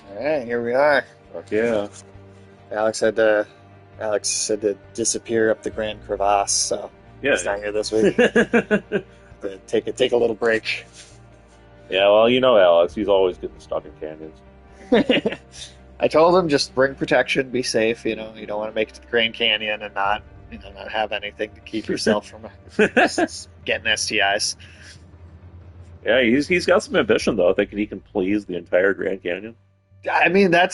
All right, here we are. Fuck yeah. Alex had to disappear up the Grand Crevasse, so Yeah. he's not here this week. To take a little break. Yeah, well, you know Alex, he's always getting stuck in canyons. I told him just bring protection, be safe. You know, you don't want to make it to the Grand Canyon and not have anything to keep yourself from getting STIs. Yeah, he's got some ambition though, thinking he can please the entire Grand Canyon. I mean, I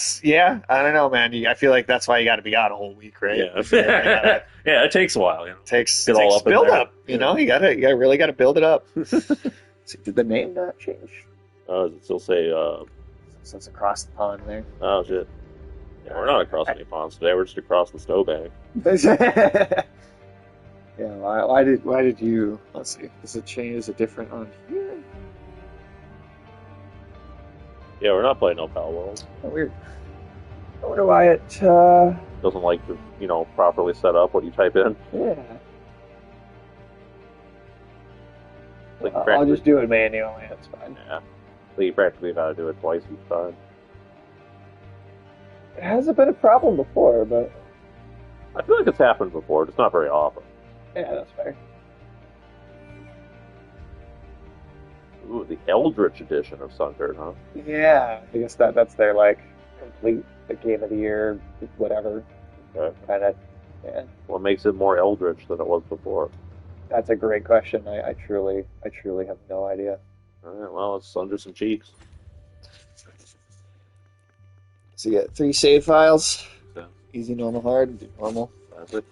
don't know, man. I feel like that's why you got to be out a whole week, right? Yeah, Gotta, yeah, it takes a while. You know, takes all up in build there. up. You know, you really got to build it up. So did the name not change? Does it still say? Since across the pond there. Oh shit! Yeah, we're not across any ponds today. We're just across the snowbank. Yeah. Why did you? Let's see. Does it change? Is it different on here? Yeah, we're not playing no Pal World. Oh, weird. I wonder why it. Doesn't like to, properly set up what you type in. Yeah. Like I'll just do it manually. That's fine. Yeah. So you practically got to do it twice each time. It hasn't been a problem before, but I feel like it's happened before, just not very often. yeah, that's fair. Ooh, the Eldritch edition of Sundered, huh? Yeah, I guess that's their complete the game of the year, whatever kind of. Yeah, What makes it more Eldritch than it was before? that's a great question. I truly have no idea. All right, well, let's under some cheeks. So you got 3 save files. Yeah. Easy, normal, hard. Do normal. That's it.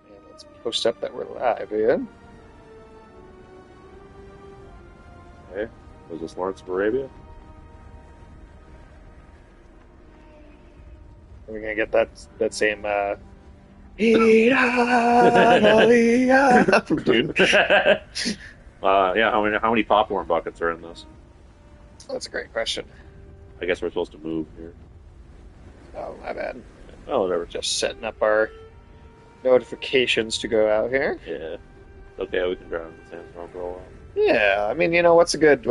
And let's post up that we're live again. Okay. Was this Lawrence of Arabia? We're gonna get that same from Dune. Yeah, how many popcorn buckets are in this? That's a great question. I guess we're supposed to move here. Oh, my bad. Oh, whatever. Just setting up our notifications to go out here. Yeah. Okay, we can drown in the sandstorm for a while. Yeah, I mean, what's a good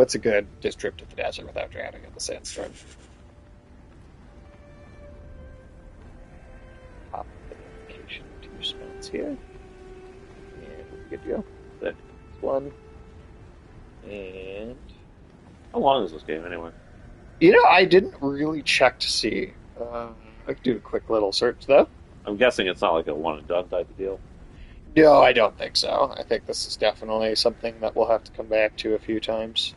just trip to the desert without drowning in the sandstorm? Pop the notification to your spots here. And we're good to go. That's 1. And How long is this game anyway? I didn't really check to see. I could do a quick little search though. I'm guessing it's not like a one and done type of deal. No, I don't think so. I think this is definitely something that we'll have to come back to a few times.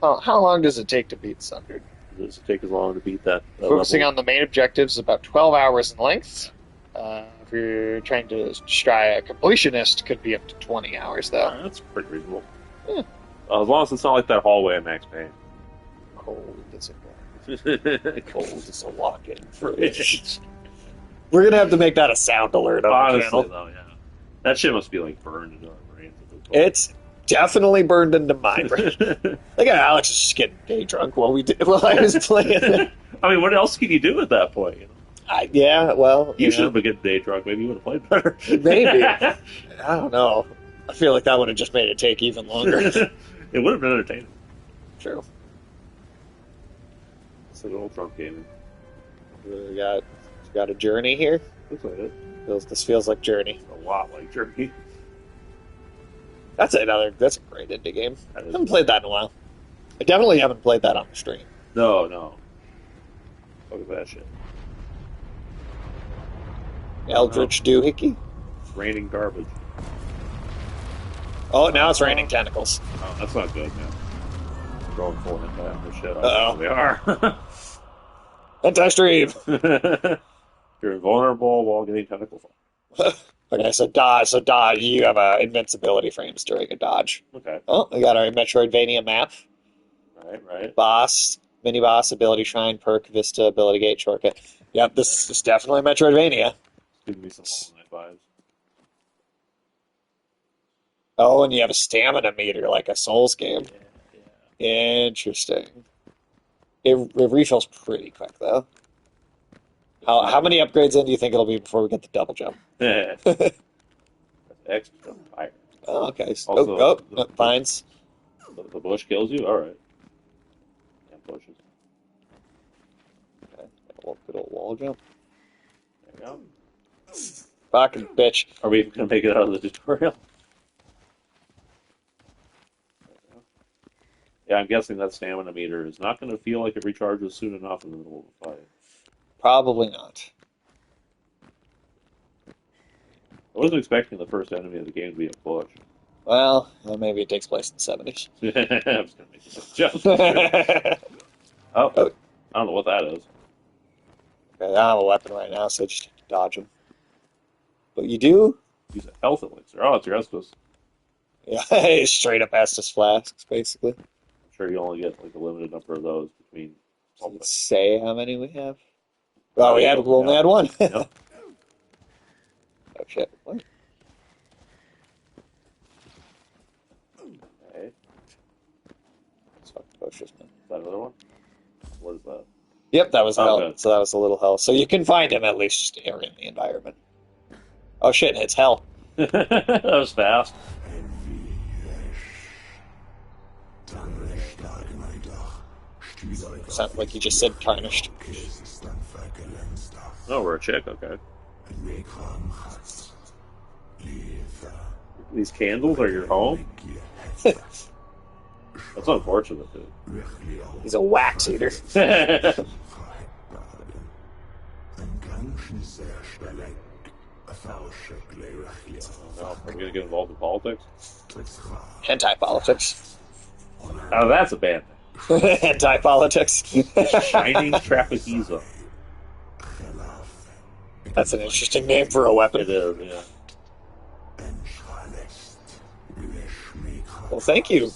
How long does it take to beat Sundered? Does it take as long to beat that Focusing level? on the main objectives, about 12 hours in length. If you're trying to try a completionist, could be up to 20 hours though. That's pretty reasonable. Yeah. As long as it's not like that hallway in Max Payne. Cold as a Cold as a walk-in fridge. We're gonna have to make that a sound alert on the Honestly, channel. though, yeah. That shit must be like burned into our brains at this point. It's definitely burned into my brain. Look at Alex just getting day drunk while I was playing. I mean, what else can you do at that point? Yeah, well, You should have been getting day drunk. Maybe you would have played better. Maybe. I don't know. I feel like that would have just made it take even longer. It would have been entertaining. True. It's an old drunk gaming. We got a journey here. Looks like it. This feels like Journey. A lot like Journey. That's a great indie game. I That is- haven't played that in a while. I definitely haven't played that on the stream. No. Look at that shit. Eldritch Doohickey. It's raining garbage. Oh, now it's raining tentacles. Oh, that's not good, man. We're going full into this shit. Uh-oh. We are. Anti-stream. You're invulnerable while getting tentacle fall. Okay, so dodge. You have invincibility frames during a dodge. Okay. Oh, we got our Metroidvania map. Right. Boss, mini boss, ability shrine, perk, vista, ability gate, shortcut. Yep, this is definitely Metroidvania. Give me some Hollow Knight vibes. Oh, and you have a stamina meter like a Souls game. Yeah. Interesting. It refills pretty quick though. How many upgrades in do you think it'll be before we get the double jump? That's extra fire. Oh, okay. Also, Vines. The bush kills you? Alright. Damn bushes. Okay, good old wall jump. There you go. Fucking bitch. Are we going to make it out of the tutorial? Yeah, I'm guessing that stamina meter is not going to feel like it recharges soon enough in the middle of a fight. Probably not. I wasn't expecting the first enemy of the game to be a bush. Well, maybe it takes place in the 70s. I'm just going to make this jump. Okay, Oh, Oh. I don't know what that is. I don't have a weapon right now, so just dodge them. But you do? Use a health elixir. Oh, it's your Estus. Yeah, straight up Estus flasks, basically. I'm sure you only get like a limited number of those between Does something. it say how many we have? Well, we only had one. Yep. Oh shit. What? Okay. Let's fucking push this, man. Is that another one? What is that? Yep, that was Oh, hell. good. So that was a little hell. So you can find him at least just in the environment. Oh shit, it's hell. That was fast. Sounded like you just said tarnished. Oh, we're a chick, okay. These candles are your home? That's unfortunate, dude. He's a wax eater. No, are you gonna get involved in politics? Anti-politics. Oh, that's a bad thing. Anti-politics. Shining Trapezium. That's an interesting name for a weapon. It is, yeah. Well, thank you,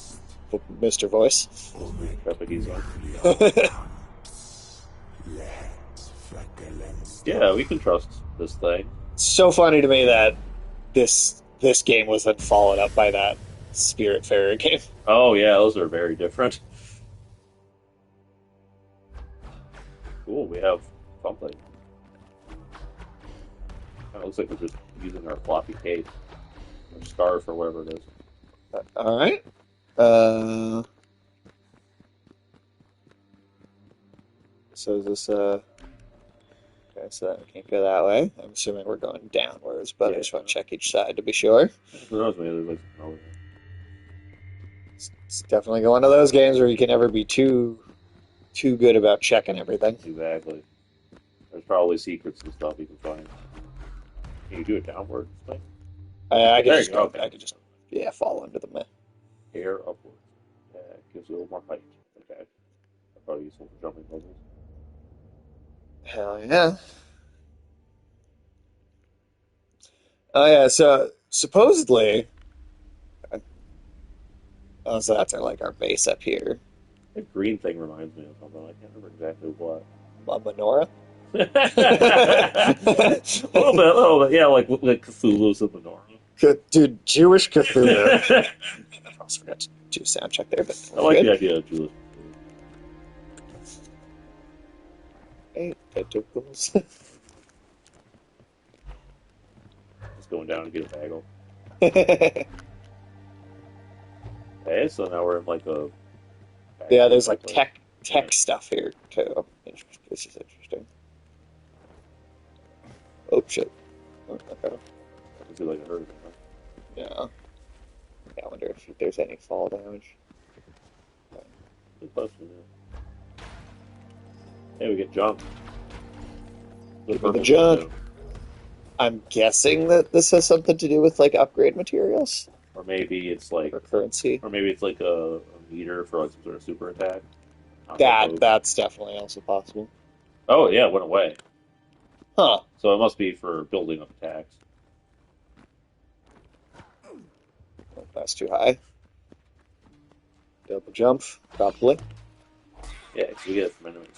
Mr. Voice. Trapezium. Yeah, we can trust this thing. It's so funny to me that this game was then followed up by that Spiritfarer game. Oh, yeah, those are very different. Cool, we have something. Kind of looks like we're just using our floppy cape, or scarf, or whatever it is. All right. So is this okay, so we can't go that way. I'm assuming we're going downwards, but I just want to check each side to be sure. Who knows, maybe there's like another one. It's definitely one of those games where you can never be too good about checking everything. Exactly. There's probably secrets and stuff you can find. Can you do it downward? I could There just you go, go. okay. I could just fall into the meh. Air upward. Yeah, it gives you a little more height. Okay. That's probably useful for jumping puzzles. Hell yeah. Oh yeah. So supposedly, oh, so that's our base up here. That green thing reminds me of something. I can't remember exactly what. A menorah. A little bit. Yeah, like Cthulhu's in the Menorah. Dude, Jewish Cthulhu. I almost forgot to do a sound check there, but I like the idea of Jewish. Hey, tentacles. Just going down to get a bagel. Okay, so now we're in like a. Yeah, there's like tech stuff here too. This is interesting. Oh shit. Oh, okay. I feel like I heard it. Yeah. I wonder if there's any fall damage. Good question. Yeah. Hey, we get junk. The junk. I'm guessing that this has something to do with like upgrade materials. Or maybe it's like or currency. Or maybe it's like a meter for like some sort of super attack. That's definitely also possible. Oh yeah, it went away. Huh. So it must be for building up attacks. Oh, that's too high. Double jump, probably. Yeah, because we get it from enemies.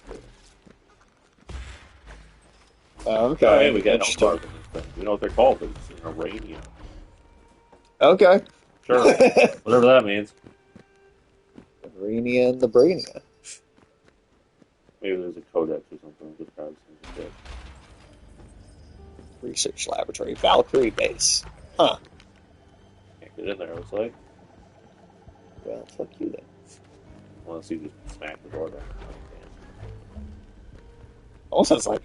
Okay. Oh, yeah, we got elf bars in this thing. We know what they're called. It's an Iranian. Okay. Sure. Whatever that means. Iranian the Brainia. Maybe there's a codex or something. Just grabs some shit. Research laboratory, Valkyrie base. Huh. Can't get in there, it looks like. well, fuck you then. Unless you just smack the door down. Almost sounds like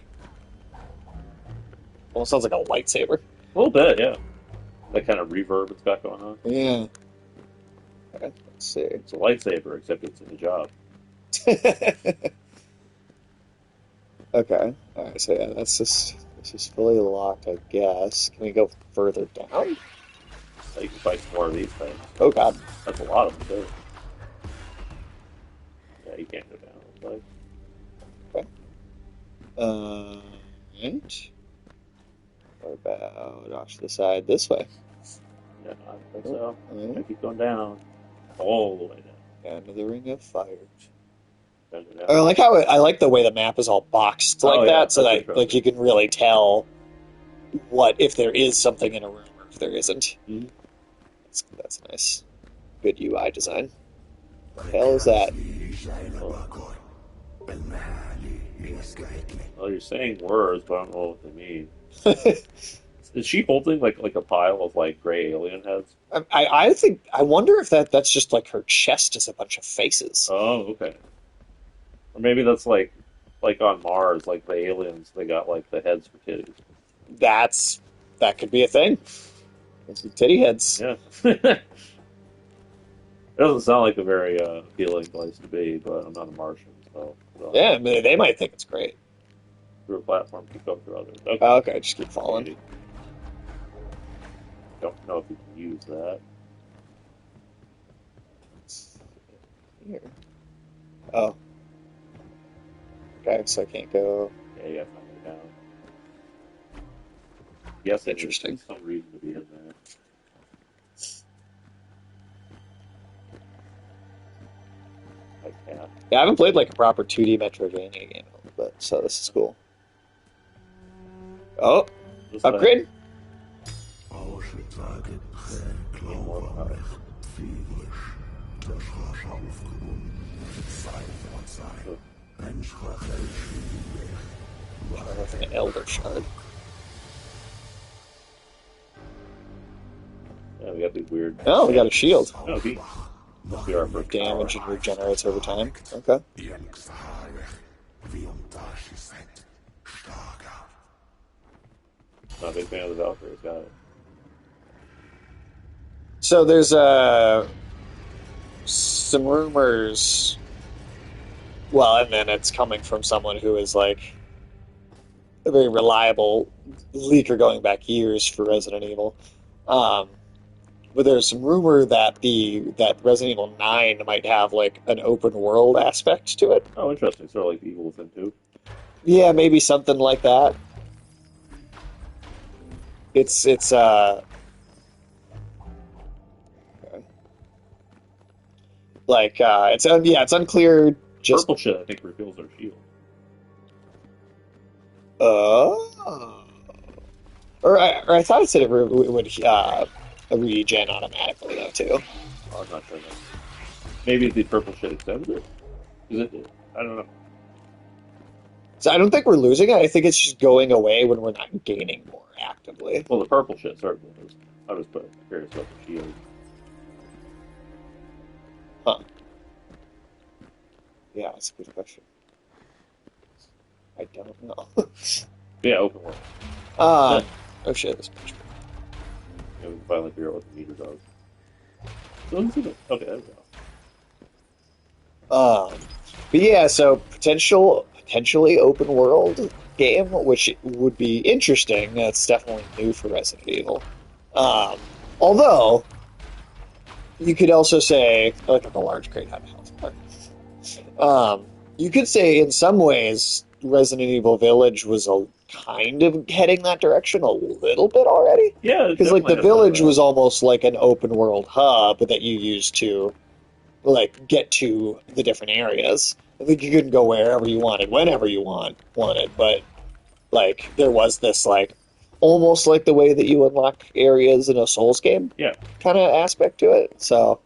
a lightsaber. A little bit, yeah. That kind of reverb it's got going on. Yeah. Okay, let's see. It's a lightsaber, except it's in a job. Okay. Alright, so yeah, this is fully locked, I guess. Can we go further down? So you can fight some more of these things. Oh god. That's a lot of them, too. Yeah, you can't go down. Like, Right. What about off to the side this way? yeah, I don't think so. Alright. I keep going down. All the way down. Down to the Ring of Fire. Down to down. I like the way the map is all boxed like yeah, that, so that's that like you can really tell what if there is something in a room or if there isn't. Mhm. That's nice. Good UI design. What the hell is that? Well, you're saying words, but I don't know what they mean. Is she holding like a pile of like gray alien heads? I wonder if that's just like her chest is a bunch of faces. Oh, okay. Or maybe that's like on Mars, like the aliens, they got like the heads for titties. That could be a thing. Some titty heads. Yeah. It doesn't sound like a very appealing place to be, but I'm not a Martian, so Yeah, I mean, they might think it's great. through a platform, keep going through others. Okay. Okay, just keep falling. Maybe. Don't know if you can use that. Here. Oh. Okay, so I can't go. Yeah, you have to find it down. Yes, Interesting. There's some reason to be in there. I can't. Yeah, I haven't played like a proper 2D Metroidvania game, but so this is cool. Oh, Just upgrade. An Elder Shard. Yeah, we got these weird. Oh, we got a shield. No, must be our first Damage and regenerates over time. Okay. Not a big fan of the Valkyries, got it. So there's some rumors. Well, and then it's coming from someone who is like a very reliable leaker going back years for Resident Evil. But there's some rumor that that Resident Evil 9 might have like an open world aspect to it. Oh, interesting. Sort of like Evil Within 2. Yeah, maybe something like that. It's it's unclear. Just Purple shit, I think, reveals their shield. Or I thought it said it would regen automatically though too. Oh, I'm not sure. Maybe the purple shit extends it. Is it? I don't know. So I don't think we're losing it. I think it's just going away when we're not gaining more actively. Well, the purple shit certainly is. I was curious about the shield. Huh. Yeah, that's a good question. I don't know. Yeah, open world. Oh shit, this picture. Yeah, we can finally figure out what the meter does. Okay, there we go. But yeah, so potentially open world game, which would be interesting. That's definitely new for Resident Evil. Although you could also say, I look at the large crate have a health bar. You could say in some ways Resident Evil Village was kind of heading that direction a little bit already. Yeah, because like the village was almost like an open world hub that you used to like get to the different areas. I think you couldn't go wherever you wanted, whenever you wanted, but like there was this like almost like the way that you unlock areas in a Souls game, yeah, kind of aspect to it. So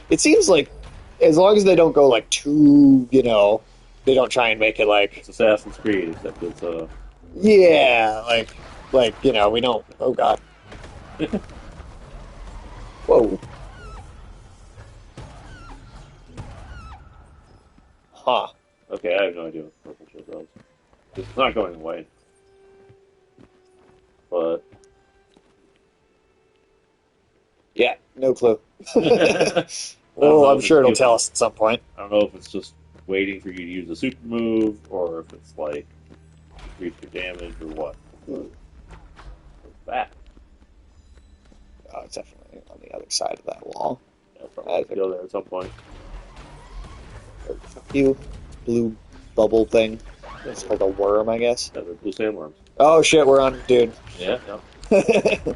it seems like as long as they don't go like too, they don't try and make it like it's Assassin's Creed, except it's yeah, like we don't. Oh god. Whoa. Huh. Okay, I have no idea what the purple shit does. It's not going away. But Yeah, no clue. I don't Oh, know I'm if sure it'll it's tell us at some point. I don't know if it's just waiting for you to use a super move, or if it's like increase your damage, or what. What's that? Oh, it's definitely on the other side of that wall. I'll probably think- go there at some point. Fuck you, blue bubble thing. It's like a worm, I guess. Yeah, they're blue sandworms. Oh shit, we're on, dude. Yeah, yeah.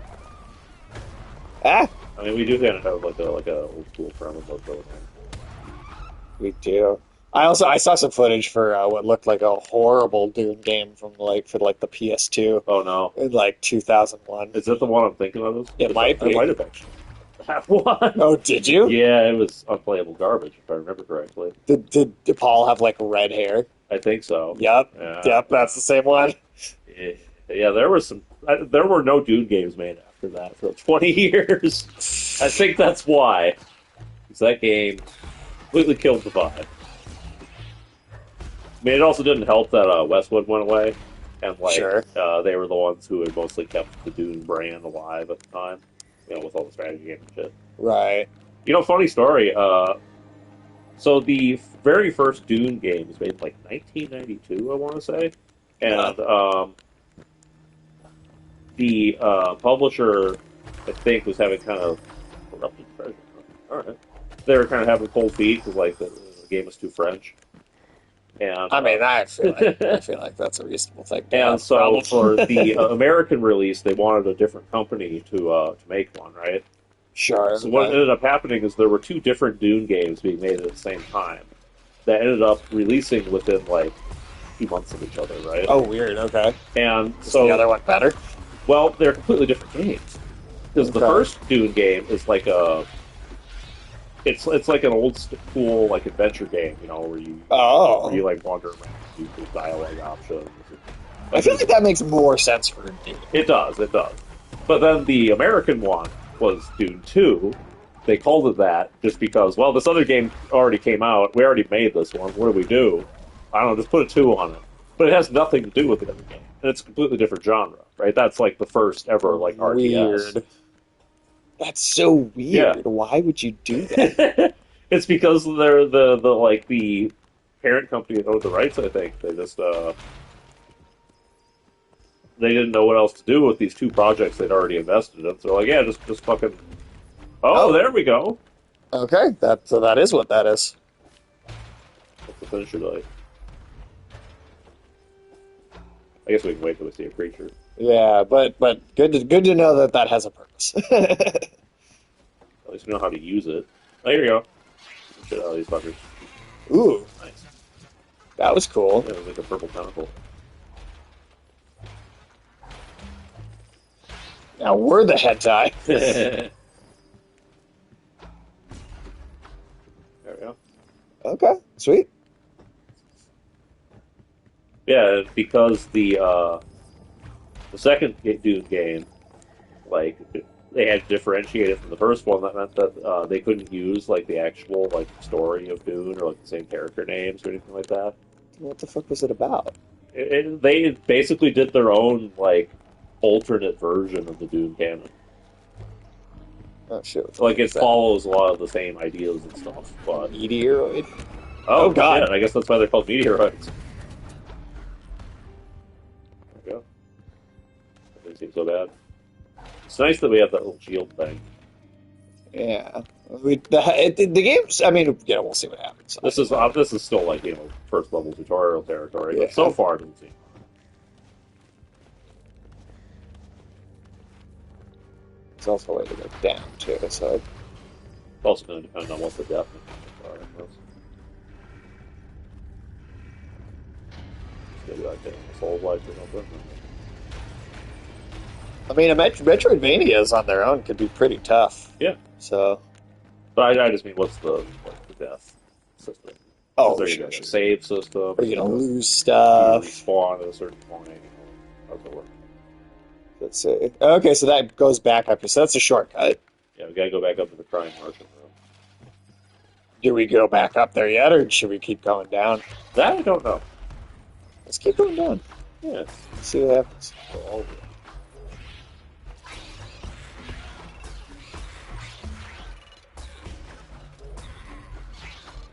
Ah, I mean, we do kind of have like a old school premise of going we do. I saw some footage for what looked like a horrible Dune game from for the PS2 Oh no, in like 2001. is that the one I'm thinking of? It might be. I might have actually have one. Oh, did you? Yeah, it was unplayable garbage if I remember correctly. Did Paul have like red hair? I think so. Yep. Yeah. Yep, that's the same one. Yeah, there were some. There were no Dune games made after that for 20 years. I think that's why. Because that game completely killed the vibe. I mean, it also didn't help that Westwood went away, and Sure. they were the ones who had mostly kept the Dune brand alive at the time. You know, with all the strategy game and shit. Right. You know, funny story. So the very first Dune game was made in like 1992, I want to say, and the publisher, I think, was having kind of corrupted treasure. All right, they were kind of having cold feet because like the game was too French. And I mean, I feel like that's a reasonable thing. and so for the American release, they wanted a different company to make one, right? Sure. So what ended up happening is there were two different Dune games being made at the same time that ended up releasing within like a few months of each other, right? Oh, weird. Okay. And Is so the other one better? well, they're completely different games because the Okay. first Dune game is like it's like an old school like adventure game, you know, where you like wander around, you do dialogue options. I feel like that makes more sense for a Dune. It does. But then the American one was Dune 2. They called it that just because, well, this other game already came out. We already made this one. What do we do? I don't know, just put a 2 on it. But it has nothing to do with the other game. And it's a completely different genre, right? That's like the first ever like RTS. Weird. That's so weird. Yeah. Why would you do that? It's because they're the parent company that owned the rights, I think. They just they didn't know what else to do with these two projects they'd already invested in. So they're like, yeah, just fucking. Oh, there we go. Okay, that is what that is. What's the finisher like? I guess we can wait till we see a creature. Yeah, but good to know that has a purpose. At least we know how to use it. Oh, here you go. Shit out of these fuckers. Ooh, Nice. that was cool. Yeah, it was like a purple tentacle. Now we're the head tie. There we go. Okay, sweet. Yeah, because the second Dune game, like they had to differentiate it from the first one. That meant that they couldn't use like the actual like story of Dune or like the same character names or anything like that. What the fuck was it about? They basically did their own like alternate version of the Dune canon. Oh shit! Like it follows a lot of the same ideas and stuff. But Meteoroid. oh God. shit, I guess that's why they're called meteorites. There we go. That didn't seem so bad. It's nice that we have that little shield thing. Yeah. The games. I mean, yeah, we'll see what happens. This is still like first level tutorial territory, Yeah. but so far it doesn't seem. It's also a way to go down too. So It's also going to depend on what the depth are. Maybe like getting a soul life or something. I mean, Metroidvanias on their own could be pretty tough. Yeah. So. But I just mean, what's the death system? Oh, Is there sure, a sure. save system? Are you gonna lose You stuff? respawn at a certain point. How's it work? Let's see. Okay, so that goes back up. So that's a shortcut. Yeah, we gotta go back up to the crying merchant room. Do we go back up there yet, or should we keep going down? That I don't know. Let's keep going down. Yeah. See what happens. Well,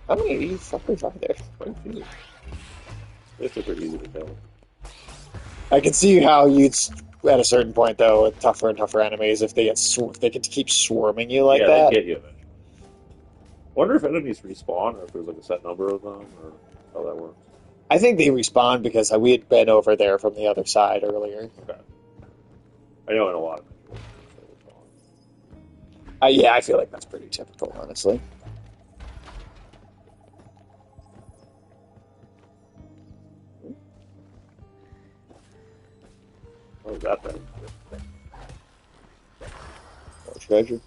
How many of you fuckers are there? quite a few. It's pretty easy to kill. I can see how you'd, at a certain point, though, with tougher and tougher enemies, if they if they could keep swarming you like yeah, that. they get you eventually. Wonder if enemies respawn, or if there's like a set number of them, or how that works. I think they respawn because we had been over there from the other side earlier. Okay. I know in a lot of it. Yeah, I feel like that's pretty typical, honestly. What was that then? More treasure.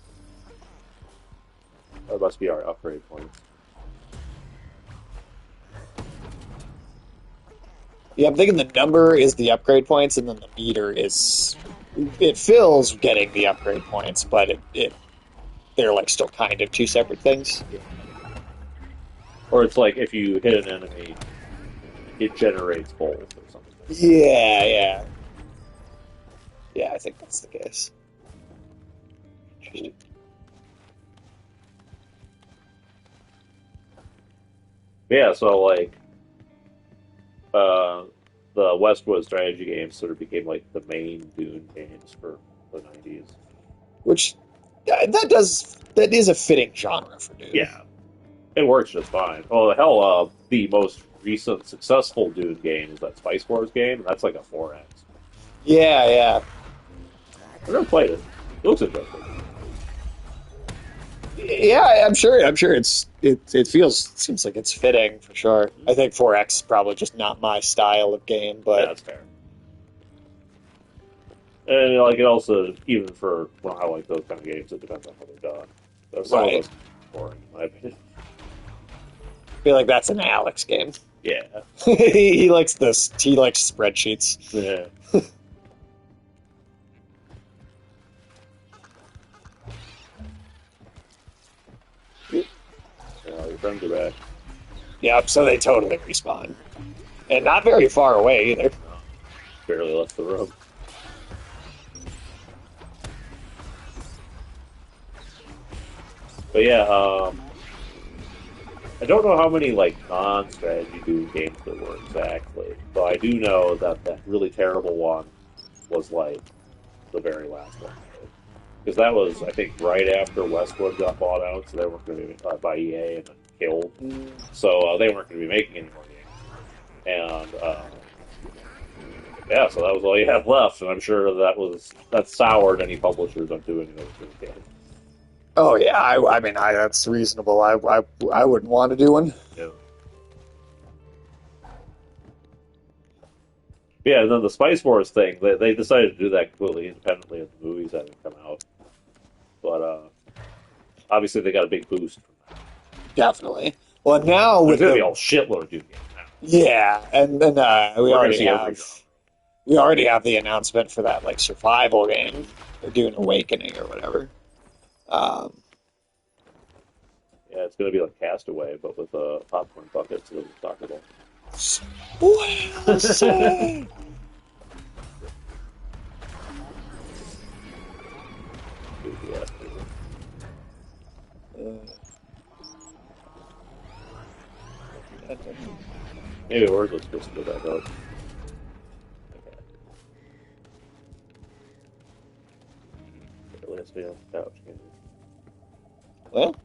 That must be our upgrade points. Yeah, I'm thinking the number is the upgrade points, and then the meter is it fills getting the upgrade points, but they're like still kind of two separate things. Or it's like if you hit an enemy, it generates both or something. Yeah. Yeah, I think that's the case. Interesting. Yeah, so like the Westwood strategy games sort of became like the main Dune games for the 90s. Which that is a fitting genre for Dune. Yeah, it works just fine. Oh hell, the most recent successful Dune game is that Spice Wars game, and that's like a 4X. Yeah. I've never played it. It looks interesting. Yeah, I'm sure it seems like it's fitting for sure. I think 4X is probably just not my style of game, Yeah, but that's fair. And like it also, even for I like those kind of games, it depends on how they're done. So some Right. of those boring, in my opinion. I feel like that's an Alex game. Yeah. He likes this. He likes spreadsheets. Yeah. Your friends are back. Yep, so they totally respawn. And not very far away either. Barely left the room. But yeah, I don't know how many like non-strategy Doom games there were exactly, but I do know that that really terrible one was like the very last one. Because that was, I think, right after Westwood got bought out, so they weren't going to be by EA and then killed. So they weren't going to be making any more games. And yeah, so that was all you had left, and I'm sure that soured any publishers on doing those games. Oh yeah, I mean, that's reasonable. I wouldn't want to do one. Yeah. Yeah, and then the Spice Wars thing, they decided to do that completely independently of the movies that had come out. But obviously they got a big boost from that. Definitely. Well, now There's with going to be a shitload of Doom games now. yeah, and then we We're gonna already see every have genre. we already have the announcement for that like survival game. They're doing Awakening or whatever. Yeah, it's going to be like Castaway, but with popcorn buckets and soccer ball. Well said. Yeah. Maybe ours was supposed to go back up. Okay. Let's be on the couch. Well,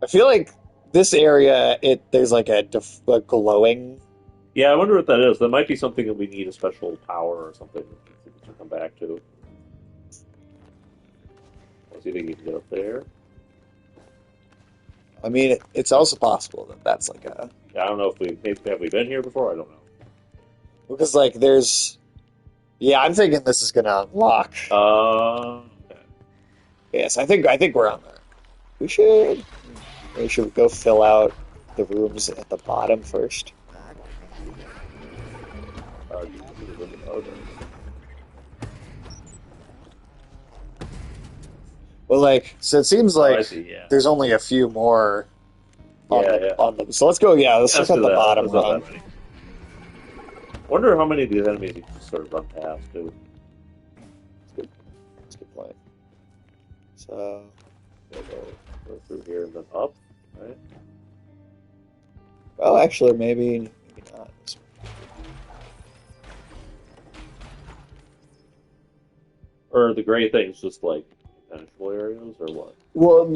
I feel like this area, there's like a glowing. Yeah, I wonder what that is. That might be something that we need a special power or something to come back to. Let's see if we can get up there. I mean, it's also possible that that's like a Yeah, I don't know if have we been here before. I don't know. because like there's. Yeah, I'm thinking this is gonna unlock. Okay. Yes, I think we're on there. We should go fill out the rooms at the bottom first. Well, like, so it seems Oh, I like see. Yeah. there's only a few more Yeah. Yeah. on them. So let's go. Yeah, let's Let's check out do the that. bottom That's not rung. that many. Wonder how many of these enemies you can just sort of run past too. That's a good point. So, Go through here and then up, right? well, actually, maybe not. Or the gray things just like penetrable areas, or what? Well,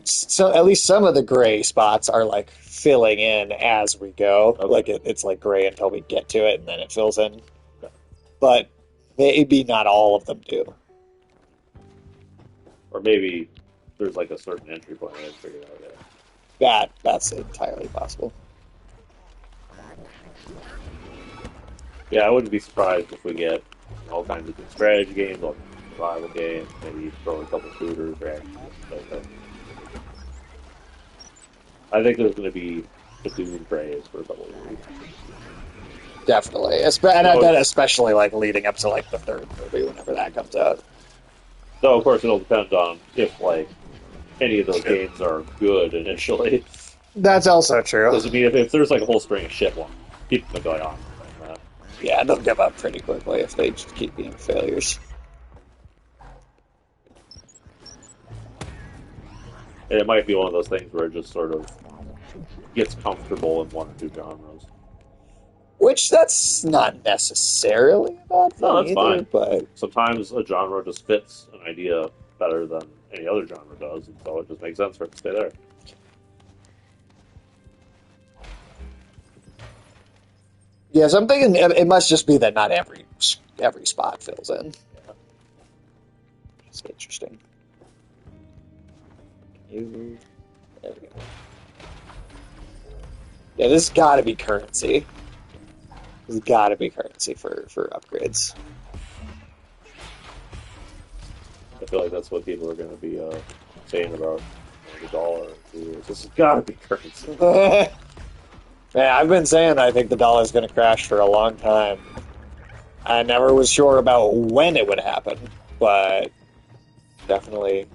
so at least some of the gray spots are like filling in as we go. Okay. Like it's like gray until we get to it, and then it fills in. Okay. But maybe not all of them do. Or maybe there's like a certain entry point I haven't figured out yet. That's entirely possible. Yeah, I wouldn't be surprised if we get all kinds of good strategy games, all kinds of survival games, maybe throw in a couple shooters or action games, like that. I think there's going to be a Doom craze for a couple of years. Definitely, and I bet especially like leading up to like the third movie, whenever that comes out. Though, of course, it'll depend on if like any of those games are good initially. That's also true. Because I mean, if there's like a whole string of shit ones, people are going on from that. Yeah, they'll give up pretty quickly if they just keep being failures. And it might be one of those things where it just sort of gets comfortable in one or two genres. Which that's not necessarily a bad thing No, that's either, fine. but Sometimes a genre just fits an idea better than any other genre does, and so it just makes sense for it to stay there. yeah, so I'm thinking it must just be that not every spot fills in. Yeah. It's interesting. There we go. Yeah, this has got to be currency. There's got to be currency for upgrades. I feel like that's what people are going to be saying about the dollar. This has got to be currency. Man, I've been saying I think the dollar's going to crash for a long time. I never was sure about when it would happen, but definitely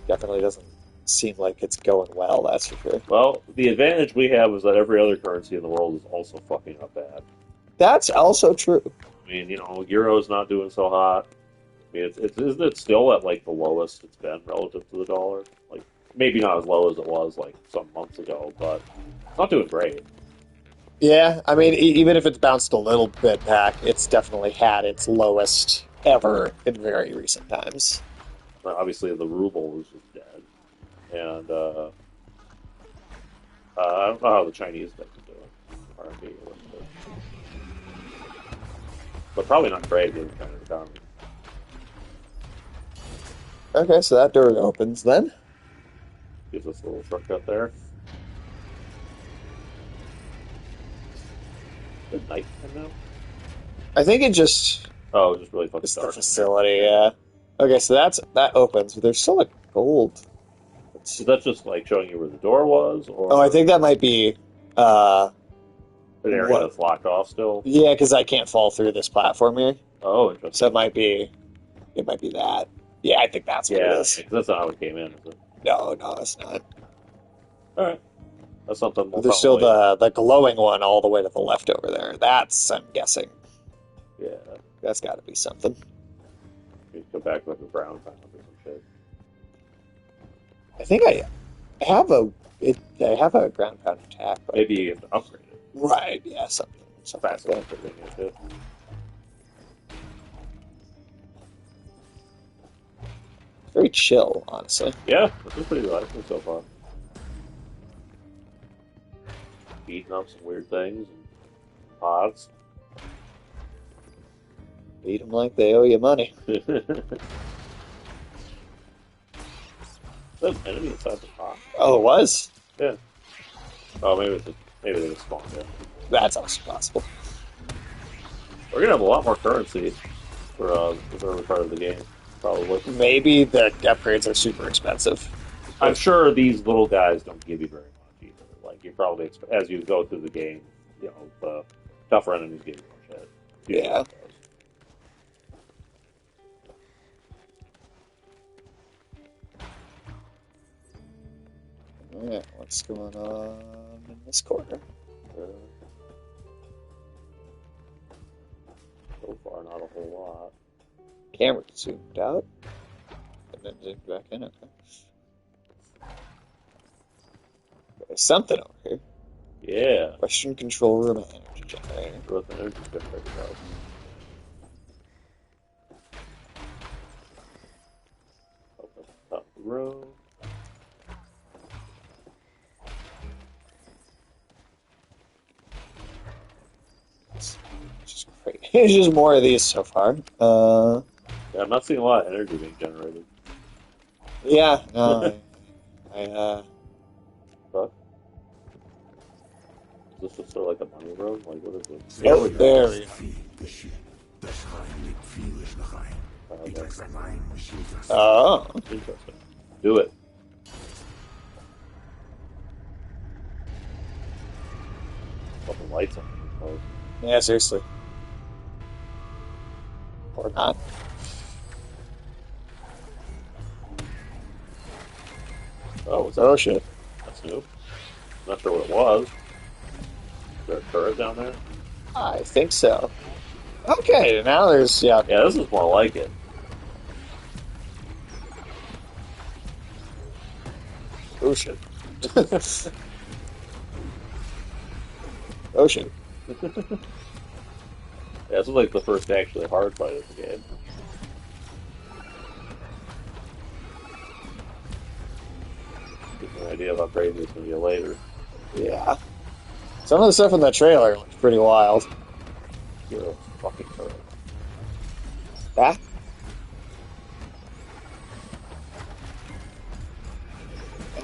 doesn't seem like it's going well, that's for sure. Well, the advantage we have is that every other currency in the world is also fucking up bad. That's also true. I mean, euro's not doing so hot. I mean, isn't it still at like the lowest it's been relative to the dollar? Like maybe not as low as it was like some months ago, but it's not doing great. Yeah, I mean, even if it's bounced a little bit back, it's definitely had its lowest ever in very recent times. Obviously, the ruble is just dead, and I don't know how the Chinese have been doing. RMB, but probably not great given the kind of economy. Okay, so that door opens then. Gives us a little shortcut there. Good night now. I think it just Just really fucking is the dark. facility, yeah. Okay, so that opens, but there's still like gold. Is that just like showing you where the door was, or Oh, I think that might be uh an area that's locked off still? yeah, because I can't fall through this platform here. Oh, interesting. So it might be that. Yeah, I think that's what it is. Because that's not how it came in, is it? No, it's not. All right, that's something. There's still the glowing one all the way to the left over there. That's, I'm guessing. Yeah. That's got to be something. You come back like a ground pound or some shit. I think I have a ground pound attack. But Maybe you have to upgrade it. right, yeah, something Faster like than it. very chill, honestly. Yeah, this is pretty relaxing so far. Beating up some weird things and pods. Beat them like they owe you money. There's an enemy inside the pod. Oh, it was? Yeah. Oh, maybe they just spawned in. That's also possible. We're gonna have a lot more currency for the early part of the game, probably. Maybe the upgrades are super expensive. I'm sure these little guys don't give you very much either. Like you probably as you go through the game, the tougher enemies give you more shit. Yeah. Yeah, what's going on in this corner? Uh, so far, not a whole lot. Camera zoomed out and then zoomed back in. Okay. There's something over here. Yeah. Question control room and energy generator. Growth energy generator out. Open top of the room. It's just great. It's just more of these so far. Yeah, I'm not seeing a lot of energy being generated. Yeah, no, I But is this just sort of like a money room? Like, what is it? oh, there we go. Okay. Oh, Interesting. Do it. Fucking lights on. Oh, yeah, seriously. Or not. what's that? Oh, shit. That's new. Not sure what it was. Is there a turret down there? I think so. Okay, now there's, yeah. Yeah, this is more like it. Oh, shit. Oh, shit. Yeah, this is like the first actually hard fight of the game. Get an idea of how crazy it's going to be later. Yeah. Some of the stuff in the trailer looks pretty wild. You're a fucking turret. Ah.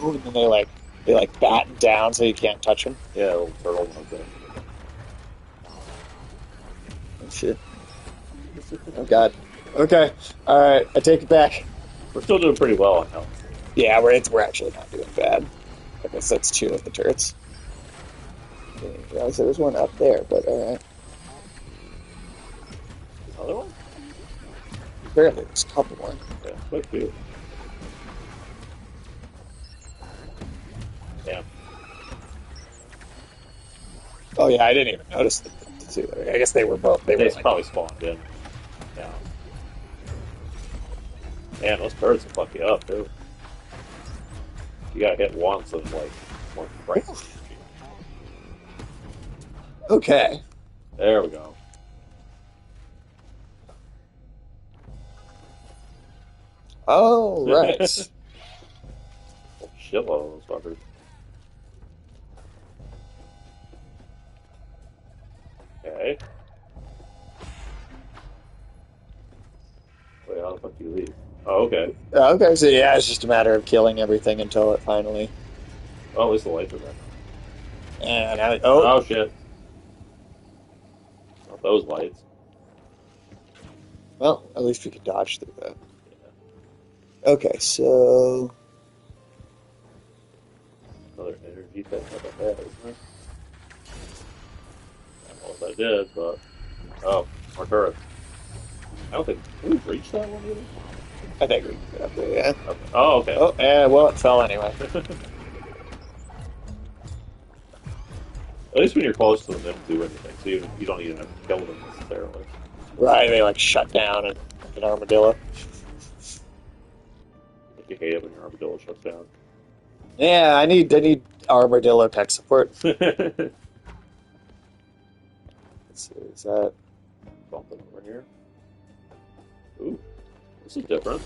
Oh, and then they batten down so you can't touch them. Yeah, a little turtle like that. Oh, shit. Oh, God. Okay. All right. I take it back. We're still doing pretty well on health. Yeah, we're actually not doing bad. I guess that's two of the turrets. I didn't realize there was one up there, but all right. Another one? Apparently there's a couple more. Yeah, quite a few. Damn. Oh yeah, I didn't even notice the two. I guess they were both. They They were like, probably spawned in. Yeah. Man, those turrets will fuck you up, too. You gotta hit once and, like, more right. okay. There we go. Oh right. Shitload of those fuckers. Okay. Wait, how the fuck do you leave? Oh, okay. Okay, so yeah, it's just a matter of killing everything until it finally. Oh, at least the lights are there. And Oh, shit. Not those lights. well, at least we could dodge through that. Yeah. Okay, so Another energy thing up ahead, isn't it? I don't know if I did, but... Oh, more turrets. I don't think... Did we reach that one either? I think we can get up there. Yeah. Okay. Oh, okay. Oh, yeah. Well, it fell anyway. At least when you're close to them, they don't do anything, so you don't even have to kill them necessarily. Right, they like shut down an armadillo. If you hate it when your armadillo shuts down. Yeah, I need armadillo tech support. Something Let's see, is that over here. Ooh, this is different.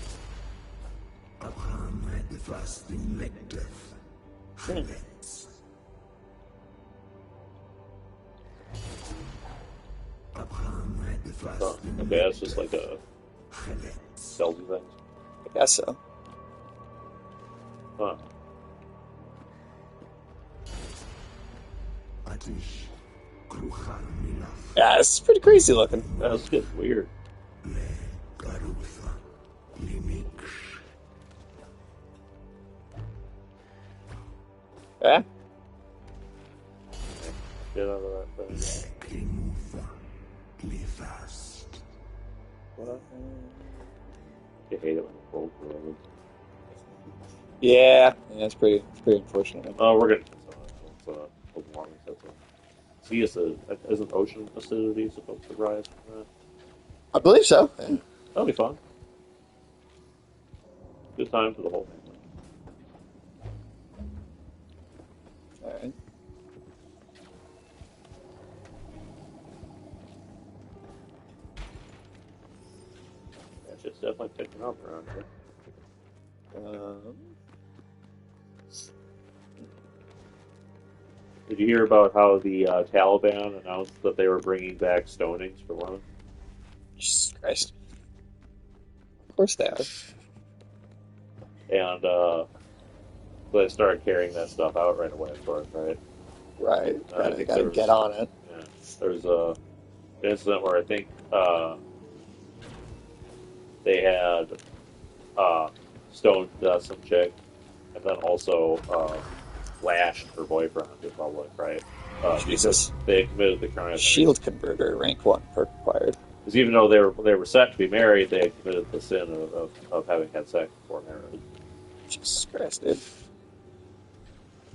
Oh, okay, that's just like a Zelda thing. I guess so. Huh. Yeah, this is pretty crazy looking. That's getting weird. Yeah. Get out of that thing. What? You hate it when it rolls around. Yeah, yeah, it's pretty unfortunate. Oh, we're getting global warming. See, isn't ocean acidity supposed to rise from that? I believe so. Yeah. That'll be fun. Good time for the whole family. All right. That shit's definitely picking up around here. Um, Did you hear about how the Taliban announced that they were bringing back stonings for women? Jesus Christ. Of course they are. And they started carrying that stuff out right away, of course, right? Right. I Gotta, think gotta there get was, on it. yeah, there was an incident where I think they had stoned some chick and then also lashed her boyfriend in public, right? Because Jesus. they had committed the crime. Shield converter, rank 1, perk acquired. Because even though they were set to be married, they had committed the sin of having had sex before marriage. Jesus Christ, dude.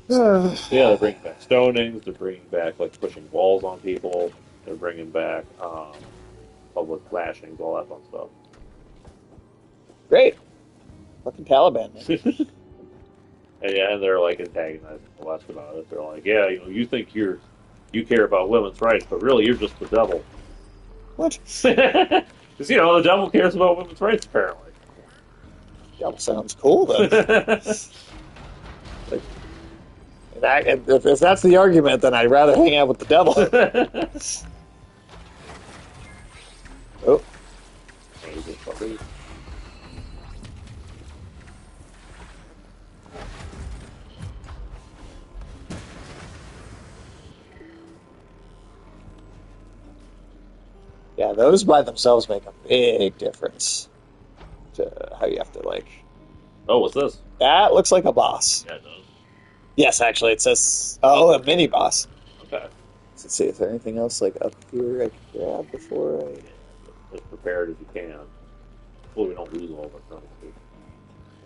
So yeah, they're bringing back stonings. They're bringing back like pushing walls on people. They're bringing back public lashings, all that fun stuff. Great. Fucking Taliban, man. And yeah, and they're like antagonizing the West about it. They're like, yeah, you think you care about women's rights, but really you're just the devil. What? Because the devil cares about women's rights apparently. That sounds cool, then. If that's the argument, then I'd rather hang out with the devil. Oh. Yeah, those by themselves make a big difference to how you have to, like... Oh, what's this? That looks like a boss. Yeah, it does. Yes, actually, it says... Oh, a mini boss. Okay. Let's see, is there anything else, like, up here I can grab before I... As prepared as you can. Well, we don't lose all of our currency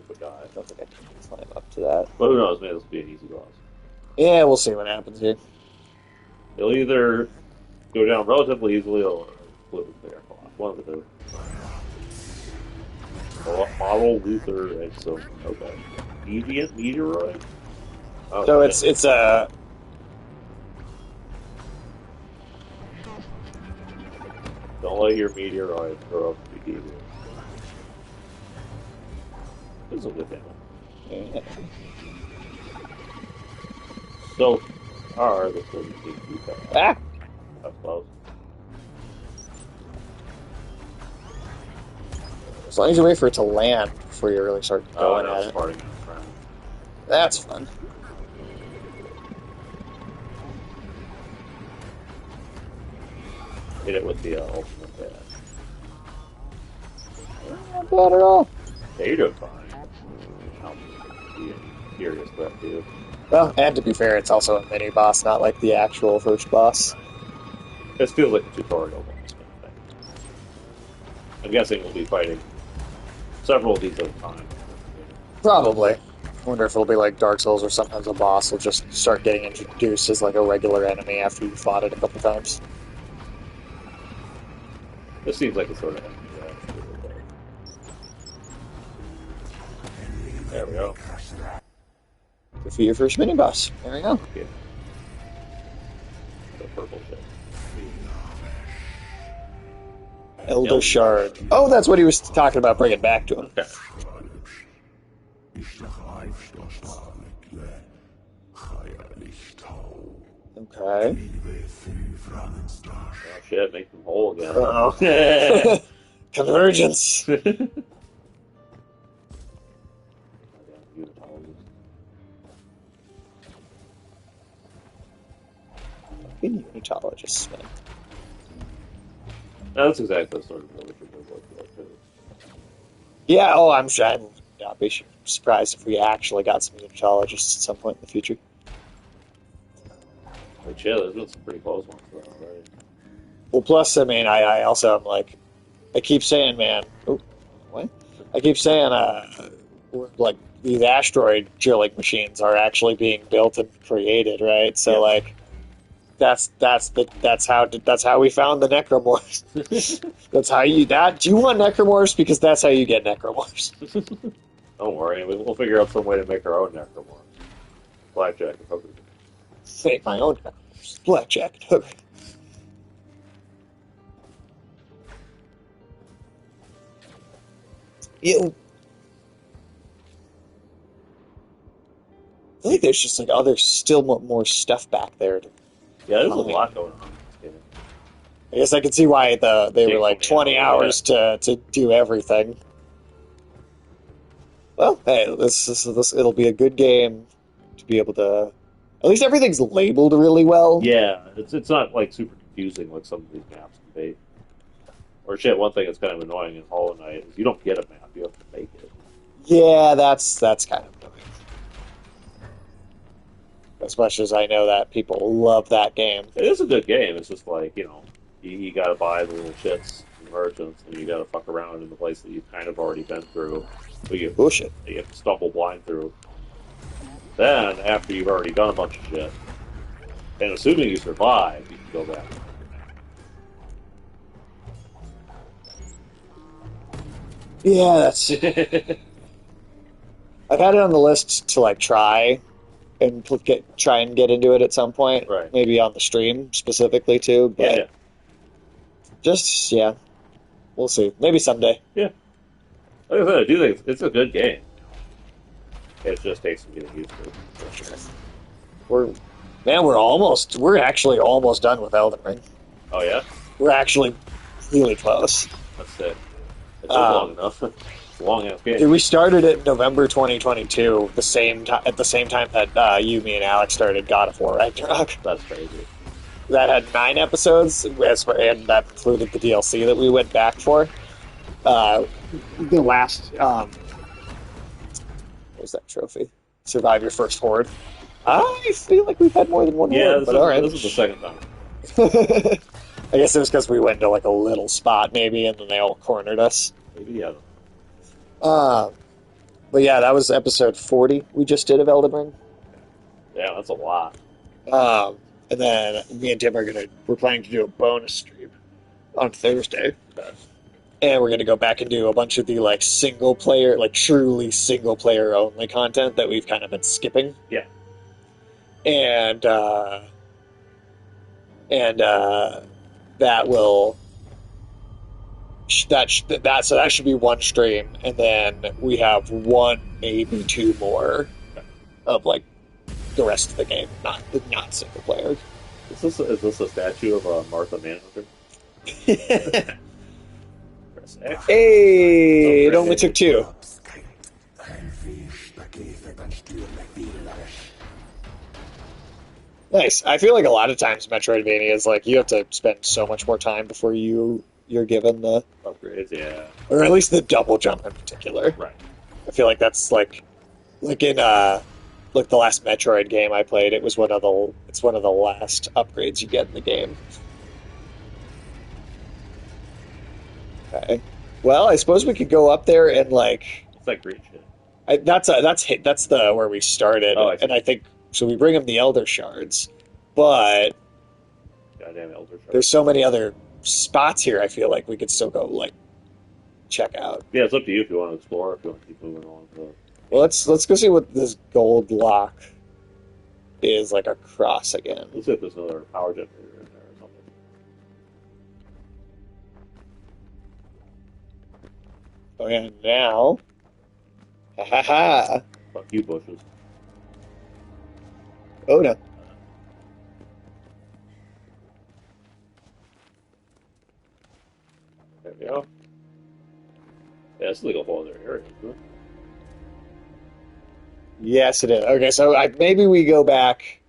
if we die. I don't think I can climb up to that. But who knows? Maybe this will be an easy boss. Yeah, we'll see what happens here. It'll either go down relatively easily or flip it there. One of the two. Model Luther Exo. Okay. Deviant Meteoroid? Oh, So shit. it's a... Don't let your meteoroid grow up to be deviant. This is a good thing. Yeah. So far, this doesn't seem too bad. Ah! That's close. As long as you wait for it to land before you really start going at it. Farting in front. That's fun. Hit it with the ultimate dash. Not bad at all. Yeah, you're doing fine. I'll be a serious threat to you. Well, and to be fair, it's also a mini boss, not like the actual first boss. This feels like a tutorial almost kind of thing. I'm guessing we'll be fighting several of these at a time. Probably. I wonder if it'll be like Dark Souls or sometimes a boss will just start getting introduced as like a regular enemy after you fought it a couple times. This seems like a sort of enemy. There we go. Defeat your first mini boss. There we go. Yeah. The purple shit. Elder Shard. Oh, that's what he was talking about bringing back to him. Okay. Okay. Oh shit, make them whole again. Uh-oh. Convergence. Fucking unitologists, man. That's exactly the sort of village we're going to look too. Yeah, oh, I'm sure. I'm not be surprised if we actually got some unitologists at some point in the future. Like, shit, there's been some pretty close ones though, right? Well, plus, I mean, I also am like, I keep saying, man, oh, what? I keep saying, we're like these asteroid drilling machines are actually being built and created, right? So Yep. like that's how we found the necromorphs. That's how you that do you want necromorphs because that's how you get necromorphs. Don't worry, we'll figure out some way to make our own necromorphs. Blackjack and hookers. Make my own necromorphs. Blackjack and hooker. You I think there's just like other still more stuff back there. Yeah, there's a Fine. lot going on in this game. I guess I can see why they were like 20 hours Yeah. to do everything. Well, hey, this it'll be a good game to be able to. At least everything's labeled really well. Yeah, it's not like super confusing like some of these maps can be. Or shit, one thing that's kind of annoying in Hollow Knight is you don't get a map, you have to make it. Yeah, that's kind of annoying. As much as I know that people love that game. It is a good game, it's just like, you gotta buy the little shits from the merchants, and you gotta fuck around in the place that you've kind of already been through. But you Bullshit. have to stumble blind through. Then, after you've already done a bunch of shit, and assuming you survive, you can go back. Yeah, that's. I've had it on the list to like try and try and get into it at some point. Right. Maybe on the stream specifically too. But Yeah. just we'll see. Maybe someday. Yeah. Like I said, I do think it's a good game. It just takes some getting used to. For sure. We're actually almost done with Elden Ring. Oh, yeah? We're actually really close. That's it. It's long enough. It's a long ass game. Dude, we started it in November 2022, at the same time that you, me, and Alex started God of War Ragnarok. That's crazy. That had 9 episodes, and that included the DLC that we went back for. The last, what was that trophy? Survive your first horde. I feel like we've had more than one Yeah, horde, but all right. this is the second time. I guess it was because we went to like a little spot maybe, and then they all cornered us. Maybe, yeah. But yeah, that was episode 40 we just did of Elden Ring. Yeah, that's a lot. And then me and Tim we're planning to do a bonus stream on Thursday. And we're gonna go back and do a bunch of the like truly single player only content that we've kind of been skipping. Yeah. And that will that should be one stream, and then we have one, maybe 2 more of like the rest of the game, not single player. Is this a statue of Martha Manhunter? Press X. Hey, it only took 2. Nice. I feel like a lot of times Metroidvania is like you have to spend so much more time before you're given the Upgrades, yeah. or at least the double jump in particular. Right. I feel like that's like in like the last Metroid game I played, it's one of the last upgrades you get in the game. Okay. Well, I suppose we could go up there and like It's like green shit. that's the where we started, Oh, I see. and I think so. We bring him the Elder Shards, but Goddamn Elder Shards. there's so many other spots here. I feel like we could still go like check out. Yeah, it's up to you if you want to explore, if you want to keep moving along. Well, let's go see what this gold lock is like across again. Let's see if there's another power generator in there or something. Oh yeah, now. Ha ha ha. Fuck you, bushes. Oh no. There we go. Yeah, it's like a whole other area, isn't it? Yes, it is. Okay, so maybe we go back.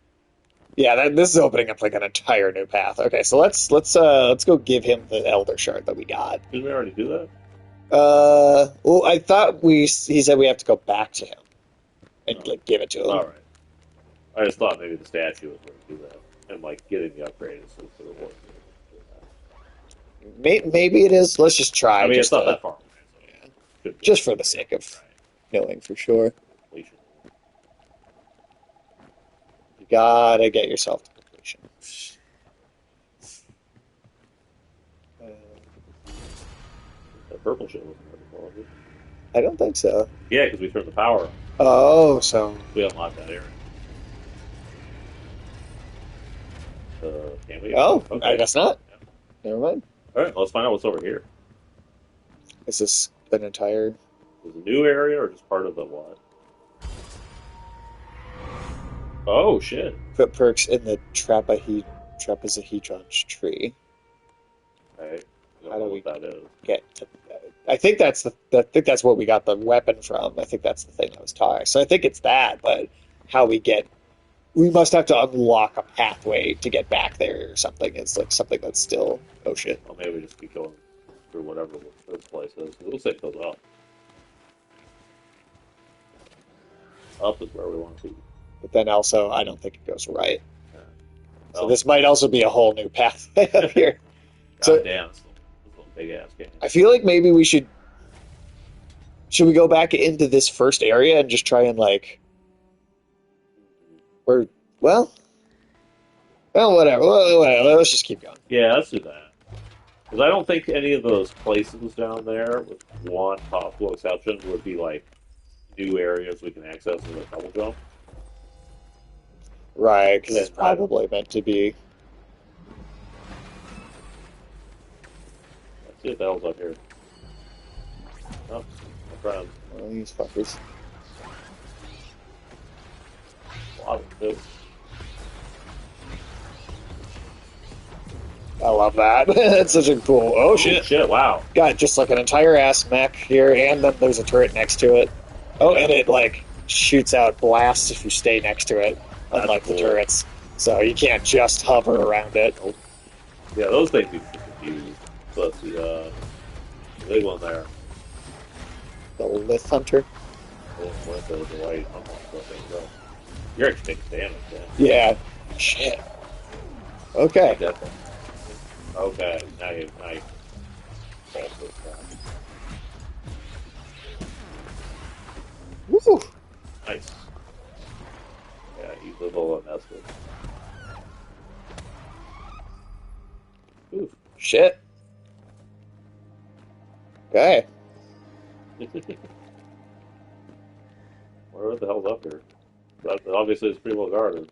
Yeah, this is opening up like an entire new path. Okay, so let's go give him the Elder Shard that we got. Didn't we already do that? Well, I thought he said we have to go back to him and like give it to him. All right. I just thought maybe the statue was where to do that, and like getting the upgrade is sort of what. Maybe it is. Let's just try. I mean, just it's not that far away. So just for the sake of knowing for sure. gotta get yourself to completion. The purple shit wasn't there before, was it? I don't think so. Yeah, because we turned the power on. Oh, so We unlocked that area. Can we? oh, Okay. I guess not. Yeah. Never mind. All right, let's find out what's over here. Is this an entire? Is it a new area or just part of the what? Oh shit! Put perks in the trapezohedron's tree. Okay. I How don't do know we what that is. get to, I think that's I think that's what we got the weapon from. I think that's the thing I was talking. So I think it's that, but how we must have to unlock a pathway to get back there or something. It's like something that's still oh shit. Well, maybe we just keep going through whatever this place is. It looks like it goes up. Up is where we want to be. But then also I don't think it goes right. Yeah. So Well, this might also be a whole new pathway up here. So damn, this is a big ass game. I feel like maybe we should we go back into this first area and just try and like or well whatever. Let's just keep going. Yeah, let's do that. Because I don't think any of those places down there, with one possible exception, would be like new areas we can access with a double jump. Right, because it's Right. probably meant to be. Let's see what the hell's up here. Oh, my friend. Oh, these fuckers. A lot of this. I love that. That's such a cool. Oh Oh, shit! shit, wow. Got just like an entire ass mech here, and then there's a turret next to it. Oh, and it like shoots out blasts if you stay next to it, unlike cool. the turrets. So you can't just hover around it. Yeah, those things you can confuse. So let's see, the big one there. The Lith Hunter. With the white thing. You're actually taking damage, man. Yeah. Shit. Okay. Definitely. Okay, now you fall this guy. Woo. Nice. Yeah, he's a little mess with. Oof. Shit. Okay. Where the hell's up here? But obviously it's pretty well guarded.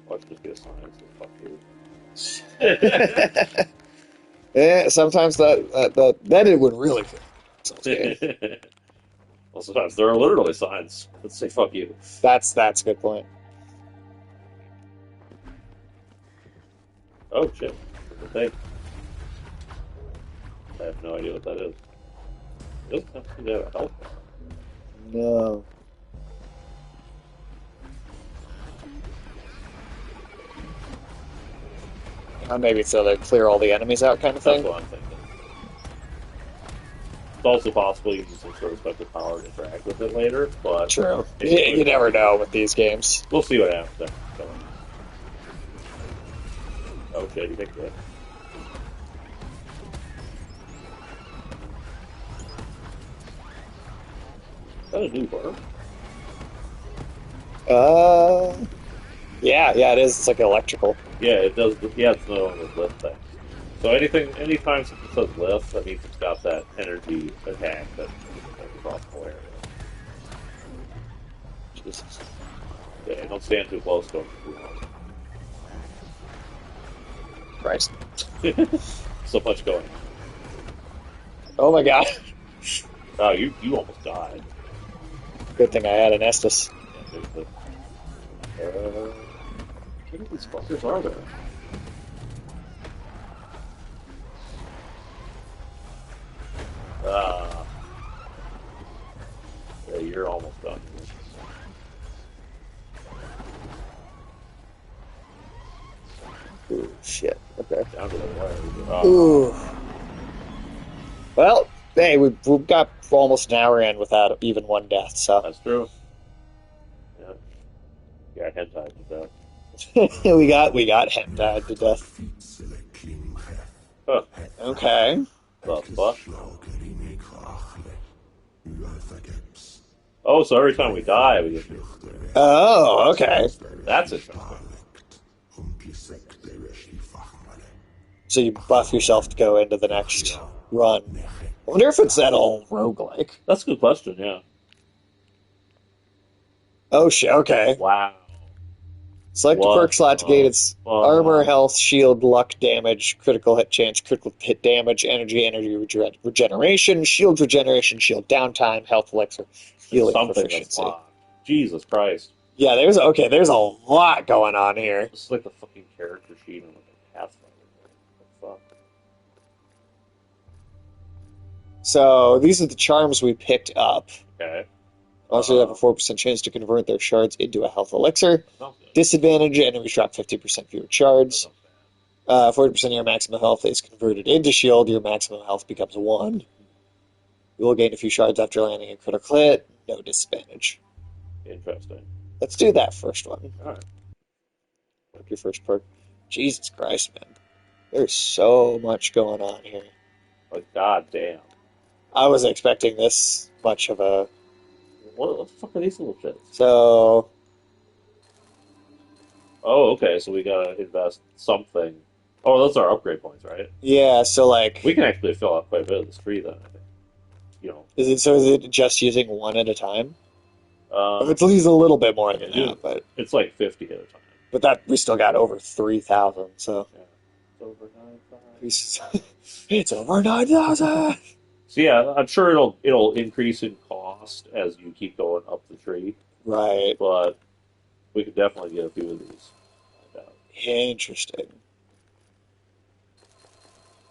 Watch this be a sign. So fuck you. Yeah. Sometimes that it would really feel. Sounds good. Well, sometimes there are literally signs that say "fuck you." That's a good point. Oh shit! What the thing? I have no idea what that is. It doesn't have to be that health bar. No. Maybe it's so they clear all the enemies out kind of That's thing. what I'm thinking. It's also possible you use some sort of special power to interact with it later, but True. You never know with these games. we'll see what happens there. So. Oh shit, you picked it. Is that a new worm? Yeah, it is. It's like electrical. Yeah, it does. Yeah, it's no longer lift thing. So anytime something says lift, that means it's got that energy attack that goes across the whole area. Jesus. Yeah, don't stand too close to Christ. them. So much going. Oh my god. Oh, you almost died. Good thing I had an Estus. Yeah, how many of these fuckers are there? Yeah, you're almost done. Ooh, shit. Okay. Down to the wire. Oh, Ooh. Well, hey, we've got almost an hour in without even one death, so. that's true. Yeah. Yeah, hentai to death. we got hentai to death. Huh. Okay. The fuck? Oh, so every time we die, we get Oh, okay. That's interesting. So you buff yourself to go into the next run. I wonder if it's at all roguelike. That's a good question. Yeah. Oh shit, okay. Wow. Select a perk What? slot to gain its armor, Fuck? health, shield, luck, damage, critical hit chance, critical hit damage, regeneration, shield regeneration, shield downtime, health elixir, There's healing something that's proficiency. locked. Jesus Christ. Yeah, there's a lot going on here. This is like the fucking character sheet in like a Pathfinder. What the fuck? So these are the charms we picked up. Okay. Also, you have a 4% chance to convert their shards into a health elixir. Sounds good. Disadvantage, enemies drop 50% fewer That shards. sounds bad. 40% of your maximum health is converted into shield. Your maximum health becomes 1. You will gain a few shards after landing a critical hit. No disadvantage. Interesting. Let's do that first one. Alright. Like your first perk. Jesus Christ, man. There's so much going on here. Like, goddamn. I wasn't expecting this much of a... What the fuck are these little shits? So, Oh, okay, so we gotta invest something. Oh, those are upgrade points, right? yeah, so like... We can actually fill out quite a bit of this tree then, I think. You know. Is it just using one at a time? Um, It's at least a little bit more than Yeah. that, but... it's like 50 at a time. But that we still got over 3,000, so Yeah. It's over 9,000. it's over 9,000. So yeah, I'm sure it'll increase in cost as you keep going up the tree, Right. but we could definitely get a few of these. Find out. Interesting.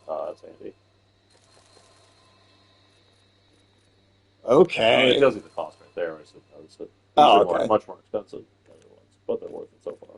That's handy. It Okay. tells you the cost right there. I suppose. These Oh, are okay. much more expensive than the other ones, but they're worth it so far.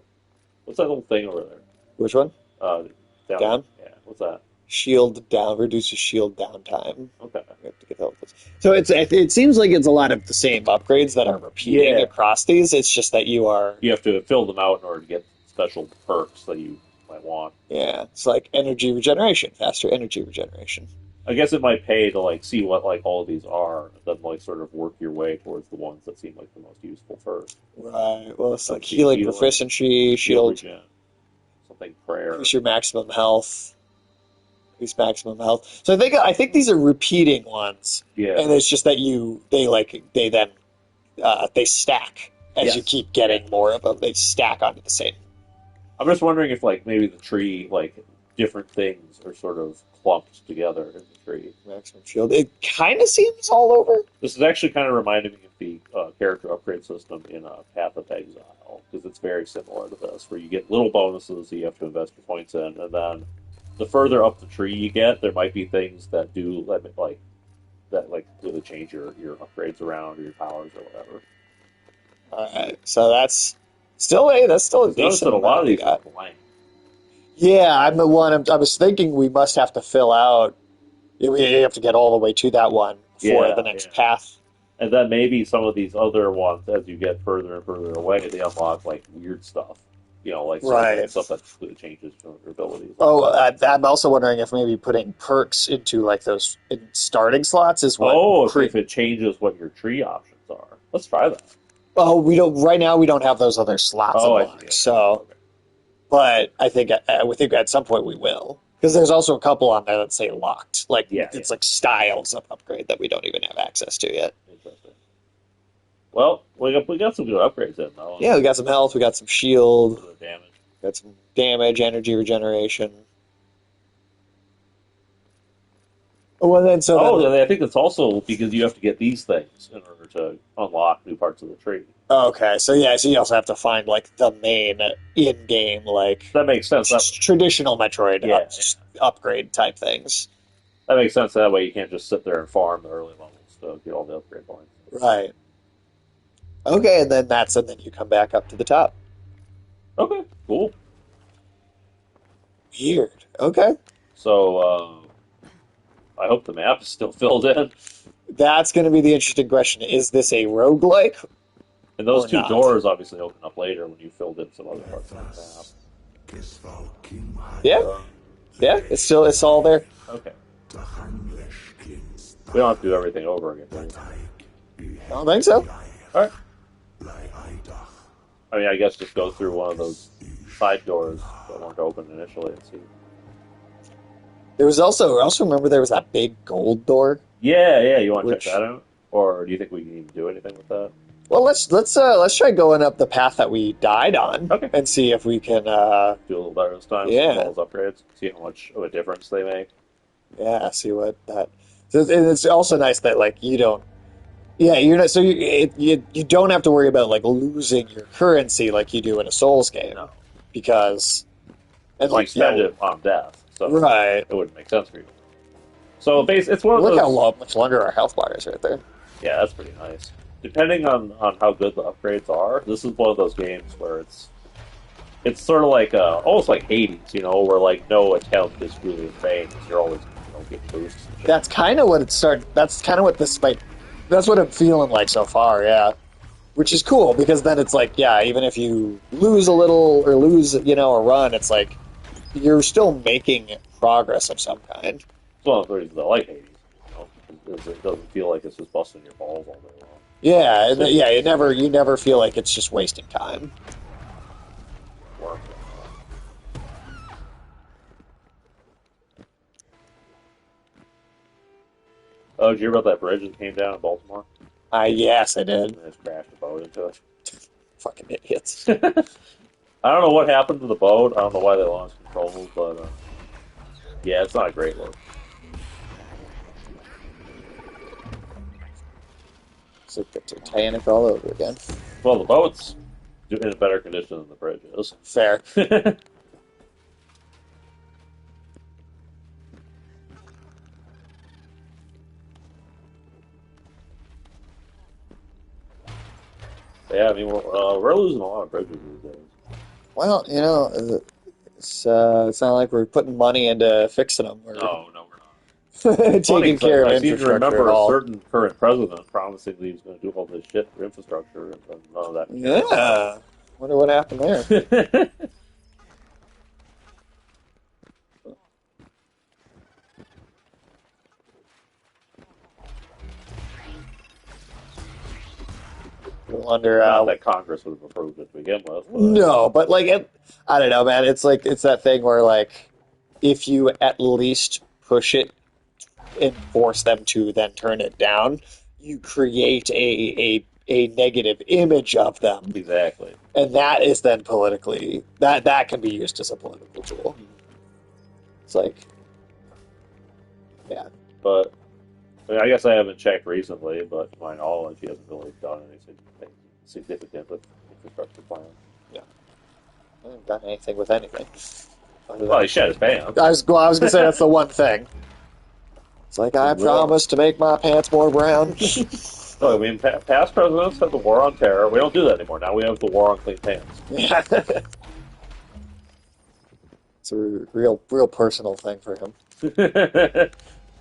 What's that little thing over there? Which one? Down? Down? Yeah, what's that? Shield down reduces shield downtime. Okay. We have to get help with this. So it seems like it's a lot of the same upgrades that are repeating Yeah. across these. It's just that you are You have to fill them out in order to get special perks that you might want. it's like energy regeneration, faster energy regeneration. I guess it might pay to like see what like all of these are, and then like sort of work your way towards the ones that seem like the most useful first. Right. Well, it's like Healing. healing proficiency, shield, Regen, something prayer. increase your maximum health. Increase maximum health. So I think these are repeating ones. Yeah. And it's just that they stack as Yes. you keep getting more of them. They stack onto the same. I'm just wondering if like maybe the tree like different things are sort of clumped together in the tree. Maximum shield. It kind of seems all over. This is actually kind of reminding me of the character upgrade system in Path of Exile, because it's very similar to this, where you get little bonuses that you have to invest your points in, and then the further up the tree you get, there might be things that do like really change your upgrades around or your powers or whatever. All right. So that's still a Notice decent that a lot amount of we these are got. blank. Yeah, I'm the one. I was thinking we must have to fill out. We have to get all the way to that one for Yeah, the next yeah. path. And then maybe some of these other ones, as you get further and further away, they unlock like weird stuff. You know, like Right. stuff that completely changes your abilities. Oh, I'm also wondering if maybe putting perks into like those starting slots is what. Oh, if it changes what your tree options are. Let's try that. Oh, we don't. Right now, we don't have those other slots Oh, I unlocked. see. So, Okay. but I think at some point we will, because there's also a couple on there that say locked. Like Yeah, it's like styles of upgrade that we don't even have access to yet. Interesting. Well, we got some good upgrades in though. Yeah, we got some health, we got some shield, The damage. got some damage, energy regeneration. Oh, and then I think that's also because you have to get these things in order to unlock new parts of the tree. okay, so yeah, so you also have to find like the main in-game like That makes sense. traditional Metroid Yeah. upgrade type things. That makes sense. That way you can't just sit there and farm the early levels to get all the upgrade points. Right. Okay, and then you come back up to the top. Okay, cool. Weird. Okay. So I hope the map is still filled in. That's going to be the interesting question. Is this a roguelike? And those Or two not. doors obviously open up later when you filled in some other parts of the map. Yeah. Yeah, it's all there. Okay. We don't have to do everything over again, right? I don't think so. All right. I mean, I guess just go through one of those side doors that weren't open initially and see. There was also I also remember there was that big gold door, Yeah, yeah. You want to check which that out, or do you think we can even do anything with that? well let's try going up the path that we died on Okay. and see if we can Do a little better this time. See yeah all those upgrades. See how much of a difference they make. yeah see what that. And it's also nice that like you don't yeah you're not so you don't have to worry about like losing your currency like you do in a Souls game No, because and you like spend yeah it on death, so right it wouldn't make sense for you. So it's one of look how those. much longer our health bar is right there. Yeah, that's pretty nice. Depending on how good the upgrades are, this is one of those games where it's sort of like almost like Hades, where like no attempt is really in vain. 'Cause you're always getting boosts. And shit. That's kind of what it started. That's kind of what this might. That's what I'm feeling like so far. Yeah, which is cool because then it's like, yeah, even if you lose a little or lose, a run, it's like you're still making progress of some kind. It's one of the reasons I like Hades. Is it doesn't feel like it's just busting your balls all day long. Yeah, So yeah. You never feel like it's just wasting time. work. Oh, did you hear about that bridge that came down in Baltimore? Yes, I And did. they just crashed a boat into it. Fucking idiots. I don't know what happened to the boat. I don't know why they lost control, but yeah, it's not a great look. It's like the Titanic all over again. Well, the boat's in a better condition than the bridge is. Fair. Yeah, I mean, we're losing a lot of bridges these days. Well, it's not like we're putting money into fixing them or No, no, we're not. Funny, taking care because of I seem to infrastructure at remember a all. certain current president promising that he was going to do all this shit for infrastructure, and none of that materialized. Yeah. Wonder what happened there. Wonder. Not that Congress would have approved it to begin with, but No, but like, I don't know, man. It's like it's that thing where like, if you at least push it and force them to then turn it down, you create a negative image of them, exactly. and that is then politically that can be used as a political tool. It's like, yeah. But I mean, I guess I haven't checked recently, but to my knowledge, he hasn't really done anything significant with infrastructure plans. Yeah. I haven't done anything with anything. Well, he shed his pants. I was gonna say that's the one thing. It's like I War. promised to make my pants more brown. No, I mean, past presidents had the war on terror. We don't do that anymore. Now we have the war on clean pants. Yeah. It's a real personal thing for him.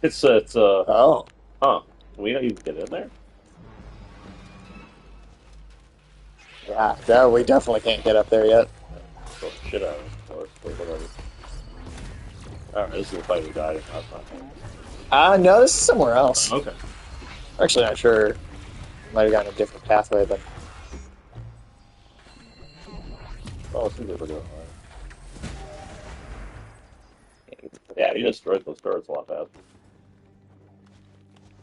it's Oh, huh? Can we not even get in there? yeah. No, we definitely can't get up there yet. Throw the shit out of him, of course, but whatever. Alright, this is the fight we died in last time. No, this is somewhere else. Okay. Actually, not sure. Might have gone a different pathway, but Oh, it seems like we're doing alright. Yeah, you destroyed those turrets a lot faster.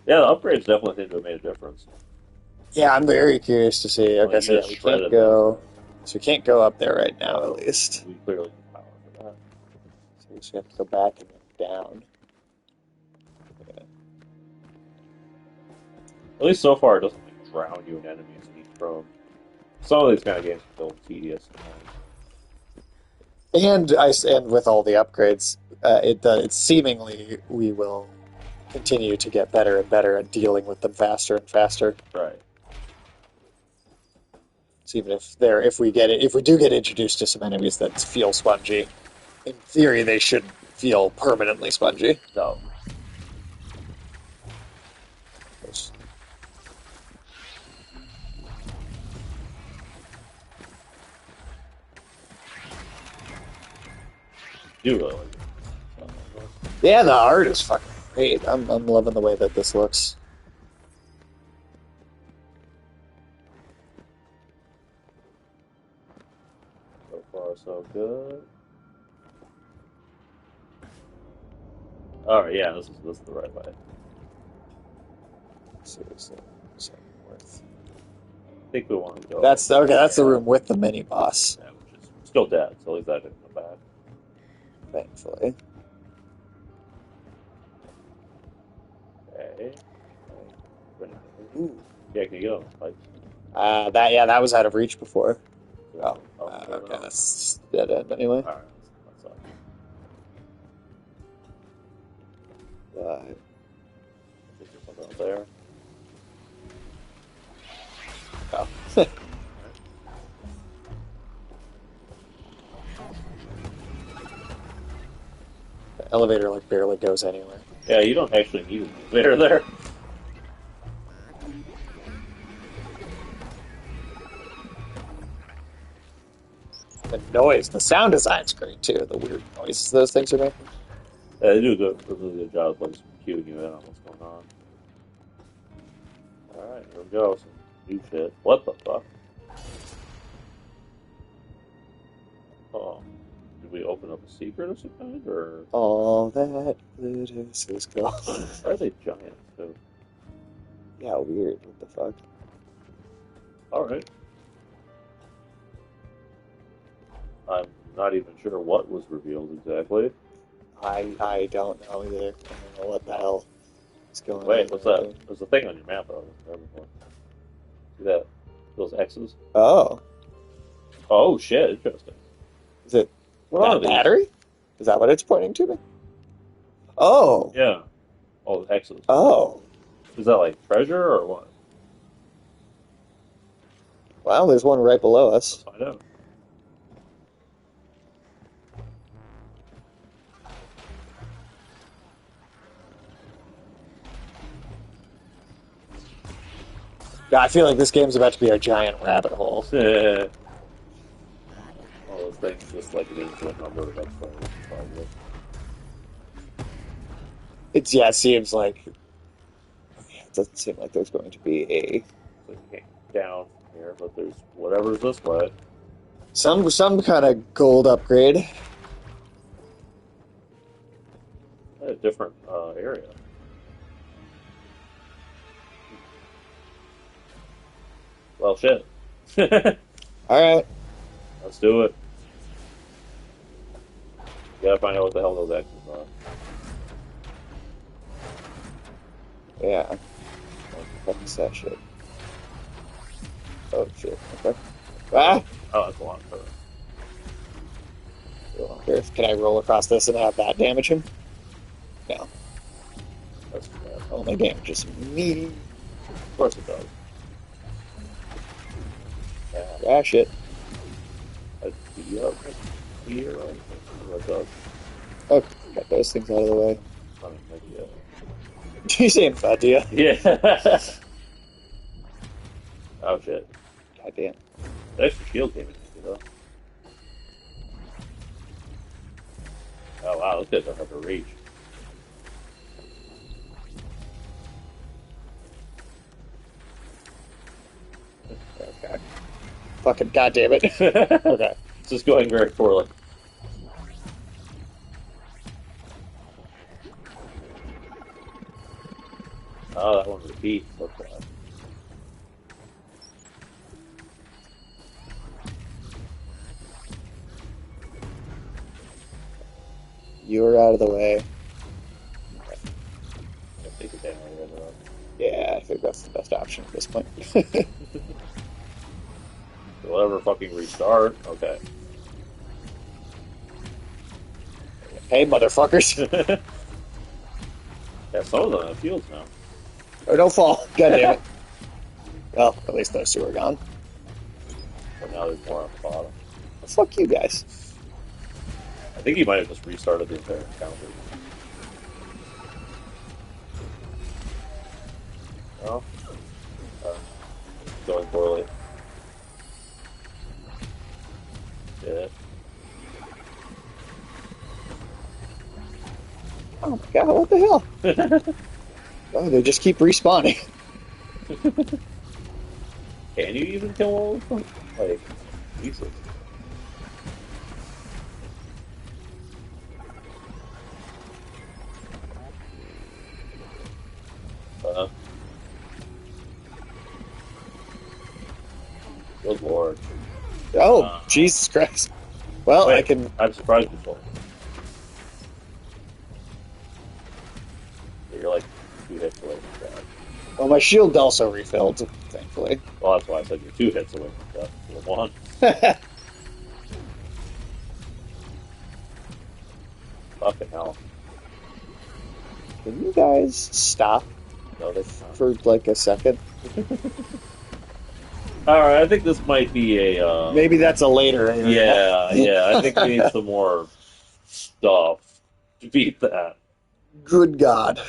Yeah, the upgrades definitely seem to have made a difference. yeah, I'm very curious to see. Well, Okay, you so yeah, just we can't shredded go. So we can't go up there right now, at least. We clearly need power for that. So we just have to go back and then down. Yeah. At least so far, it doesn't like, drown you in enemies in each room. Some of these kind of games feel tedious. And with all the upgrades, it's seemingly we will continue to get better and better at dealing with them faster and faster. Right. So even if we do get introduced to some enemies that feel spongy, in theory they shouldn't feel permanently spongy. No. You really like it. Yeah, the art is fucking great. I'm loving the way that this looks. far, so good. Alright, yeah, this is the right way. Seriously, so worth. I think we want to go. That's okay. That's the room with the mini boss. Yeah, which is still dead, so at least that didn't come back. Thankfully. Okay. Ooh. Yeah, can you go? Like, that was out of reach before. Oh, fair okay, enough. that's dead end anyway. Alright, that sucks. Uh, I think there's something out there. oh. The elevator like barely goes anywhere. Yeah, you don't actually need an elevator there. The sound design's great too. The weird noises those things are making. Yeah, they do a really good job of like cueing you in on what's going on. Alright, here we go. Some new shit. What the fuck? Oh. Did we open up a secret of some kind, or All that glitters is gold. are they giants too? Yeah, weird. What the fuck? Alright. I'm not even sure what was revealed exactly. I don't know either. I don't know what the hell is going on. Wait, what's that? There's a thing on your map I wasn't there before. See that? Those X's? Oh, Oh shit, interesting. is it What are that these? battery? Is that what it's pointing to me? Oh, Yeah. Oh, the X's. oh. Is that like treasure or what? Well, there's one right below us. Let's find out. Yeah, I feel like this game's about to be a giant rabbit hole. All those things just like lead to a number of explanations, probably. It seems like it doesn't seem like there's going to be a So you can't get down from here, but there's whatever's this way. some kind of gold upgrade. A different area. Well, shit. All right, Let's do it. Gotta find out what the hell those X's are. yeah. What the fuck is that shit? Oh shit. Okay. Ah. Oh, that's a lot further. Can I roll across this and have that damage him? No. That's bad. Only damages me. Of course it does. Yeah, Ah, shit. that's the here. What does? Oh, got those things out of the way. I mean, maybe, Did you say Infadia? yeah. Oh shit. God damn. The extra shield came in handy though. Oh wow, those guys don't have to reach. Okay. Fucking goddamn it. Okay. It's just going very poorly. Oh, that one repeats. Okay. You're out of the way. Take it down right there. Yeah, I think that's the best option at this point. Whatever, fucking restart. Okay. Hey, motherfuckers. Yeah, some of them have shields now. Oh, don't fall. God damn it. Well, at least those two are gone. But now there's more on the bottom. Fuck you guys. I think he might have just restarted the entire encounter. Well, going poorly. Yeah. Oh my god, what the hell? Oh, they just keep respawning. Can you even kill all of them? Like, Jesus. Good lord. Oh, Jesus Christ. Well, Wait, I can... I'm surprised you full. You're like 2 hits away from death. Well, my shield also refilled, thankfully. Well, that's why I said you're 2 hits away from death. You're one. Can Fucking hell. you guys stop No, this. for like a second? All right, I think this might be a. Maybe that's a later area. Yeah. I think we need some more stuff to beat that. Good God.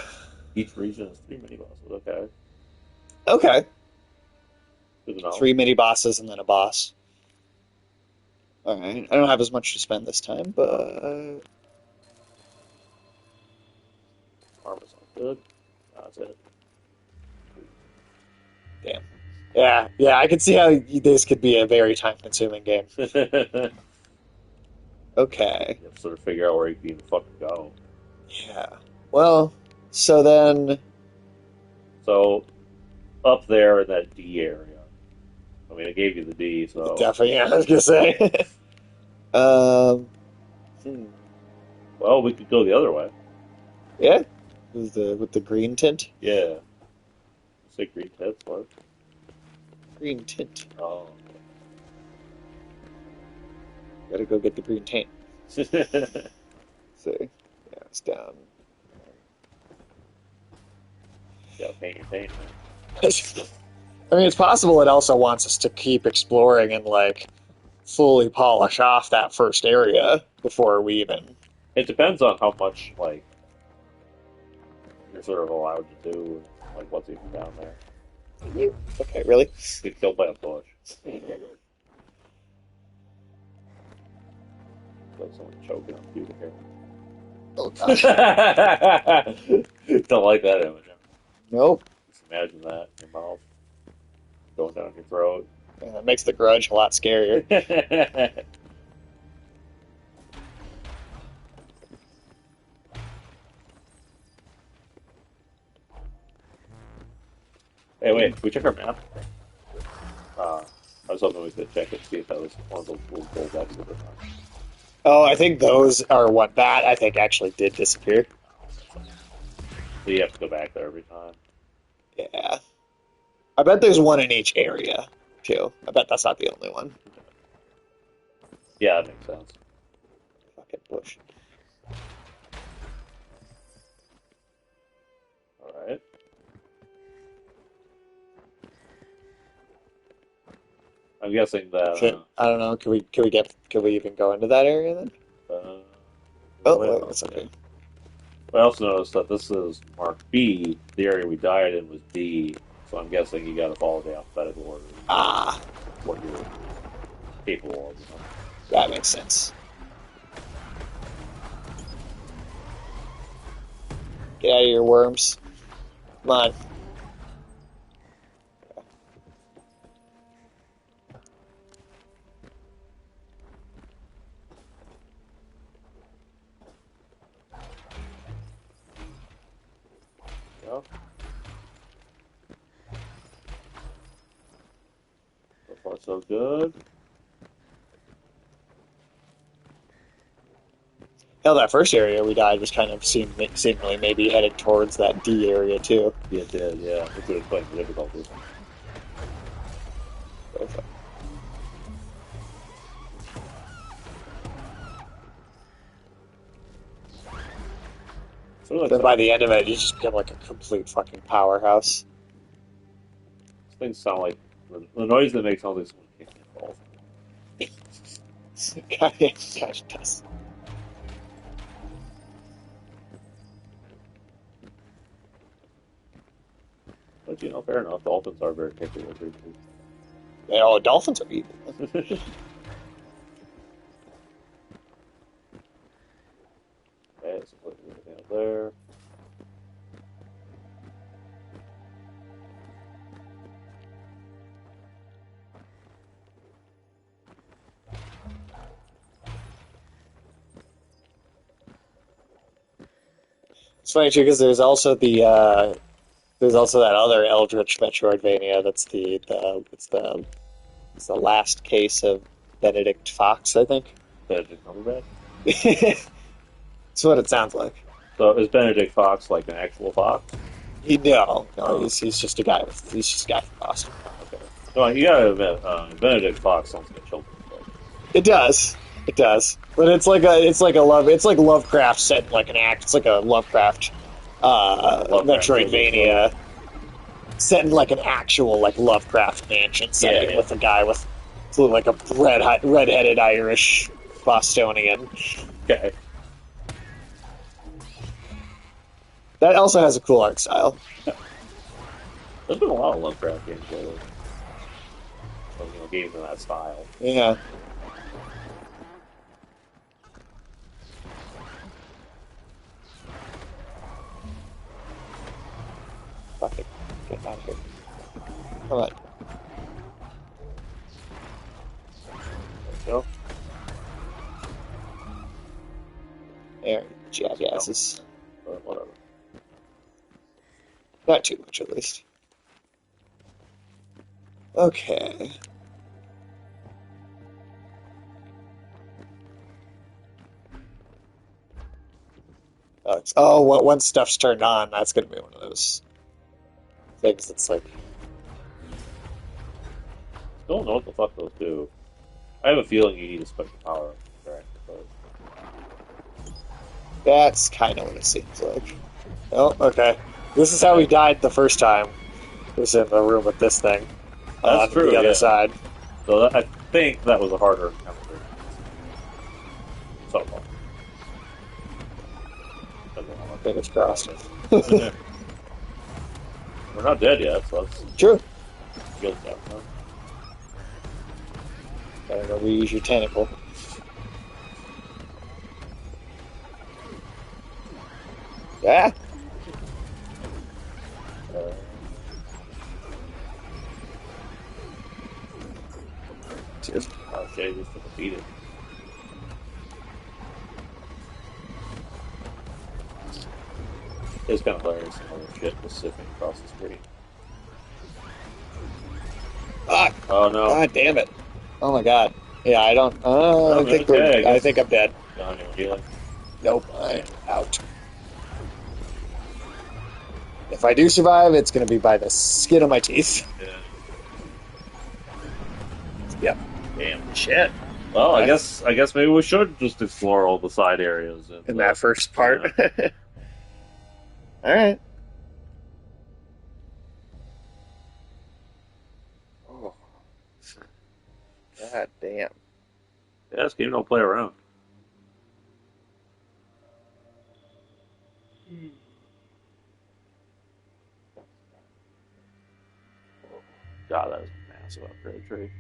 Each region has 3 mini bosses. Okay, Okay. good to know. 3 mini bosses and then a boss. Alright. I don't have as much to spend this time, but... Armor's not good. That's it. Damn. Yeah, I can see how this could be a very time-consuming game. You have Okay. to sort of figure out where you can even fucking go. Yeah. Well, so then... So, up there in that D area. I mean, I gave you the D, so. Definitely, yeah, I was gonna say. Hmm. Well, we could go the other way. Yeah? With the green tint? Yeah. Say green tits, what? Green tint. Oh. Gotta go get the green tint. Yeah. See? Yeah, it's down. Paint your paint. I mean, it's possible it also wants us to keep exploring and, like, fully polish off that first area before we even... It depends on how much, like, you're sort of allowed to do, and, like, what's even down there. Okay, really? Get killed by a bush. Like someone choking on pubic hair. Oh, gosh. Don't like that image. Nope. Just imagine that in your mouth. Going down your throat. Yeah, that makes the grudge a lot scarier. Hey, wait, can we check our map? I was hoping we could check it, see if that was one of those little gold X's or not. Oh, I think those are what that I think actually did disappear. So you have to go back there every time. Yeah. I bet there's one in each area, too. I bet that's not the only one. Yeah, that makes sense. Fucking bush. Alright. I'm guessing that. I don't know. Can we even go into that area then? Oh, wait, that's okay. I also noticed that this is Mark B. The area we died in was D, so I'm guessing you got to follow the alphabetical order. Ah, What you're capable of. that makes sense. Get out of your worms. Come on. So far, so good. Hell, that first area we died was kind of seemingly maybe headed towards that D area too. Yeah, it did, yeah. It's really playing the difficulties. Okay. Sort of Then like by the end of it, you just become like a complete fucking powerhouse. these things sound like the noise they make sounds like someone kicking a ball. Gosh, it does. But fair enough. Dolphins are very capable creatures. Yeah, oh, dolphins are evil. Okay, so put everything up there. It's funny too because there's also that other Eldritch Metroidvania that's it's the It's the last case of Benedict Fox, I think. Benedict Cumberbatch. That's what it sounds like. So is Benedict Fox like an actual fox? No, Oh, he's just a guy from Boston. okay. No, you gotta admit, Benedict Fox sounds like a children's book. It does, but it's like Lovecraft set in like an act. It's like a Lovecraft, Lovecraft Metroidvania set in like an actual like Lovecraft mansion setting Yeah. with a guy with like a red-headed Irish Bostonian. Okay. That also has a cool art style. There's been a lot of Lovecraft games lately. Games in that style. Yeah. Fuck it. Get out of here. Come on. There you go. There, jackasses. But whatever. Not too much, at least. Okay. Once stuff's turned on, that's gonna be one of those things that's like, Don't know what the fuck those do. I have a feeling you need a special power up to interact with those. that's kind of what it seems like. Oh, okay. This is how we died the first time. It was in the room with this thing. That's on true, the other yeah. side. So I think that was a harder encounter. So far. Fingers crossed. We're not dead yet, so that's True. good stuff. Huh? Gotta go reuse your tentacle. Yeah. Just shit, just to defeat it. It's kind of hilarious. Some other shit was sipping across the screen. Ah, Oh no! God damn it. Oh my god. Yeah, I don't. Oh, I think okay, I think I'm dead. Gone in healing. Nope, I'm out. If I do survive, it's going to be by the skin of my teeth. Yeah. Yep. Damn shit. Well, I guess maybe we should just explore all the side areas In that first part. Yeah. All right. Oh. God damn. Yeah, this game don't play around. God, that was a massive upgrade tree.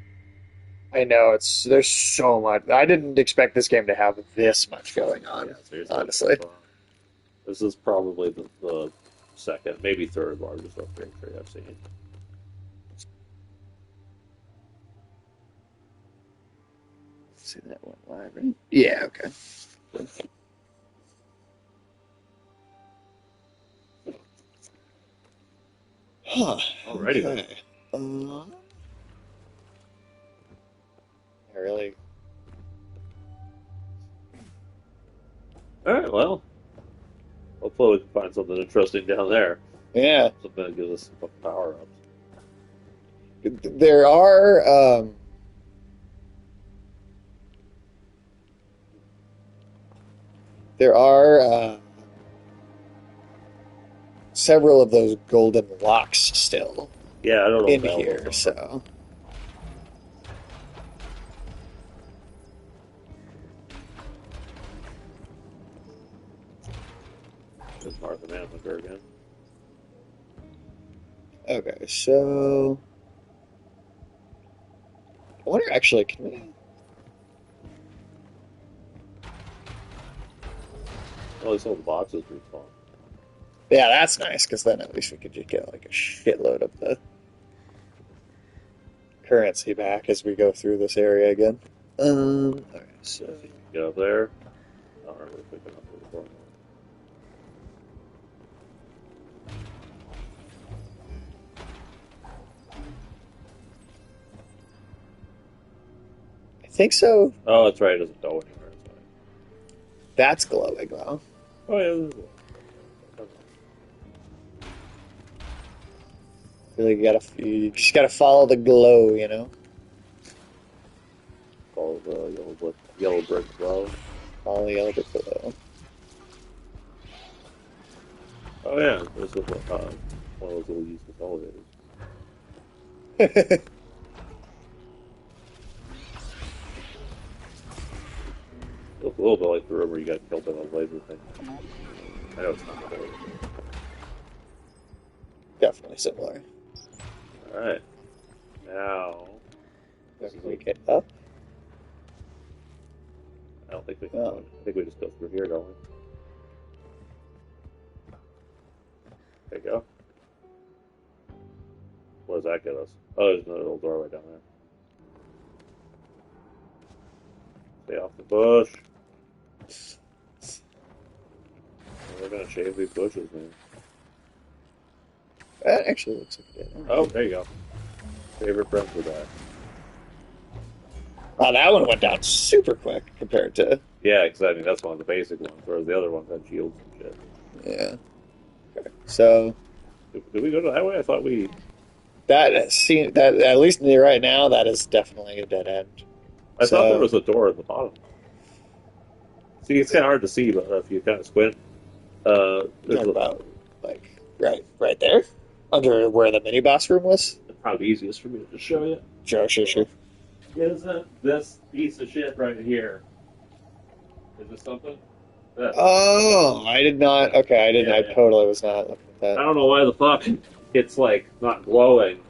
I know there's so much. I didn't expect this game to have this much going on. Yeah, seriously. Honestly. This is probably the second, maybe third largest upgrade tree I've seen. See that one live, right? Yeah. Okay. Huh. Alrighty then. Okay. I really. Alright, well. Hopefully we can find something interesting down there. Yeah. Something that gives us some power ups. There are. There are several of those golden locks still Yeah, I don't know in what the hell here, those are. so. There's Martha Manhunter again. Okay, so. I wonder, actually, can we. At least all the boxes respawn. Yeah, that's nice, because then at least we could just get like a shitload of the currency back as we go through this area again. Alright, so. Get up there. I don't remember picking up the before. think so. Oh, that's right. It doesn't go anywhere. That's right. That's glowing, though. Oh, yeah. Really, you just gotta follow the glow, you know? Follow the yellow brick glow. Follow the yellow brick glow. Oh, yeah. This is one of those little useless elevators. Looks a little bit like the room where you got killed by the laser thing. I know it's not the laser. Definitely similar. Alright. Now. Can we get up? I don't think we can. Oh. I think we just go through here, don't we? There you go. What does that get us? Oh, there's another little doorway down there. Stay off the bush. We're gonna shave these bushes, man. That actually looks like it. Oh, there you go. Favorite friends with that. Wow, that one went down super quick compared to... Yeah, because I mean that's one of the basic ones, whereas the other ones had shields and shit. Yeah. Okay. So... Did we go to that way? I thought we... That, at least right now, that is definitely a dead end. I thought there was a door at the bottom. See, it's kind of hard to see, but if you kind of squint... Talk about, like, right there? Under where the mini-boss room was? It's probably easiest for me to just show you. Sure. Isn't this piece of shit right here? Is this something? This. Oh, I did not... Okay, I didn't. Yeah, I yeah. totally was not looking at that. I don't know why the fuck it's, like, not glowing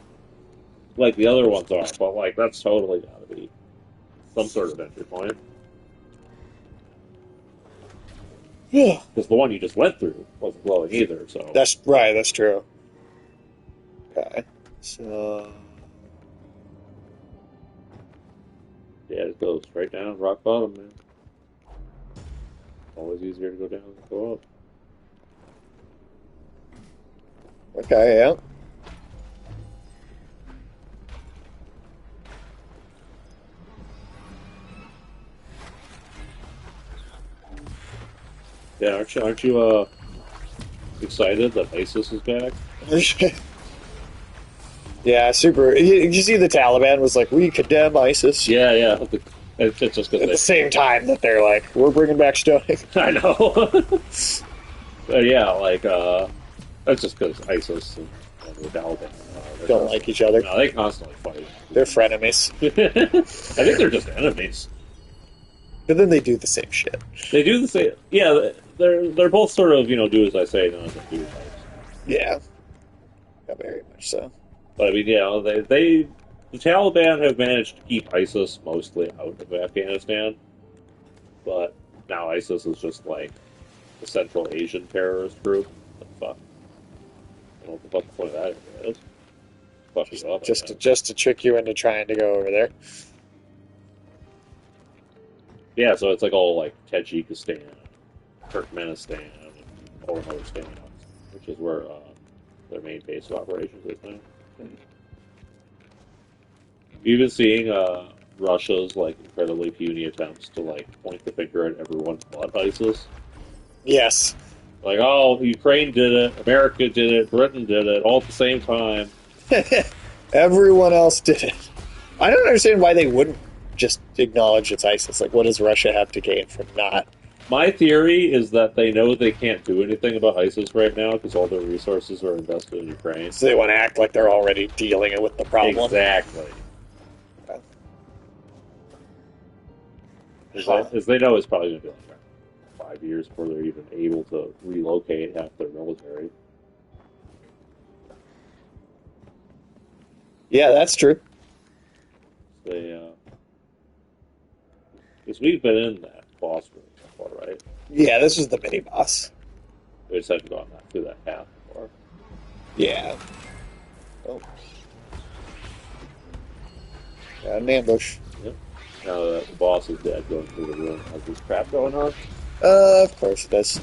like the other ones are, but, like, that's totally gotta be some sort of entry point. Yeah. Because the one you just went through wasn't glowing either, so... That's right, that's true. Okay, so... Yeah, it goes straight down, rock bottom, man. Always easier to go down than go up. Okay, yeah. Yeah, aren't you excited that ISIS is back? Yeah, super. You see the Taliban was like, we condemn ISIS. Yeah. It's just At because the same time that they're like, we're bringing back stoning. I know. But yeah, like, that's just because ISIS and the Taliban Don't like each other. No, they constantly fight. They're frenemies. I think they're just enemies. But then they do the same shit. They do the same. Yeah, they're both sort of, do as I say, not as I do. Yeah. Yeah, very much so. But I mean, yeah, the Taliban have managed to keep ISIS mostly out of Afghanistan. But now ISIS is just like a Central Asian terrorist group. What the fuck? I don't know what the fuck the point of that is. Fuck you up, Just to trick you into trying to go over there. Yeah, so it's like all like Tajikistan, Turkmenistan, and Uzbekistan, which is where their main base of operations is now. You've been seeing Russia's like incredibly puny attempts to like point the finger at everyone but ISIS. Yes. Like, oh, Ukraine did it, America did it, Britain did it, all at the same time. Everyone else did it. I don't understand why they wouldn't just acknowledge it's ISIS. Like, what does Russia have to gain from not? My theory is that they know they can't do anything about ISIS right now because all their resources are invested in Ukraine. So they want to act like they're already dealing with the problem. Exactly. Huh. As they know, it's probably going to be like 5 years before they're even able to relocate half their military. Yeah, that's true. Because we've been in that boss room before, right? Yeah, this was the mini boss. We just hadn't gone through that path before. Yeah. Oh. Got an ambush. Yep. Now that the boss is dead, going through the room has this crap going on. Of course it does.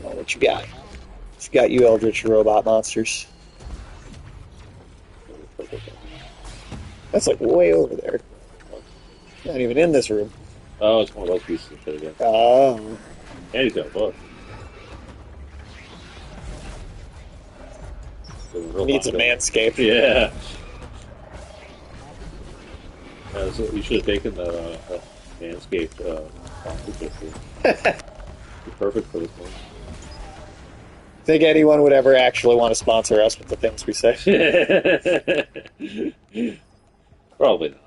What you got? What you got, you eldritch robot monsters? That's like way over there. Not even in this room. Oh, it's one of those pieces of shit again. Oh. And he's got a book. Real Needs a hot. manscape. Yeah. So you should have taken the Manscaped sponsorship. Be perfect for this one. Think anyone would ever actually want to sponsor us with the things we say? Probably not.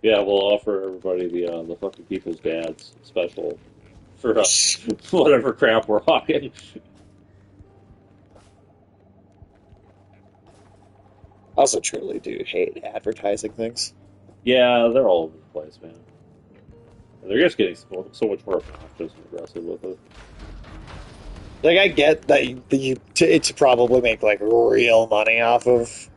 Yeah, we'll offer everybody the fucking People's Dads special for whatever crap we're hawking. I also truly do hate advertising things. Yeah, they're all over the place, man. And they're just getting so much more obnoxious and aggressive with it. Like, I get that to probably make like real money off of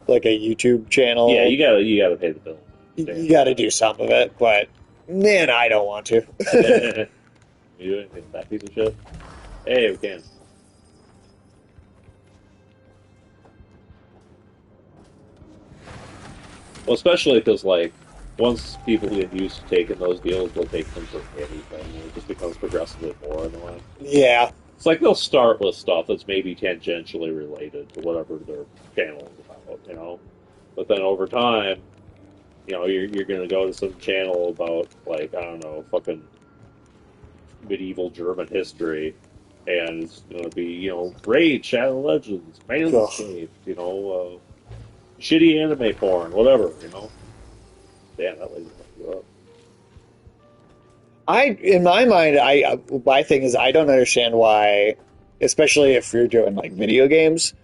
like a YouTube channel. Yeah, you gotta pay the bills. You got to do some of it, but man, I don't want to. You do anything with that piece of shit? Hey, we can. Well, especially because, like, once people get used to taking those deals, they'll take them for anything, and it just becomes progressively more annoying. Yeah. It's like they'll start with stuff that's maybe tangentially related to whatever their channel is about, you know? But then over time, you know, you're going to go to some channel about, like, I don't know, fucking medieval German history, and it's going to be, you know, Raid, Shadow Legends, Manscaped, you know, shitty anime porn, whatever, you know? Damn, that lady's fucking you up. In my mind, my thing is I don't understand why, especially if you're doing like video games,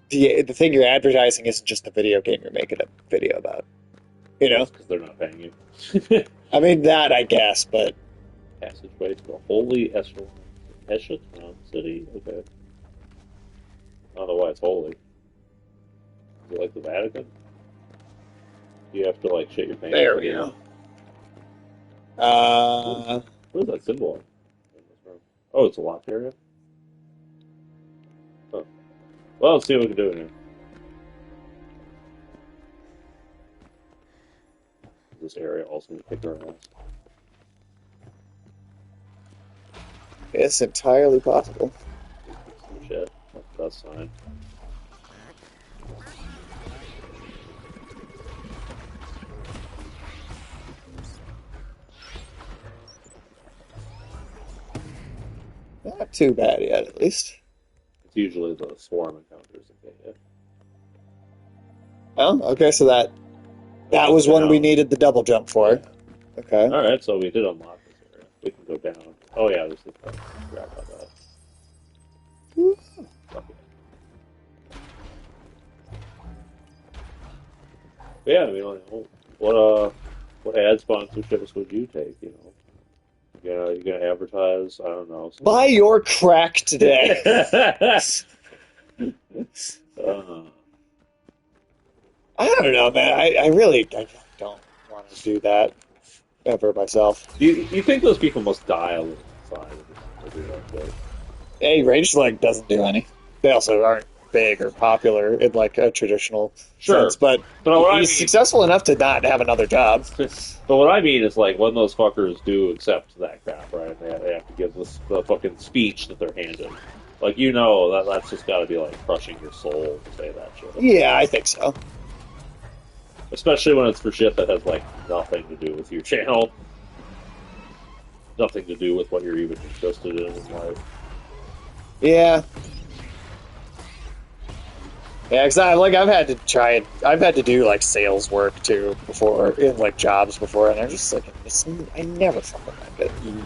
the thing you're advertising isn't just the video game you're making a video about. You know, because they're not paying you. I mean that I guess, but Passageway to the holy Echelon city. Okay, I don't know why it's holy. Is it like the Vatican? You have to like shit your pants. There we go. What is that symbol? Oh, it's a locked area. Oh. Well, let's see what we can do in here. This area also going to kick our ass. It's entirely possible. Some shit. That's fine. Not too bad yet, at least. It's usually the swarm encounters that get you. Oh, okay, so that was one we needed the double jump for. Yeah. Okay. Alright, so we did unlock this area. We can go down. Oh yeah, there's this part. Forgot about that. Fuck it. But yeah, I mean, like, what ad sponsorships would you take, you know? You're gonna advertise, I don't know. Buy your crack today. I don't know, man. I really don't want to do that ever myself. Do you think those people must die a little inside to do that shit? Hey, Rangelag doesn't do any. They also aren't big or popular in like a traditional sense, but he's successful enough to not have another job. But what I mean is, like, when those fuckers do accept that crap, right? They have to give the fucking speech that they're handed. Like, you know, that's just got to be, like, crushing your soul to say that shit. Yeah, I think so. Especially when it's for shit that has, like, nothing to do with your channel. Nothing to do with what you're even interested in life. Yeah. Yeah, because I've had to do like sales work too before in like jobs before, and I'm just like, I never fucking like it.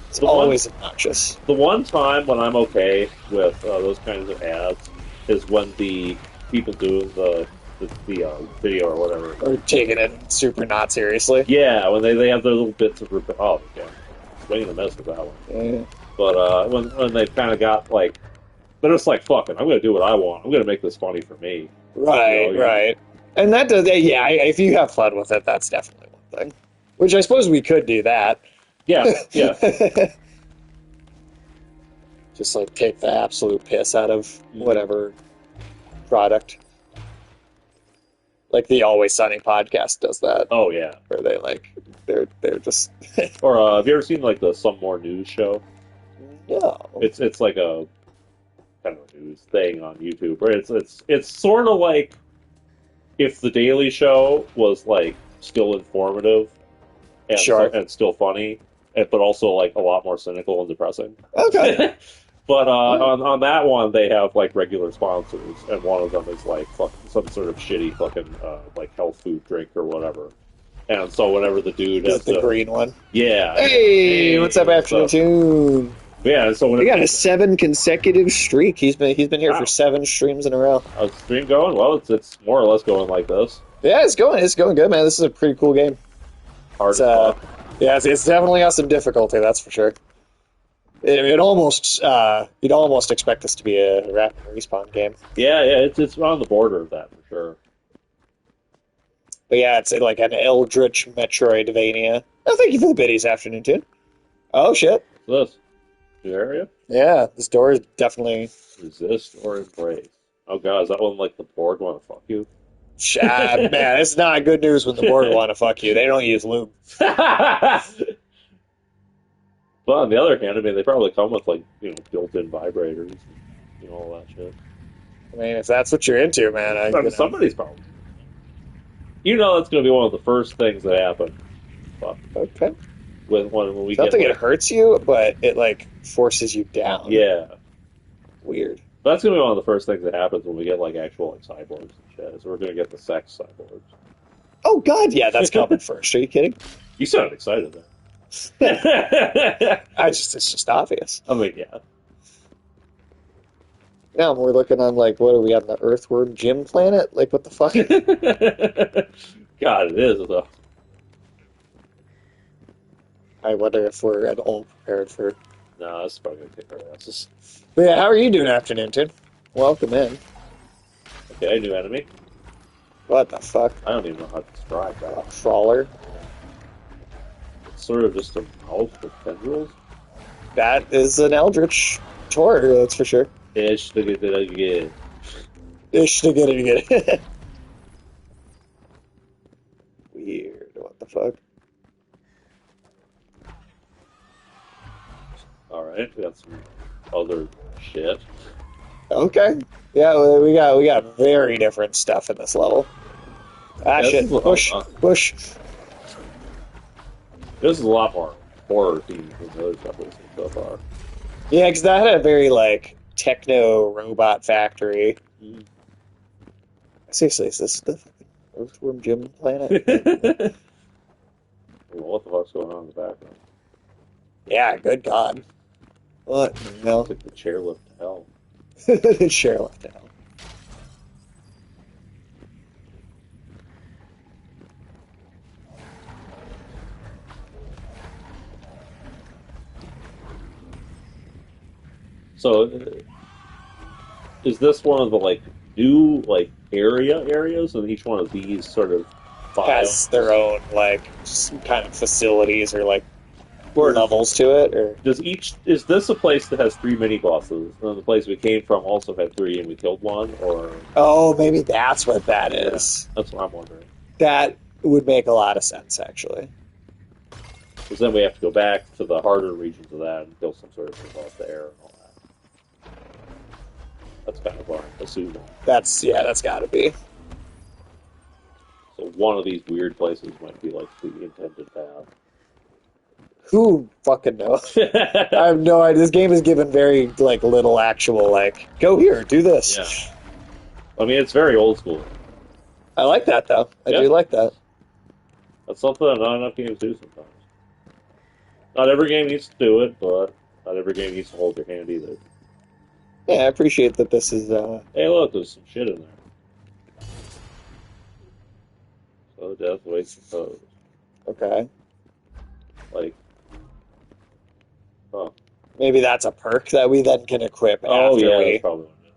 It's always obnoxious. The one time when I'm okay with those kinds of ads is when the people doing the video or whatever Or taking it super not seriously. Yeah, when they have their little bits of oh, okay, swinging a miss with that one. Yeah. But when they've kind of got like. They're just like, fuck it, I'm going to do what I want. I'm going to make this funny for me. Right, you know, right. And that does, yeah, if you have fun with it, that's definitely one thing. Which I suppose we could do that. Yeah, yeah. Just like take the absolute piss out of whatever product. Like the Always Sunny podcast does that, Oh yeah. where they like they're just Or have you ever seen like the Some More News show? no. It's like a kind of a news thing on YouTube, where it's sort of like if the Daily Show was like still informative and Sure. and still funny, but also like a lot more cynical and depressing. Okay. But on that one, they have like regular sponsors, and one of them is like some sort of shitty fucking like health food drink or whatever. And so whenever the dude Is has it the to, green one? yeah, Hey, what's up, Afternoon so, Tune? yeah, and so We whenever got a 7 consecutive streak. He's been here Wow. for 7 streams in a row. how's the stream going? Well, it's more or less going like this. Yeah, it's going good, man. This is a pretty cool game. Hard It's, as fuck. yeah, it's definitely got some difficulty, that's for sure. It almost you'd almost expect this to be a rapid respawn game, Yeah, it's on the border of that for sure. but yeah, it's like an Eldritch Metroidvania. Oh, thank you for the biddies, Afternoon Tune. Oh shit, What's this? New area? yeah, this door is definitely Resist or embrace. Oh god, is that one like the board want to fuck you? man. It's not good news when the board want to fuck you. They don't use lube. But on the other hand, I mean, they probably come with like built-in vibrators, and, all that shit. I mean, if that's what you're into, man, I mean, somebody's probably. That's going to be one of the first things that happen. Fuck. okay. When we I don't get think it like, hurts you, but it like forces you down. yeah, Weird. that's going to be one of the first things that happens when we get like actual like cyborgs and shit. Is we're going to get the sex cyborgs. Oh God, yeah, that's coming first. Are you kidding? You sounded excited there. It's just obvious. I mean, yeah. Now we're looking on like what are we on the Earthworm Gym planet? Like what the fuck? God, it is though. I wonder if we're at all prepared for. No, that's probably gonna kick our asses. But yeah, how are you doing, Afternoon Tune? Welcome in. Okay, new enemy. What the fuck? I don't even know how to describe A that. crawler? It's sort of just a mouth with tendrils. That is an Eldritch Tor, that's for sure. Ish, look at that again. Ish to get it. Weird. What the fuck? Alright, we got some other shit. Okay. Yeah, well, we got very different stuff in this level. Ah, Yeah, shit. Push. This is a lot more horror themed than the other stuff we've seen so far. Yeah, because that had a very, like, techno robot factory. Seriously, is this the fucking Earthworm Gym planet? Well, what the fuck's going on in the background? Yeah, good God. What? No. It's like the chairlift to hell. Share left out. So, is this one of the like new like areas, and each one of these sort of Has their own, like, some kind of facilities or, like, levels to it, or... is this a place that has 3 mini bosses, and the place we came from also had 3 and we killed one, or Oh, maybe that's what that is. that's what I'm wondering. That would make a lot of sense, actually. Because then we have to go back to the harder regions of that and kill some sort of thing out there and all that. That's kind of what I'm assuming. That's gotta be. So one of these weird places might be like the intended path. Who fucking knows? I have no idea. This game is given very, like, little actual, like, go here, do this. Yeah. I mean, it's very old school. I like that, though. I Yeah. do like that. That's something that not enough games do sometimes. Not every game needs to do it, but not every game needs to hold your hand either. Yeah, I appreciate that this is, Hey, look, there's some shit in there. So death waits opposed. okay. Like, oh. Maybe that's a perk that we then can equip Oh, after yeah, we... that's probably what it is.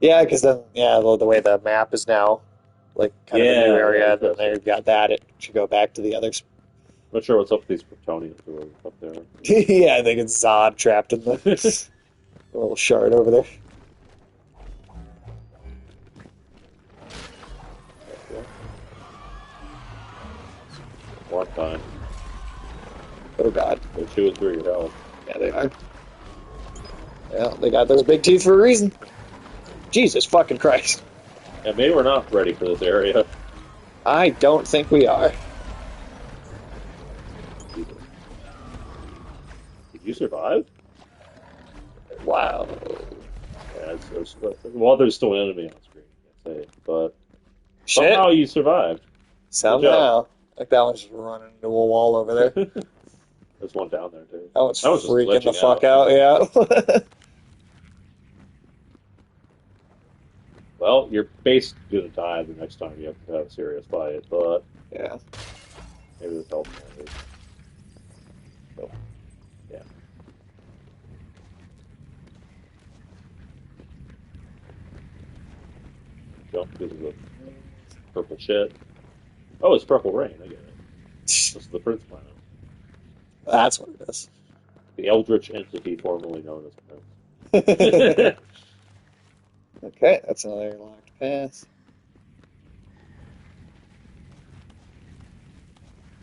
Yeah, because then, the way the map is now, like, kind of a new Yeah, area, yeah, and then they've got that, it should go back to the others. Not sure what's up with these Kryptonians who are up there. Yeah, I think it's Zod trapped in the little shard over there. one time. Oh god. They're chewing through your health. Yeah, they are. Yeah, they got those big teeth for a reason. Jesus fucking Christ. And maybe we're not ready for this area. I don't think we are. Did you survive? Wow. Yeah, well, there's still an enemy on screen, I can't say. But Shit. somehow you survived. Somehow. Like that one's just running into a wall over there. There's one down there, too. That one's That was just freaking the glitching fuck out, yeah. Well, you're basically going to die the next time you have to have a serious fight, but Yeah. maybe this helps. So, yeah. Jump because of the purple shit. Oh, it's purple rain. I get it. This is the Prince planet. That's what it is. The eldritch entity formerly known as Prince. Okay, that's another locked pass.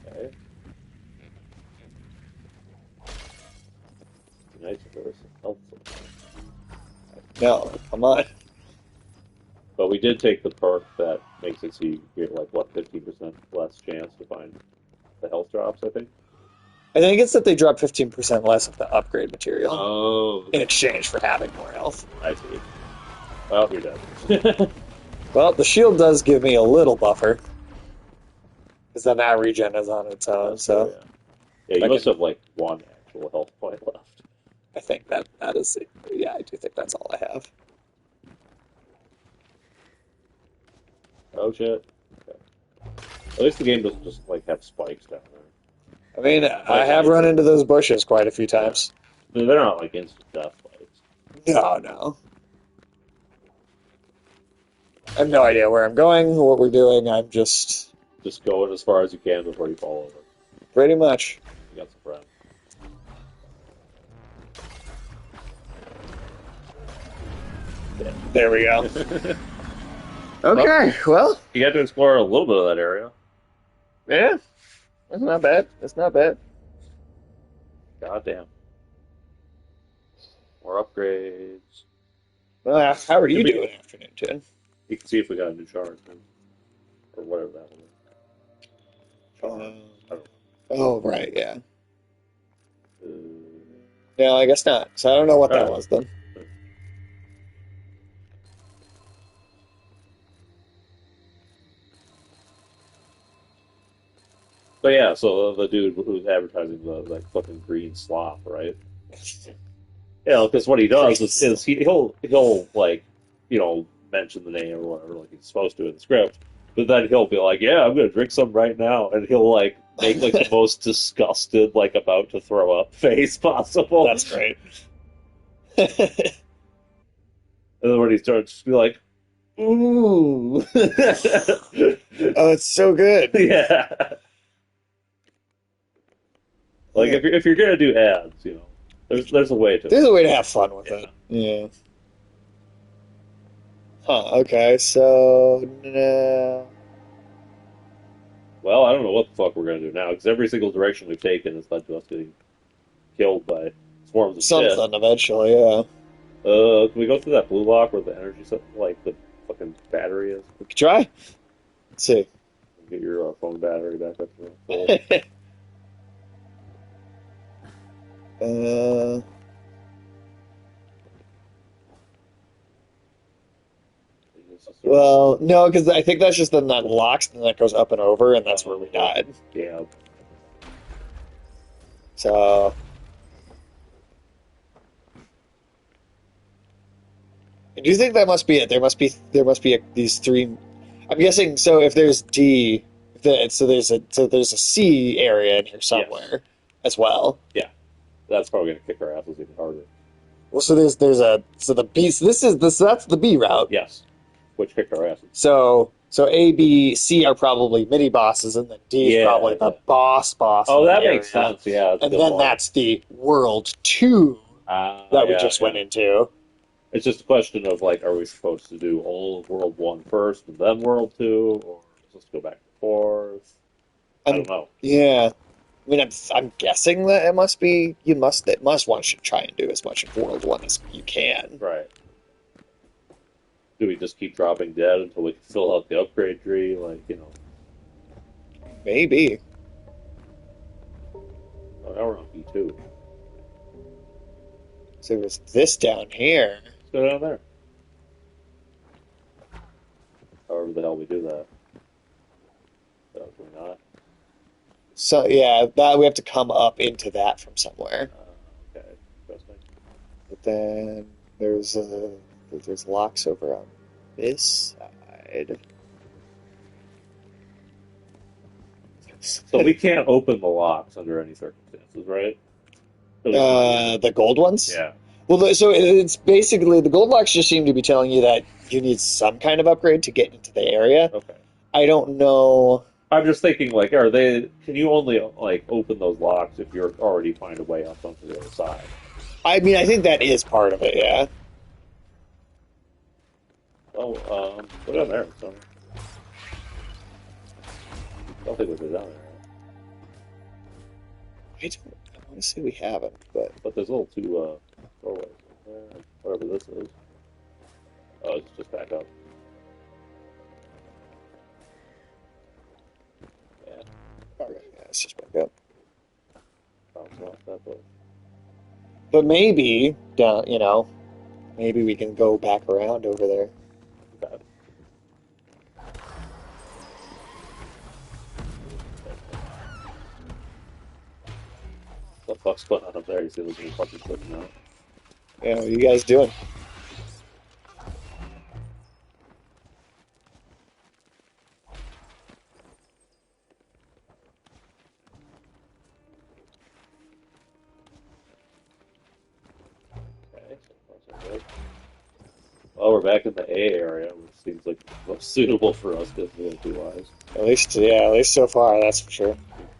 Okay. Nice if there was some health somewhere. No, come on. But we did take the perk that makes it so you get, like, what, 15% less chance to find the health drops, I think? I think it's that they drop 15% less of the upgrade material Oh. in exchange for having more health. I see. Well, you're dead. Well, the shield does give me a little buffer. Because then that regen is on its own, so Yeah, you must have, like, one actual health point left. I think that is it. Yeah, I do think that's all I have. Oh, shit. Okay. At least the game doesn't just, like, have spikes down there. I mean, I have run into those bushes quite a few times. Yeah. They're not, like, instant death fights. No. I have no idea where I'm going, what we're doing. I'm just... Just going as far as you can before you fall over. Pretty much. You got some friends. Yeah. There we go. Okay, well... You got to explore a little bit of that area. Yeah. That's not bad. Goddamn. More upgrades. How are you doing afternoon, Jen? You can see if we got a new shard. Or whatever that was. Oh, right, yeah. Uh, No, I guess not. So I don't know what that was then. But yeah, so the dude who's advertising the like fucking green slop, right? Yeah, because what he does is he'll like, you know, mention the name or whatever, like he's supposed to in the script, but then he'll be like, "Yeah, I'm gonna drink some right now," and he'll like make like the most disgusted, like about to throw up face possible. That's great. And then when he starts to be like, "Ooh," Oh, it's so good. yeah. Like if you're gonna do ads, you know, there's a way to. There's a way to have fun with it. Yeah. Huh. Okay. So no. Well, I don't know what the fuck we're gonna do now because every single direction we've taken has led to us getting killed by swarms of Something shit. eventually. Yeah. Can we go through that blue lock where the energy, like the fucking battery is? We could try. Let's see. Get your phone battery back up to full. Well, no, because I think that's just then that locks and that goes up and over, and that's where we died. Yeah. So. Do you think that must be it? There must be these three. I'm guessing. So if there's D, so there's a C area in here somewhere as well. Yeah, that's probably gonna kick our asses even harder. Well, so there's the B. So that's the B route. Yes, which kicked our asses. So A, B, C are probably mini bosses, and then D is probably the boss. Oh, that makes sense. Yeah, and then that's the World 2 that we just went into. It's just a question of, like, are we supposed to do all of World 1 first and then World 2, or just go back and forth? I I'm don't know. yeah. I mean, I'm guessing that it must be it must want to try and do as much of World One as you can. Right. Do we just keep dropping dead until we can fill out the upgrade tree? Like, Maybe. oh, now we're on B2. So there's this down here. Let's go down there. However the hell we do that. So, do we not? So yeah, that we have to come up into that from somewhere. Okay. Interesting. But then there's locks over on this side. So we can't open the locks under any circumstances, right? At least not yet. The gold ones? Yeah. Well, so it's basically the gold locks just seem to be telling you that you need some kind of upgrade to get into the area. Okay. I don't know. I'm just thinking, like, are they? Can you only like open those locks if you're already find a way up onto the other side? I mean, I think that is part of it, yeah. Oh, go down there. So. I don't think we've been down there. I want to say we haven't, but But there's a little two doorways there, whatever this is. Oh, it's just back up. Yeah, okay, yeah, it's just back up. bounce off that way. But maybe down, maybe we can go back around over there. Okay. The fuck's going on up there? You see those little fuckers sticking out? Yeah, what are you guys doing? Okay, so far so good. Well, we're back in the A area, which seems like most suitable for us difficulty-wise. At least so far, that's for sure.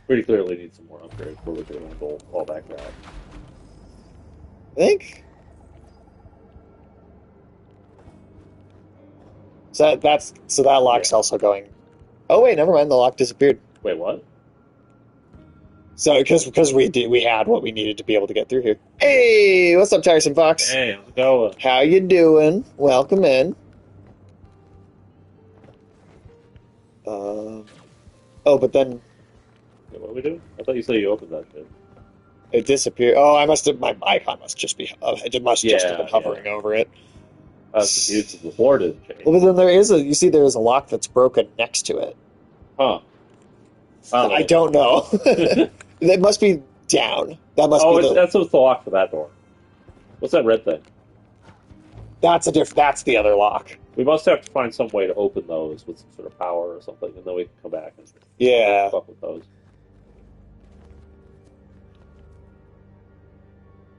Pretty clearly need some more upgrades before we're going to go all back that. I think. So that lock's also going. Oh wait, never mind. The lock disappeared. Wait, what? So because we had what we needed to be able to get through here. Hey, what's up, Tiresome Fox? Hey, how's it going? How you doing? Welcome in. Oh, but then Yeah, what do we do? I thought you said you opened that shit. it disappeared. Oh, I must have. My icon must just be. It must just have been Yeah, hovering over it. I was confused because the floor didn't change. Well, but then there is a. You see, there is a lock that's broken next to it. Huh. I don't know. That must be down. That must be that's what's the lock for that door. What's that red thing? That's That's the other lock. We must have to find some way to open those with some sort of power or something, and then we can come back and Yeah. fuck with those.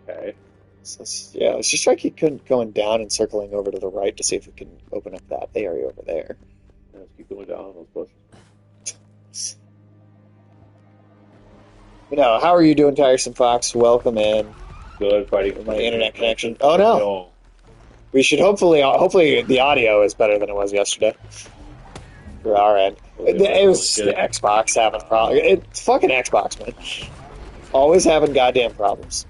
Okay. Let's just try to keep going down and circling over to the right to see if we can open up that area over there. Yeah, let's keep going down on those bushes. But no, how are you doing, Tiresome Fox? Welcome in. Good, fighting My internet connection. Oh no. We should hopefully the audio is better than it was yesterday. For our end. It was the Xbox having problems. It's fucking Xbox, man. Always having goddamn problems.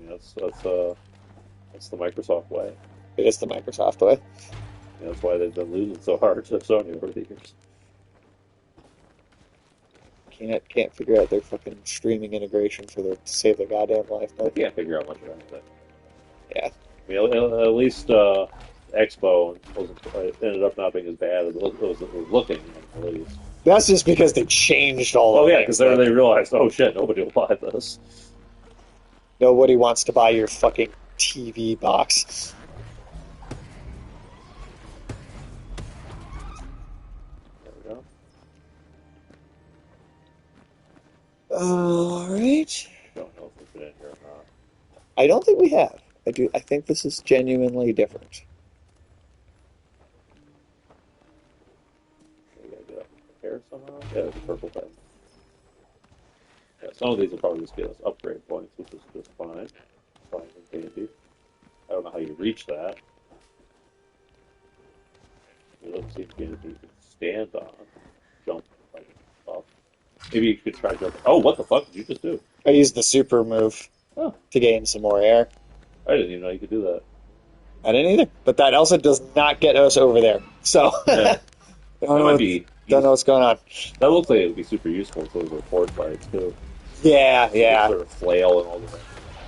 Yeah, that's the Microsoft way. It is the Microsoft way. Yeah, that's why they've been losing so hard to Sony over the years. Can't figure out their fucking streaming integration to save their goddamn life. I can't figure out much of anything. Yeah. I mean, at least Expo ended up not being as bad as it was looking, at least. That's just because they changed all Oh, of yeah, it. because then they realized, oh shit, nobody will buy this. Nobody wants to buy your fucking TV box. There we go. Alright. Don't know if we've been in here or not. I don't think we have. I think this is genuinely different. We gotta get up here somehow. Yeah, there's a purple thing. Yeah, some of these will probably just get us upgrade points, which is just fine. Fine and dandy. I don't know how you reach that. It doesn't seem to be anything you can stand on. Jump like up. Maybe you could try jumping. Oh, what the fuck did you just do? I used the super move Oh, to gain some more air. I didn't even know you could do that. I didn't either, but that also does not get us over there. So Yeah, don't that know might what's, be don't know useful. what's going on. That looks like it would be super useful in those report fights too. Yeah, You can yeah. sort of flail and all the.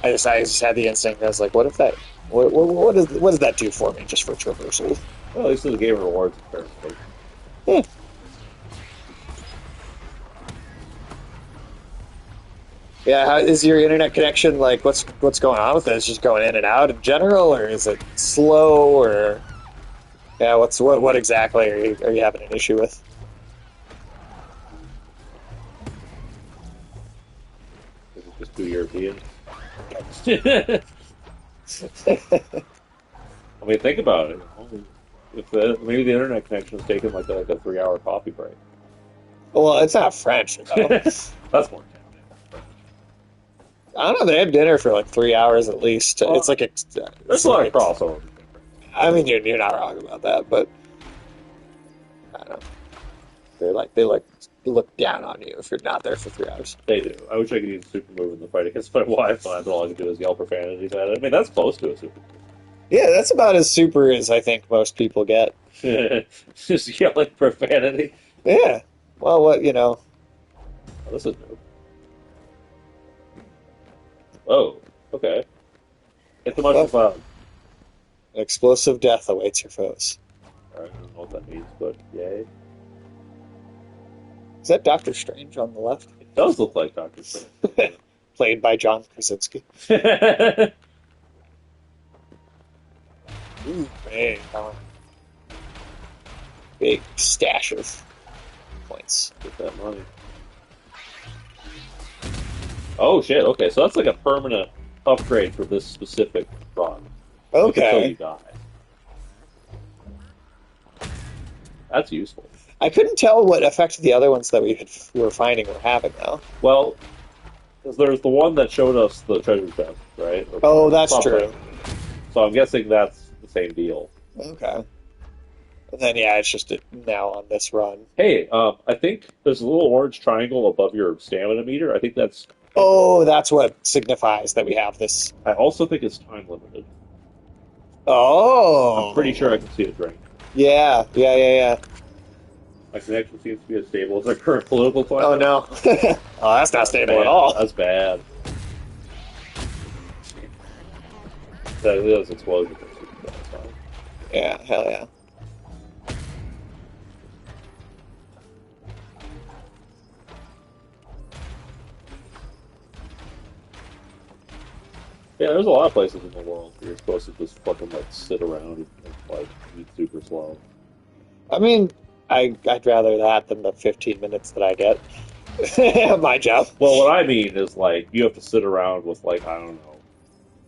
I just had the instinct. I was like, what if that? What does that do for me just for traversal? Well, at least the game rewards apparently. Yeah. Yeah, how is your internet connection like? What's going on with it? Is it just going in and out in general, or is it slow, or yeah? What exactly are you having an issue with? Is it just too European? I mean, think about it. If maybe the internet connection is taking like a 3 hour coffee break. Well, it's not French though. That's more tempting. I don't know. They have dinner for like 3 hours at least. It's Well, like there's it's a lot like of crossover. I mean, you're not wrong about that, but I don't know. They look down on you if you're not there for 3 hours. They do. I wish I could use a super move in the fight against my Wi-Fi, but all I can do is yell profanities at it. I mean, that's close to a super Yeah, that's about as super as I think most people get. move. Just yelling profanity. Yeah. Well, what you know? Oh, this is new. Oh, okay. Get the mushroom Well, cloud. explosive death awaits your foes. All right, I don't know what that means, but yay. Is that Doctor Strange on the left? It does look like Doctor Strange. Played by John Krasinski. Ooh, man. Big stash of points. Get that money. Oh shit! Okay, so that's like a permanent upgrade for this specific run. Until you Okay. die. That's useful. I couldn't tell what effect the other ones that were finding were having, though. Well, 'cause there's the one that showed us the treasure chest, right? Oh, that's Something. true. So I'm guessing that's the same deal. Okay. And then, yeah, it's just now on this run. Hey, I think there's a little orange triangle above your stamina meter. I think that's. Oh, that's what signifies that we have this. I also think it's time limited. I'm pretty Oh. sure I can see it drink. Yeah, yeah, yeah, yeah. My connection seems to be as stable as our current political climate. Oh, no. Oh, that's not stable Bad. at all. That's bad. That is explosion. Yeah, hell yeah. Yeah, there's a lot of places in the world where you're supposed to just fucking like sit around and like eat super slow. I mean, I'd rather that than the 15 minutes that I get at my job. Well, what I mean is like you have to sit around with like I don't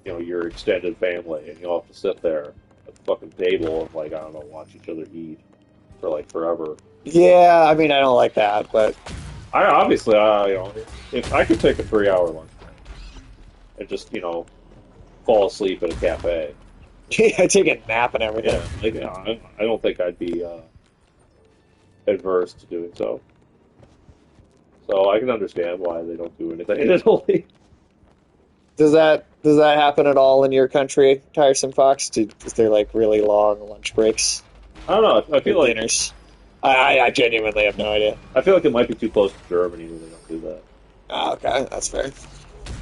know, your extended family, and you all have to sit there at the fucking table and like I don't know, watch each other eat for like forever. Yeah, I mean, I don't like that, but I obviously, if I could take a 3 hour lunch and just fall asleep at a cafe, I take a nap and everything. yeah, like, I don't think I'd be adverse to doing so. So I can understand why they don't do anything in Italy. Does that happen at all in your country, Tiresome Fox? Is there like really long lunch breaks I don't know. I or feel like dinners? I genuinely have no idea. I feel like it might be too close to Germany when they don't do that. Oh, okay, that's fair.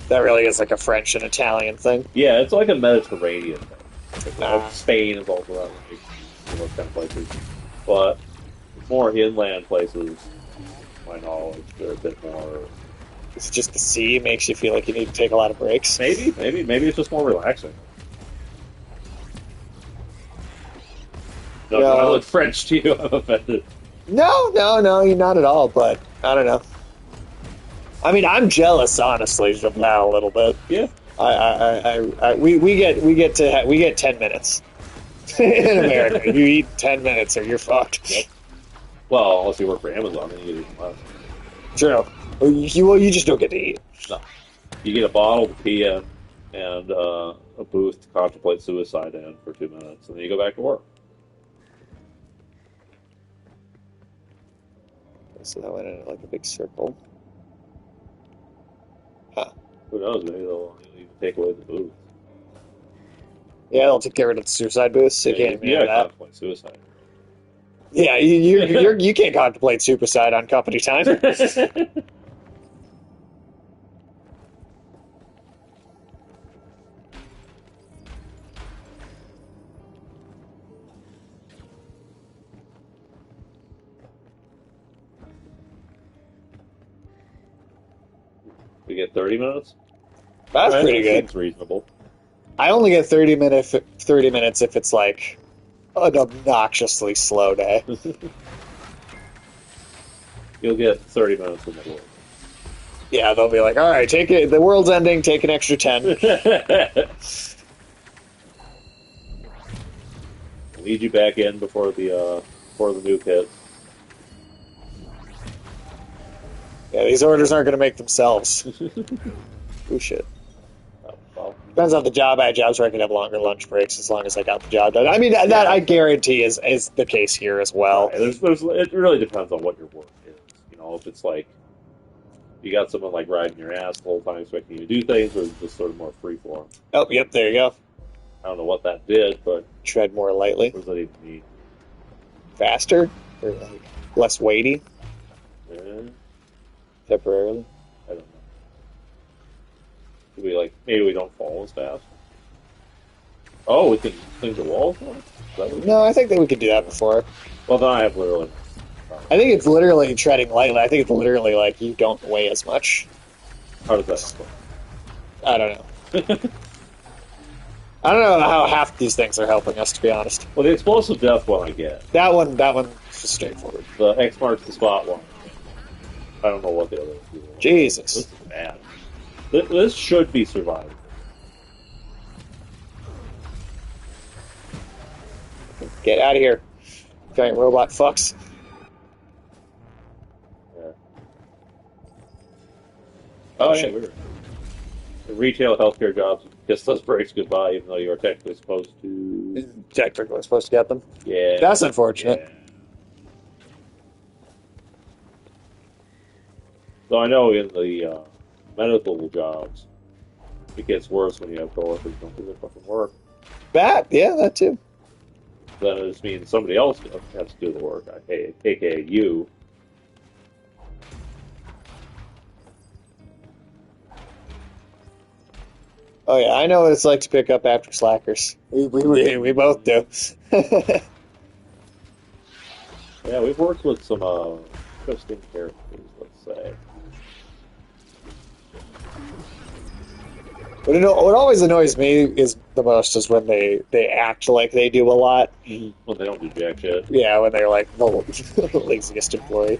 That really is like a French and Italian thing. Yeah, it's like a Mediterranean thing. Ah. Spain is also that way, those kind of places. But more inland places, to my knowledge, they're a bit more. It's just the sea makes you feel like you need to take a lot of breaks. Maybe it's just more relaxing. No, No. I look French to you. I'm offended. No, you're not at all. But I don't know. I mean, I'm jealous, honestly, of that a little bit. Yeah. We get 10 minutes in America. You eat 10 minutes or you're fucked. Yep. Well, unless you work for Amazon, then you get even less. True. You just don't get to eat. No. You get a bottle to pee in and a booth to contemplate suicide in for 2 minutes, and then you go back to work. So that went in like a big circle. Who knows? Maybe they'll even take away the booth. Yeah, they'll take care of the suicide booths. So you Yeah, can't even you have gotta that. contemplate suicide. Yeah, you can't contemplate suicide on company time. We get 30 minutes. That's All right, pretty that good. seems reasonable. I only get 30 minutes if it's like an obnoxiously slow day. You'll get 30 minutes in the Yeah, they'll be like, all right, take it. The world's ending. Take an extra 10. world. Need you back in before the nuke hits. Yeah, these orders aren't going to make themselves. Oh shit. Oh, well, Depends on the job. I had jobs where I could have longer lunch breaks as long as I got the job done. I mean, that yeah, I guarantee is the case here as well. right. It really depends on what your work is. You know, if it's like you got someone like riding your ass the whole time expecting you to do things, or just sort of more free form. Oh, yep, there you go. I don't know what that did, but Tread more lightly, what does that even mean? faster, or like less weighty Eh, temporarily. I don't know. Do we like maybe we don't fall as fast? Oh, we can cling to walls now? Is that what No, I think that we could do that before. well, then I have literally. I think it's literally treading lightly. I think it's literally like you don't weigh as much. How does that work? I don't know. I don't know how half these things are helping us, to be honest. Well, the explosive death one I get. That one's just straightforward. The X marks the spot one. I don't know what the other two are. Jesus. This is bad. This should be survivable. Get out of here, giant robot fucks. Yeah. Oh, Oh, shit. yeah. The retail healthcare jobs kiss those breaks goodbye, even though you are technically supposed to. Technically supposed to get them. Yeah. That's unfortunate. Yeah. So I know in the medical jobs, it gets worse when you have coworkers who don't do their fucking work. That too. Then it just means somebody else has to do the work, aka you. Oh yeah, I know what it's like to pick up after slackers. We both do. Yeah, we've worked with some interesting characters, let's say. What always annoys me is the most is when they act like they do a lot. Well, they don't do jack shit. Yeah, when they're like the laziest employee.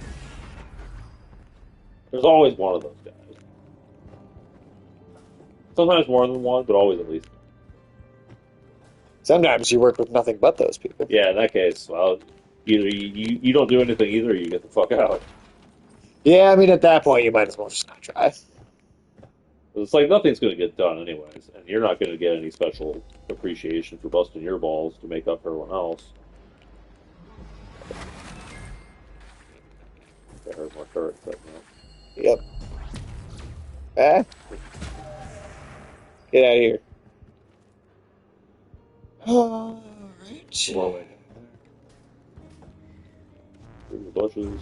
There's always one of those guys. Sometimes more than one, but always at least. Sometimes you work with nothing but those people. Yeah, in that case, well, either you don't do anything either, or you get the fuck out. Yeah, I mean at that point you might as well just not try. It's like nothing's going to get done anyways, and you're not going to get any special appreciation for busting your balls to make up for everyone else. I heard more turrets right now. Yep. Ah. Get out of here. Alright. Come on, wait. Through the bushes.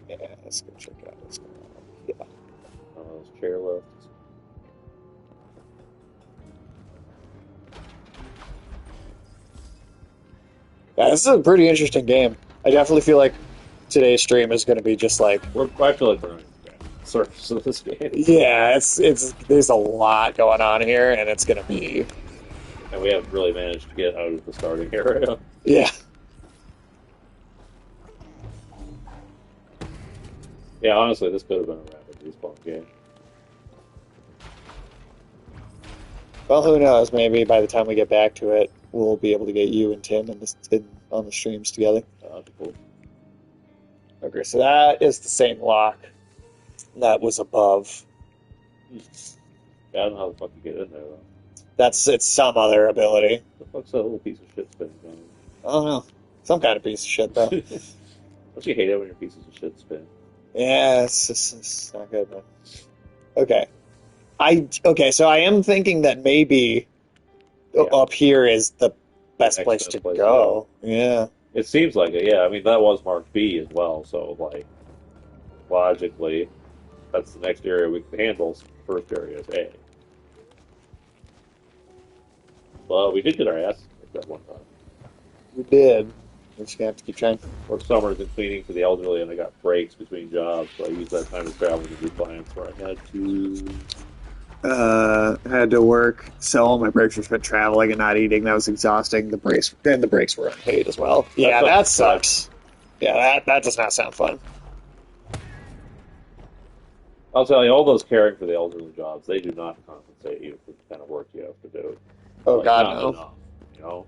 Yeah, let's go check out what's going on. Yeah. There's chair left. Yeah, this is a pretty interesting game. I definitely feel like today's stream is going to be just like, I feel like we're on the surface of this game. yeah, it's there's a lot going on here, and it's going to be, And we haven't really managed to get out of the starting area. yeah. Yeah, honestly, this could have been a rapid respawn game. Well, who knows? Maybe by the time we get back to it, we'll be able to get you and Tim on the streams together. Cool. Okay, so that is the same lock that was above. Yeah, I don't know how the fuck you get in there, though. It's some other ability. The fuck's that little piece of shit spinning down? I don't know. Some kind of piece of shit, though. Don't you hate it when your pieces of shit spin? Yeah, it's not good, man. Okay. Okay, so I am thinking that maybe Yeah. up here is the best Next place best to place to go. Yeah. It seems like it, yeah. I mean, that was marked B as well, so, like, logically, that's the next area we can handle. First area is A. Well, we did get our ass kicked that one time. We did. We're just gonna have to keep trying. Worked summers in cleaning for the elderly, and I got breaks between jobs, so I used that time to travel to do clients where I had to. Had to work, so all my breaks were spent traveling and not eating. That was exhausting. The breaks were unpaid as well. Yeah, that sucks. Yeah, that does not sound fun. I'll tell you, all those caring for the elderly jobs, they do not compensate you for the kind of work you have to do. Oh Like, God, not no. enough, you know?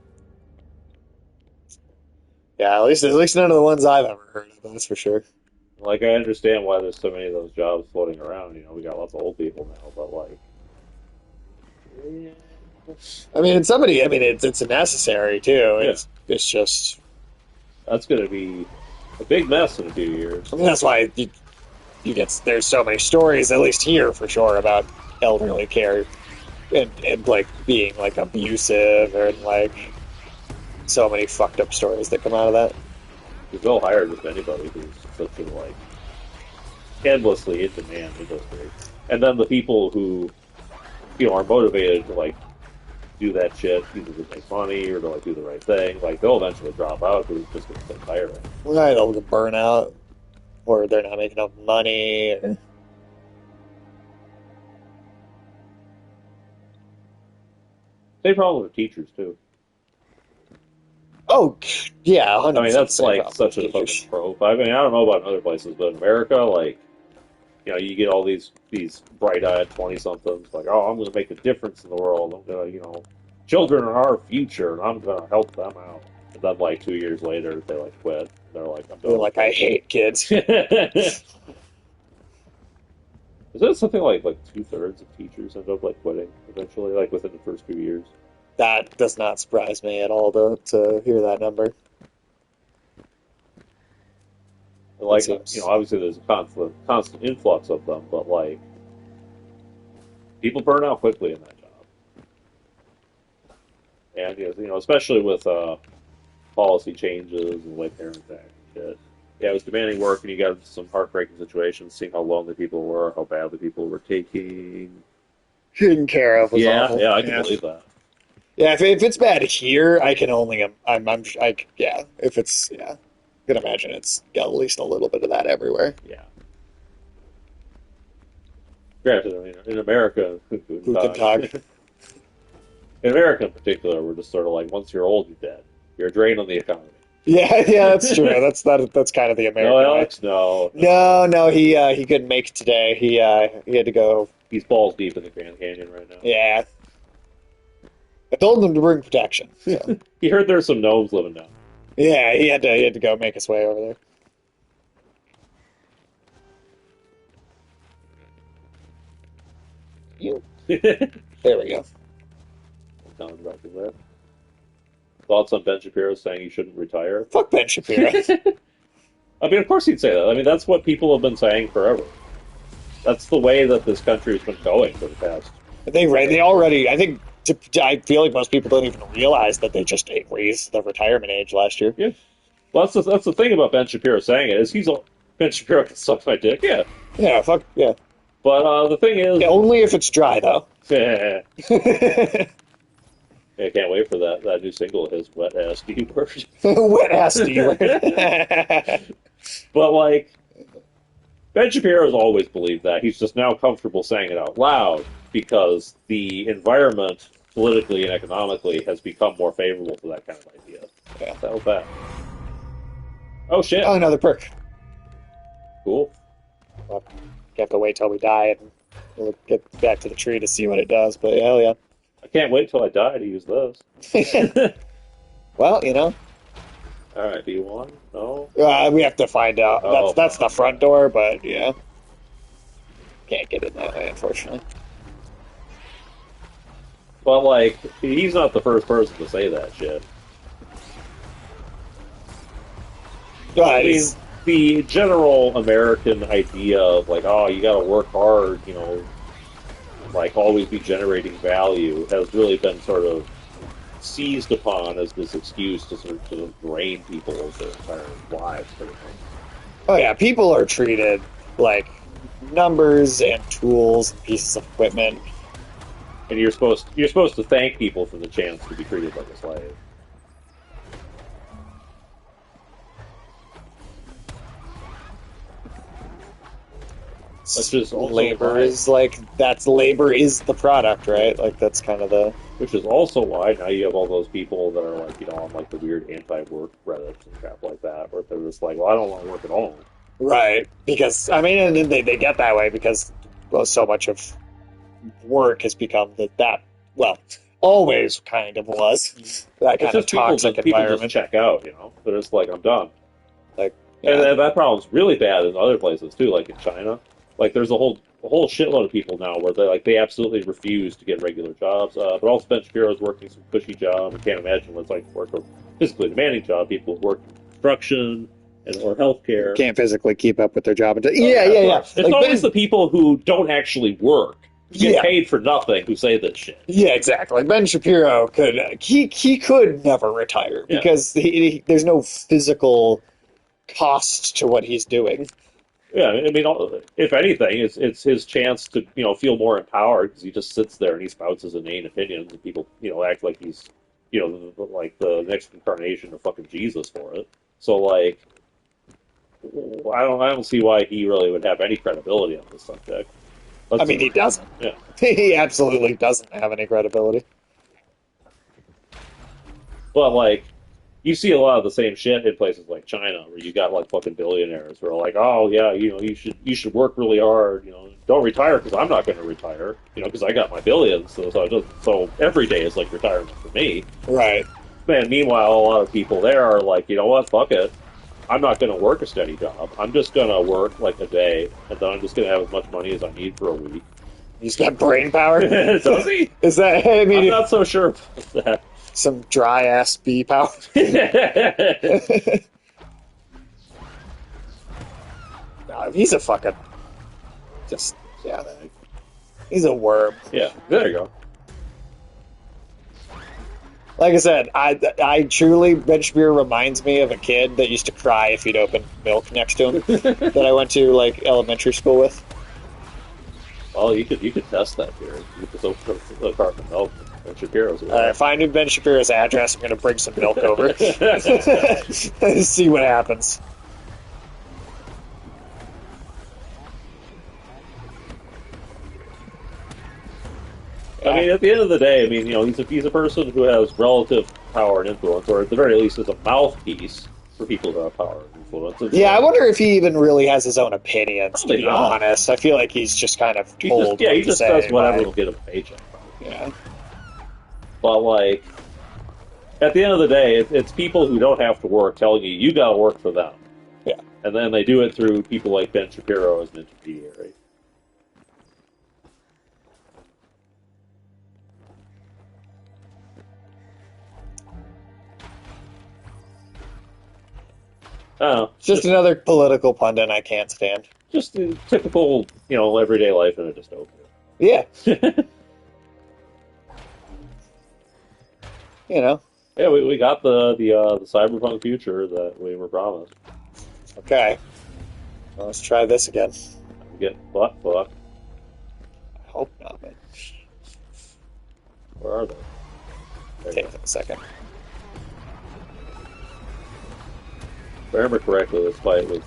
Yeah, at least none of the ones I've ever heard of. That's for sure. Like, I understand why there's so many of those jobs floating around. You know, we got lots of old people now, but like, I mean, it's necessary too. yeah, It's just. that's going to be a big mess in a few years. I mean, that's why you get there's so many stories, at least here for sure, about elderly care and like being like abusive and like so many fucked up stories that come out of that. Because they'll hire just anybody who's such a like endlessly in demand industry, and then the people who are motivated to like do that shit either to make money or to like do the right thing, like they'll eventually drop out because it's just going to get tiring. Right, they'll get burn out, or they're not making enough money. Same problem with teachers too. Oh, yeah, I mean, 100% that's same like problem such with a fucking teachers. trope. I mean, I don't know about other places, but in America, like, you get all these bright-eyed 20-somethings, like, oh, I'm going to make a difference in the world. I'm going to, children are our future, and I'm going to help them out. And then, like, 2 years later, they, like, quit. They're like, I'm They're done like, with I this. hate kids. Is that something like 2/3 of teachers end up, like, quitting eventually, like, within the first few years? That does not surprise me at all to hear that number. And, like, Seems... obviously there's a constant influx of them, but, like, people burn out quickly in that job. And, especially with policy changes and like parenting and shit. Yeah, it was demanding work, and you got into some heartbreaking situations, seeing how lonely people were, how badly people were taking. Taken care of was Yeah, awful. yeah, I can believe that. Yeah, if it's bad here, I can only yeah. If it's yeah, I can imagine it's got at least a little bit of that everywhere. Yeah. Granted, I mean, in America, who can Who can talk? in America in particular, we're just sort of like, once you're old, you're dead. You're a drain on the economy. Yeah, yeah, that's true. That's kind of the American No, way. Alex, no. No, he couldn't make it today. He had to go. He's balls deep in the Grand Canyon right now. Yeah, I told him to bring protection. So. He heard there's some gnomes living down. Yeah, he had to go make his way over there. You. There we go. Sounds about that. Thoughts on Ben Shapiro saying he shouldn't retire? Fuck Ben Shapiro. I mean, of course he'd say that. I mean, that's what people have been saying forever. That's the way that this country has been going for the past. They already. I think. I feel like most people don't even realize that they just raised the retirement age last year. Yeah. Well, that's the thing about Ben Shapiro saying it is Ben Shapiro can suck my dick. Yeah. Yeah. Fuck. Yeah. But the thing is, Yeah, only if it's dry though. I can't wait for that new single of his, Wet Ass D Word. Wet ass D word. But like, Ben Shapiro has always believed that. He's just now comfortable saying it out loud because the environment, politically and economically, has become more favorable to that kind of idea. Yeah. That was that. Oh shit! Oh, another perk. Cool. Well, you have to wait till we die and we'll get back to the tree to see what it does. But hell yeah. I can't wait till I die to use those. Well, All right, do you want? No. we have to find out. Oh, That's the front door, but yeah, can't get in that way, unfortunately. But like, he's not the first person to say that shit. Well, the general American idea of like, oh, you got to work hard, you know, like always be generating value, has really been sort of seized upon as this excuse to sort of drain people of their entire lives. Pretty much. Oh yeah, people are treated like numbers and tools and pieces of equipment. And you're supposed to thank people for the chance to be treated like a slave. That's just also Labor why, is like labor is the product, right? Like that's kind of the which is also why now you have all those people that are like, you know, on like the weird anti-work Reddits and crap like that, where they're just like, well, I don't want to work at all. right, because I mean, and they get that way because well, so much of work has become that well, always kind of was that kind of toxic People environment. just check out, you know. They're just like, I'm done. Like, And yeah, that problem's really bad in other places too, like in China. Like there's a whole shitload of people now where they absolutely refuse to get regular jobs. But also Ben Shapiro's working some cushy job. I can't imagine what it's like to work a physically demanding job. People who work in construction or healthcare. can't physically keep up with their job. Yeah. It's Like, always the people who don't actually work, get paid for nothing, who say this shit. Yeah, exactly. Ben Shapiro he could never retire because there's no physical cost to what he's doing. Yeah, I mean, if anything, it's his chance to feel more empowered because he just sits there and he spouts his inane opinions and people act like he's like the next incarnation of fucking Jesus for it. So like, I don't see why he really would have any credibility on this subject. I mean, he doesn't. Yeah, He absolutely doesn't have any credibility. but like, you see a lot of the same shit in places like China, where you got like fucking billionaires who are like, oh yeah, you should work really hard, don't retire because I'm not going to retire, because I got my billions, so every day is like retirement for me. Right. Man, meanwhile, a lot of people there are like, you know what, fuck it, I'm not going to work a steady job. I'm just going to work like a day, and then I'm just going to have as much money as I need for a week. He's got brain power. Does he? Is that? I mean, I'm not so sure about that. Some dry ass bee power. No, he's a fucking he's a worm. Yeah, there you go. Like I said, I truly, Ben Shapiro reminds me of a kid that used to cry if he'd open milk next to him that I went to like elementary school with. Well, you could test that here. You could just open a carton of milk. Ben Shapiro's. Find him Ben Shapiro's address. I'm going to bring some milk over. See what happens. I mean, at the end of the day, I mean, he's a person who has relative power and influence, or at the very least, is a mouthpiece for people who have power and influence. Yeah, I wonder if he even really has his own opinions. To Probably be not. honest, I feel like he's just kind of told. He just does whatever by- will get him a paycheck. Yeah. But like, at the end of the day, it's people who don't have to work telling you got to work for them. Yeah. And then they do it through people like Ben Shapiro as an intermediary. Oh, Just another political pundit I can't stand. just a typical, everyday life in a dystopia. Yeah. Yeah, we got the cyberpunk future that we were promised. Okay. Well, let's try this again. We get butt fucked. I hope not, but Where are they? There you take a second. If I remember correctly, this fight was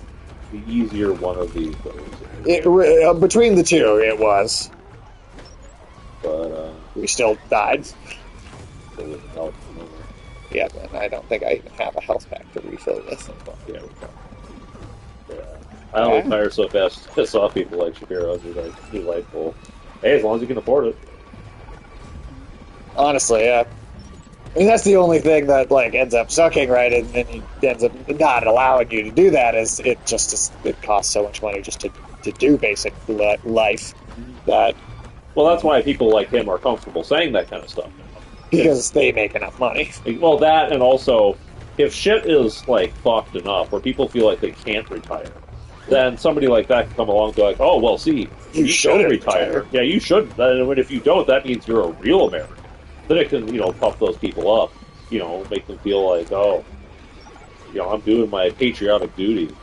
the easier one of these things. Between the two, it was. But We still died. it didn't help. Yeah, but I don't think I even have a health pack to refill this. Yeah, I only tire so fast to piss off people like Shapiro who like delightful. Hey, as long as you can afford it. Honestly, yeah. I mean, that's the only thing that like ends up sucking, right? And then he ends up not allowing you to do that. Is it costs so much money just to do basic life that Well, that's why people like him are comfortable saying that kind of stuff. because they make enough money. Well, that and also if shit is like fucked enough where people feel like they can't retire, then somebody like that can come along and be like, oh well, see, You should should retire. Yeah, you should. And if you don't, that means you're a real American. Then it can, puff those people up. Make them feel like, oh, I'm doing my patriotic duty.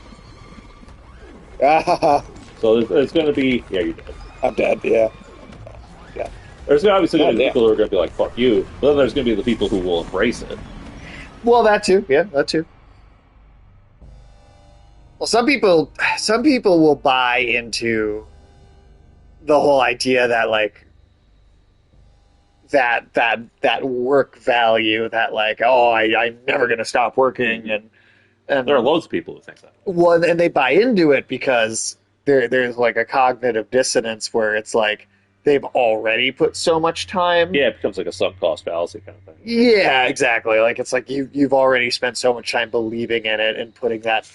So it's going to be, yeah, you're dead. I'm dead. Yeah. Yeah. There's obviously going to be people who are going to be like, fuck you. But then there's going to be the people who will embrace it. Well, that too. Yeah, that too. Well, some people will buy into the whole idea that like that work value, that like, oh, I'm never going to stop working, and there are loads of people who think that. Well, and they buy into it because there's like a cognitive dissonance where it's like they've already put so much time. Yeah, it becomes like a sunk cost fallacy kind of thing. Yeah, exactly. Like it's like you've already spent so much time believing in it and putting that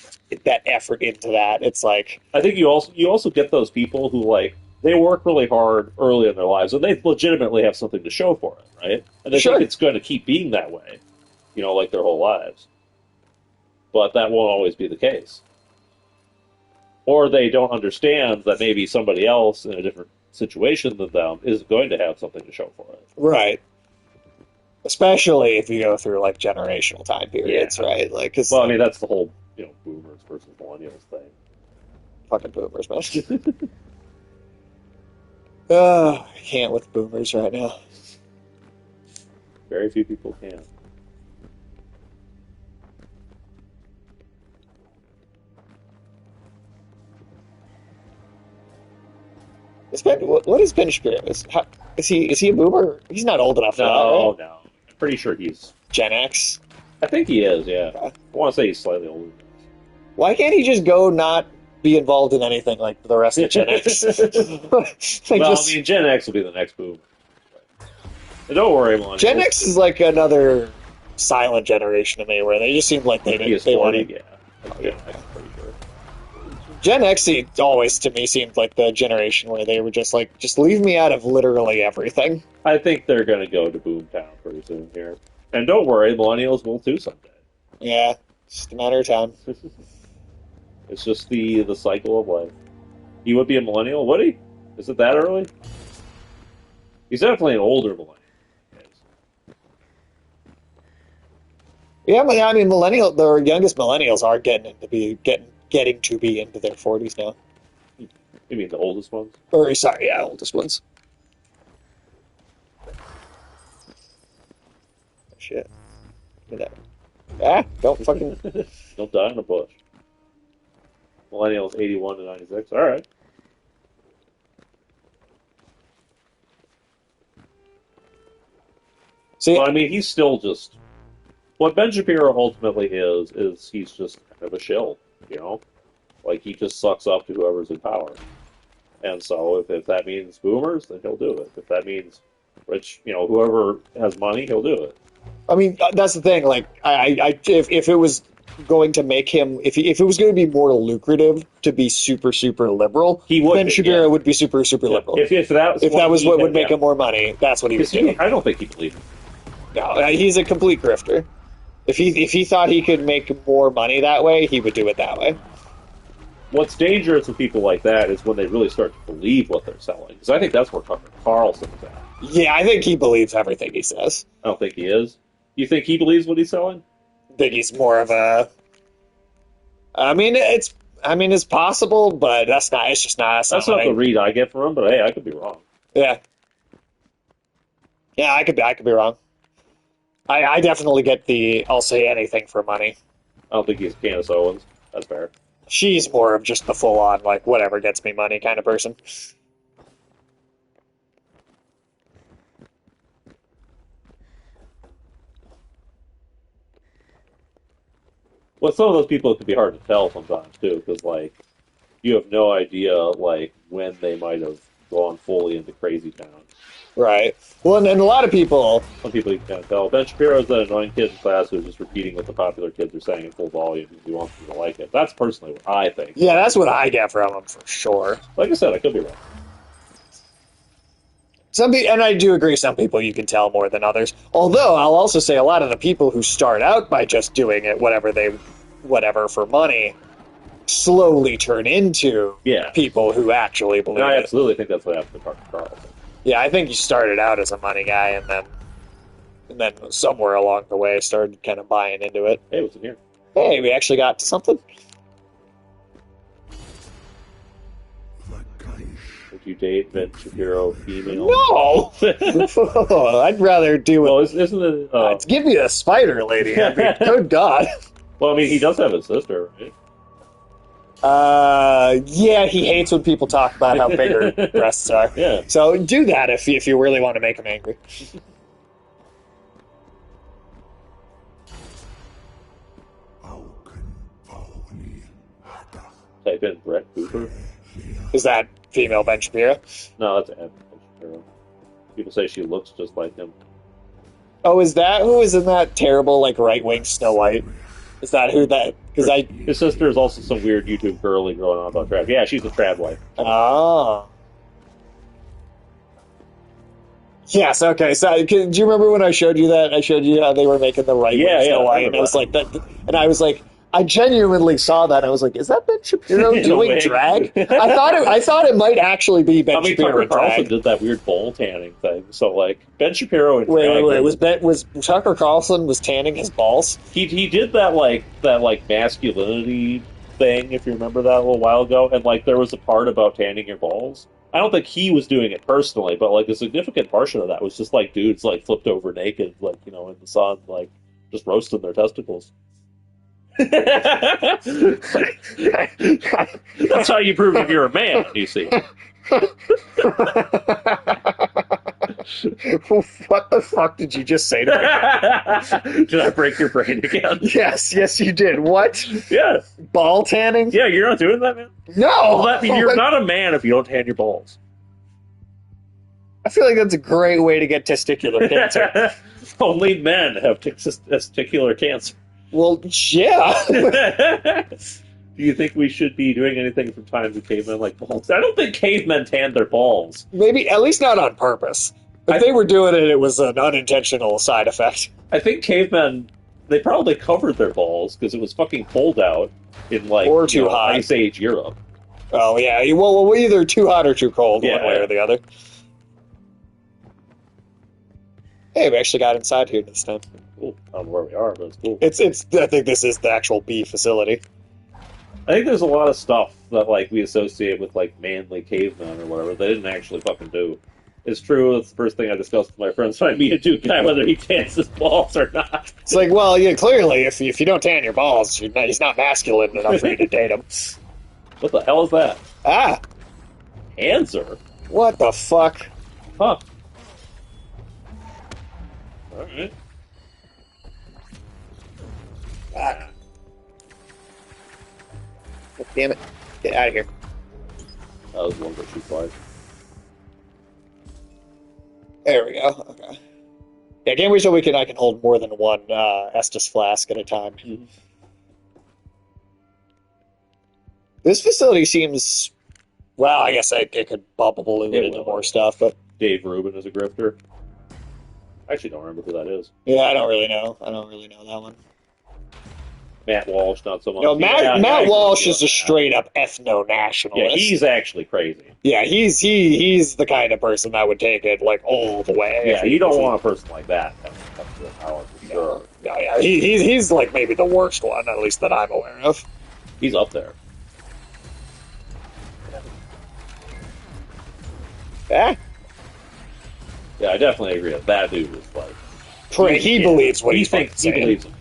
effort into that. It's like, I think you also get those people who like they work really hard early in their lives and they legitimately have something to show for it, right? And they think it's going to keep being that way, like their whole lives. But that won't always be the case. Or they don't understand that maybe somebody else in a different situation than them is going to have something to show for it. Right. Especially if you go through like generational time periods, right? Like, cause, I mean, that's the whole boomers versus millennials thing. Fucking boomers, man. I can't with boomers right now. Very few people can. What is Ben Shapiro? Is he a boomer? He's not old enough for that, right? No. I'm pretty sure he's Gen X. I think he is. Yeah, I want to say he's slightly older. Why can't he just go not be involved in anything like the rest of Gen X? I mean, Gen X will be the next boomer. But don't worry, Millennials. Gen X is like another silent generation to me, where they just seem like they wanted. Yeah. Gen X, pretty sure. Gen X always, to me, seemed like the generation where they were just like, just leave me out of literally everything. I think they're going to go to Boomtown pretty soon here. And don't worry, Millennials will too someday. Yeah, it's just a matter of time. It's just the cycle of life. He would be a Millennial, would he? Is it that early? He's definitely an older Millennial. Yeah, I mean, the youngest Millennials are getting to be into their 40s now. You mean the oldest ones? Or, sorry, yeah, oldest ones. Shit. Don't fucking... Don't die in the bush. Millennials 81 to 96. All right. See, well, I mean, he's still just... What Ben Shapiro ultimately is he's just kind of a shill, Like, he just sucks up to whoever's in power. And so if that means boomers, then he'll do it. If that means rich, whoever has money, he'll do it. I mean, that's the thing. Like, if it was going to make him, if it was going to be more lucrative to be super, super liberal, Ben Shapiro would be super, super liberal. If that was what would make him more money, that's what he would do. I don't think he believed it. No, he's a complete grifter. If he thought he could make more money that way, he would do it that way. What's dangerous with people like that is when they really start to believe what they're selling. Because I think that's where Tucker Carlson is at. Yeah, I think he believes everything he says. I don't think he is. You think he believes what he's selling? I think he's more of a... it's possible, but it's just not. That's not the read I get from him, but hey, I could be wrong. Yeah. Yeah, I could be wrong. I definitely get the I'll say anything for money. I don't think he's Candace Owens. That's fair. She's more of just the full-on, like, whatever gets me money kind of person. Well, some of those people, it can be hard to tell sometimes, too, because, like, you have no idea, like, when they might have gone fully into crazy town. Right. Well, and a lot of people... Some people you can't tell. Ben Shapiro's that annoying kid in class who's just repeating what the popular kids are saying in full volume because he wants people to like it. That's personally what I think. Yeah, that's what I get from him, for sure. Like I said, I could be wrong. And I do agree, some people you can tell more than others. Although I'll also say a lot of the people who start out by just doing it, whatever for money, slowly turn into people who actually believe I it. absolutely think that's what happened to Tucker Carlson. Yeah, I think he started out as a money guy, and then somewhere along the way started kind of buying into it. Hey, what's in here? Hey, we actually got to something. Would you date Ben Shapiro female? No! I'd rather do it. Well, isn't it... give me a spider, lady. I mean, good God. Well, I mean, he does have a sister, right? Yeah, he hates when people talk about how big her breasts are. Yeah. So do that if you really want to make him angry. Type in Brett Cooper. Is that female Ben Shapiro? No, that's Ben Shapiro. People say she looks just like him. Oh, is that who is in that terrible, like, right-wing Snow White? Is that who that... Because His sister is also some weird YouTube girly going on about trad. Yeah, she's a trad wife. Oh. Yes, okay. So, do you remember when I showed you that? I showed you how they were making the right-wing Snow White, and I was like... And I was like... I genuinely saw that. And I was like, "Is that Ben Shapiro doing drag?" I thought it might actually be Ben Shapiro Tucker Carlson did that weird bowl tanning thing. So like Ben Shapiro and wait, was Tucker Carlson was tanning his balls? He did that masculinity thing, if you remember that a little while ago, and like there was a part about tanning your balls. I don't think he was doing it personally, but like a significant portion of that was just like dudes like flipped over naked, like in the sun, like just roasting their testicles. That's how you prove if you're a man, you see. What the fuck did you just say to me? Did I break your brain again? Yes, you did. What? Yes. Ball tanning? Yeah, you're not doing that, man? No! Well, that means you're not a man if you don't tan your balls. I feel like that's a great way to get testicular cancer. Only men have testicular cancer. Well, yeah. Do you think we should be doing anything from time to cavemen like balls? I don't think cavemen tanned their balls. Maybe, at least not on purpose. If they were doing it, it was an unintentional side effect. I think cavemen, they probably covered their balls because it was fucking cold out in or too hot. Ice Age Europe. Oh, yeah. Well, either too hot or too cold, one way or the other. Hey, we actually got inside here this time. Cool. I don't know where we are, but it's cool. I think this is the actual bee facility. I think there's a lot of stuff that like we associate with like manly cavemen or whatever they didn't actually fucking do. It's true. It's the first thing I discussed with my friends when I meet a dude guy, whether he tans his balls or not. It's like, well, yeah, clearly, if you don't tan your balls, he's not masculine enough for you to date him. What the hell is that? Ah, Answer. What the fuck? Huh. All right. Ah. Oh, damn it. Get out of here. That was one that she flies. There we go. Okay. Yeah, Game Week Weekend I can hold more than one Estus flask at a time. Mm-hmm. This facility seems... Well, I guess it could bubble into more stuff, but... Dave Rubin is a grifter. I actually don't remember who that is. Yeah, I don't really know. I don't really know that one. Matt Walsh, not so much. No, Matt Walsh is a straight-up ethno-nationalist. Yeah, he's actually crazy. Yeah, he's the kind of person that would take it, like, all the way. Yeah, you don't want a person like that come to power, for sure. Yeah, he's like maybe the worst one, at least that I'm aware of. He's up there. Yeah? Yeah, I definitely agree that dude is like... He believes what he's saying. He believes it.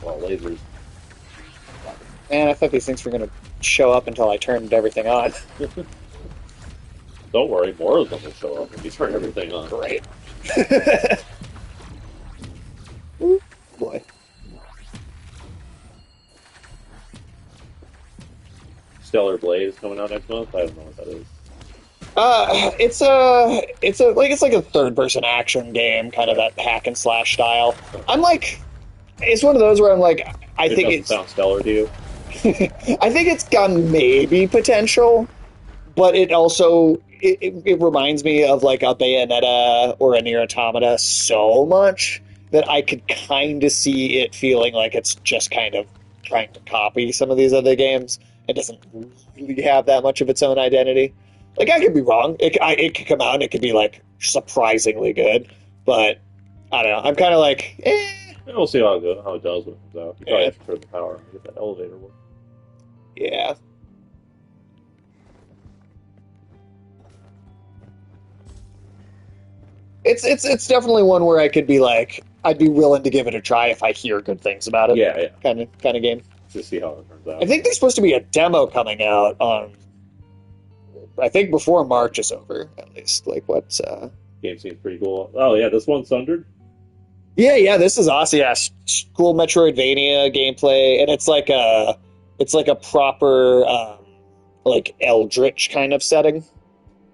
Well, lasers. Man, I thought these things were going to show up until I turned everything on. Don't worry, more of them will show up if you turn everything on. Great. Ooh, boy. Stellar Blaze coming out next month? I don't know what that is. It's like a third-person action game, kind of that hack and slash style. I'm like, it's one of those where I'm like, I think it doesn't sound stellar to you. I think it's got maybe potential, but it reminds me of like a Bayonetta or a Nier Automata so much that I could kind of see it feeling like it's just kind of trying to copy some of these other games. It doesn't really have that much of its own identity. Like I could be wrong. It could come out and it could be like surprisingly good, but I don't know. I'm kind of like, Yeah, we'll see how it does when it comes out. You probably have to turn the power on to get that elevator work. yeah. It's definitely one where I could be like, I'd be willing to give it a try if I hear good things about it. Yeah, yeah. Kind of game. Just see how it turns out. I think there's supposed to be a demo coming out on, I think before March is over, at least. Like what's Game seems pretty cool. Oh yeah, this one's Sundered. Yeah, this is awesome. Yeah, cool Metroidvania gameplay, and it's like a proper like Eldritch kind of setting.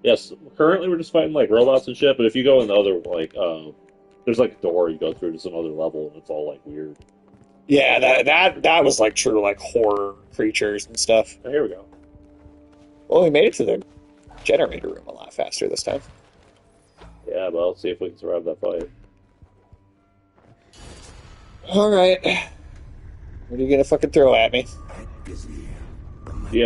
Yes, currently we're just fighting like robots and shit. But if you go in the other like, there's like a door you go through to some other level, and it's all like weird. Yeah, that was like true like horror creatures and stuff. Oh, here we go. Well, we made it to the generator room a lot faster this time. Yeah, but let's see if we can survive that fight. All right, what are you gonna fucking throw at me? Do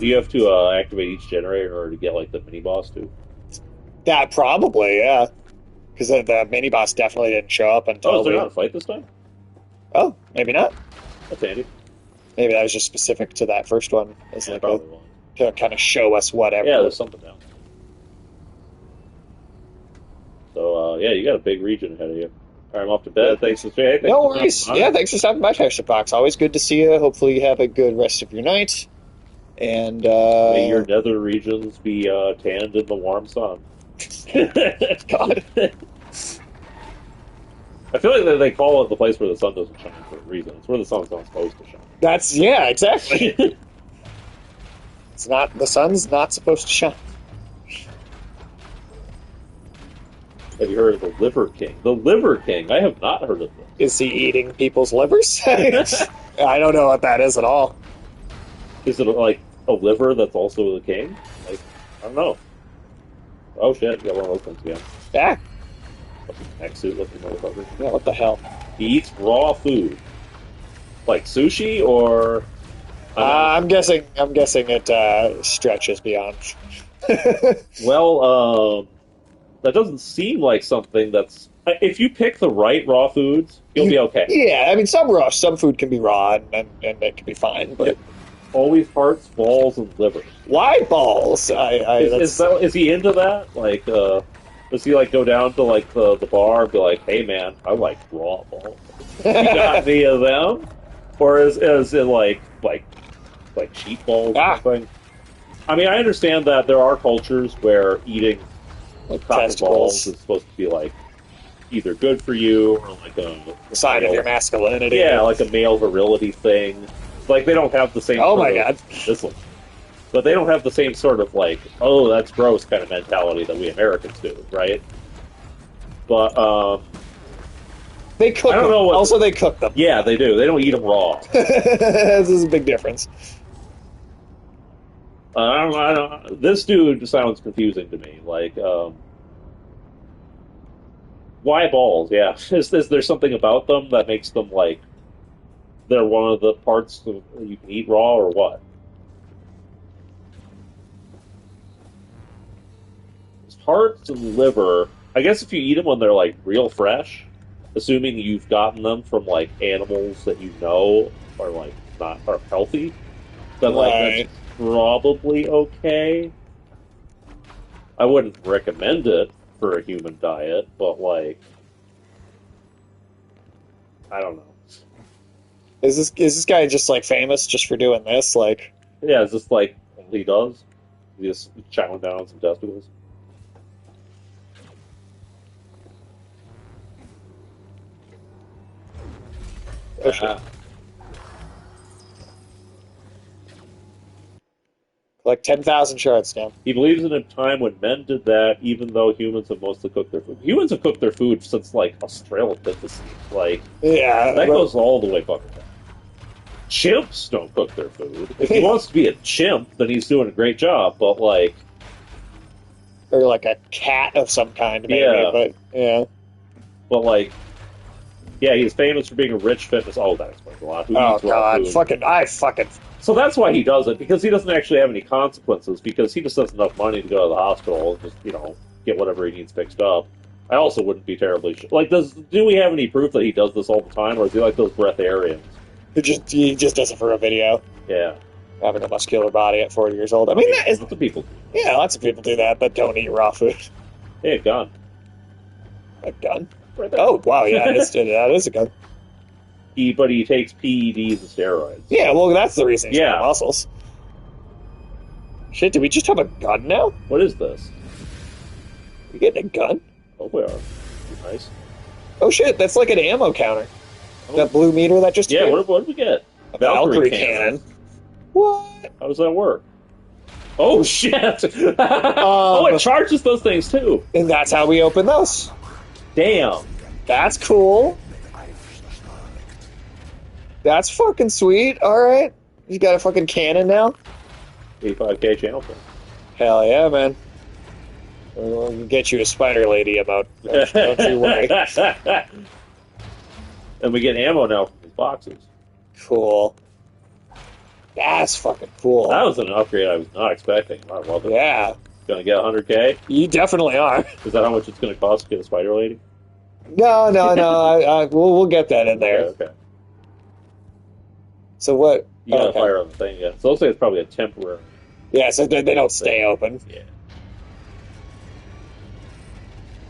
you have to activate each generator in order to get like the mini boss too? That probably, yeah, because the mini boss definitely didn't show up until. Oh, is there not a fight this time? Oh, maybe not. That's handy. Maybe that was just specific to that first one, as like probably won't. to kind of show us whatever. Yeah, there's something down. So yeah, you got a big region ahead of you. All right, I'm off to bed. Thanks for staying. No worries. Yeah, thanks for stopping by, Texture Box. Always good to see you. Hopefully, you have a good rest of your night. And may your nether regions be tanned in the warm sun. God. I feel like they call it the place where the sun doesn't shine for a reason. It's where the sun's not supposed to shine. That's exactly. It's not the sun's not supposed to shine. Have you heard of the Liver King? The Liver King. I have not heard of this. Is he eating people's livers? I don't know what that is at all. Is it like a liver that's also the king? Like, I don't know. Oh shit, got one of those things again. Yeah. Mech suit looking motherfucker. Yeah, what the hell? He eats raw food. Like sushi or... I'm guessing it stretches beyond. Well, that doesn't seem like something that's... If you pick the right raw foods, you'll be okay. Yeah, I mean, some food can be raw and it can be fine, but... Always hearts, balls, and liver. Why balls? Is he into that? Like, does he like go down to like the bar and be like, "Hey man, I like raw balls. You got any of them?" Or is it like sheep balls or something? I mean, I understand that there are cultures where eating proper balls is supposed to be like either good for you or like a sign of your masculinity. Yeah, like a male virility thing. Like, they don't have the same God. This one. But they don't have the same sort of, like, oh, that's gross kind of mentality that we Americans do, right? But, they cook them. Also, they cook them. Yeah, they do. They don't eat them raw. This is a big difference. I don't, this dude sounds confusing to me. Like, why balls? Yeah. Is there something about them that makes them, like, they're one of the parts that you can eat raw, or what? Hearts and liver, I guess if you eat them when they're like real fresh, assuming you've gotten them from like animals that you know are like not are healthy, then like that's probably okay. I wouldn't recommend it for a human diet, but like I don't know. Is this guy just like famous just for doing this? Like, yeah, it's just like all he does. He's just chowing down on some testicles. Oh shit! Like 10,000 shards down. He believes in a time when men did that, even though humans have mostly cooked their food. Humans have cooked their food since like Australopithecus. Like, yeah, that goes all the way fucking back. chimps don't cook their food. If he wants to be a chimp, then he's doing a great job. But like, or like a cat of some kind, maybe. Yeah. But yeah. but like, yeah, he's famous for being a rich fitness. Oh, that explains a lot. Who Oh eats raw god, food? I fucking. So that's why he does it, because he doesn't actually have any consequences, because he just has enough money to go to the hospital and just, get whatever he needs fixed up. I also wouldn't be terribly like. Do we have any proof that he does this all the time, or is he like those breatharians? He just does it for a video. Yeah, Having a muscular body at 40 years old. I mean, that is. lots of people. Yeah, lots of people do that, but don't eat raw food. Hey, a gun. A gun? Right there. Oh, wow, yeah, that is a gun. But he takes PEDs and steroids. Yeah, well, that's the reason he's got Yeah. muscles. Shit, did we just have a gun now? What is this? We getting a gun? Oh, we are. Nice. Oh shit, that's like an ammo counter. Oh. That blue meter that just Yeah, appeared? what did we get? A Valkyrie cannon. What? How does that work? Oh, shit! Oh, it charges those things, too. And that's how we open those. Damn. That's cool. That's fucking sweet. Alright. You got a fucking cannon now? 85K channel thing. Hell yeah, man. We'll get you a Spider Lady about. Don't you worry. And we get ammo now from these boxes. Cool. That's fucking cool. That was an upgrade I was not expecting. I love it. Yeah. Gonna get 100K? You definitely are. Is that how much it's gonna cost to get a Spider Lady? No. We'll get that in there. Okay. So what? You gotta okay. fire on the thing, yeah. So it looks like it's probably a temporary. Yeah, so they don't stay open. Yeah.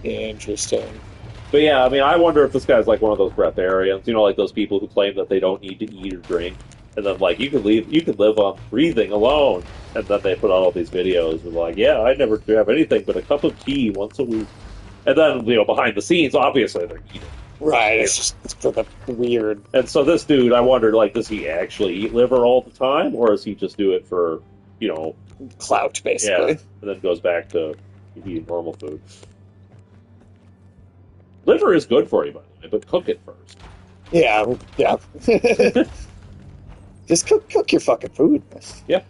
Interesting. But yeah, I mean, I wonder if this guy's like one of those breatharians, like those people who claim that they don't need to eat or drink, and then like you could live on breathing alone, and then they put out all these videos with like, yeah, I never have anything but a cup of tea once a week, and then behind the scenes, obviously they're eating. Right, it's for the weird. And so this dude, I wondered, like, does he actually eat liver all the time, or does he just do it for, Clout, basically. and then goes back to eating normal food? Liver is good for you, by the way, but cook it first. Yeah. Just cook your fucking food. Yeah.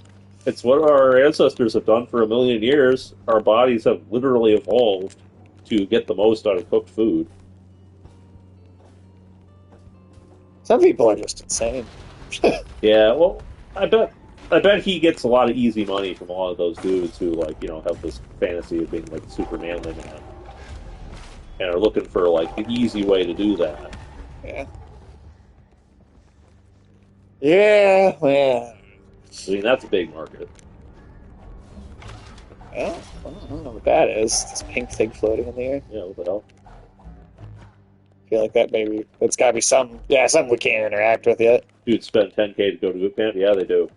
It's what our ancestors have done for 1,000,000 years. Our bodies have literally evolved to get the most out of cooked food. Some people are just insane. Yeah, well, I bet he gets a lot of easy money from a lot of those dudes who, have this fantasy of being, like, a super manly man. And are looking for, like, the easy way to do that. Yeah. Yeah, man. I mean, that's a big market. Well, I don't know what that is. This pink thing floating in the air. Yeah, what the hell? I feel like that's gotta be something we can't interact with yet. Dudes spend 10K to go to boot camp? Yeah, they do.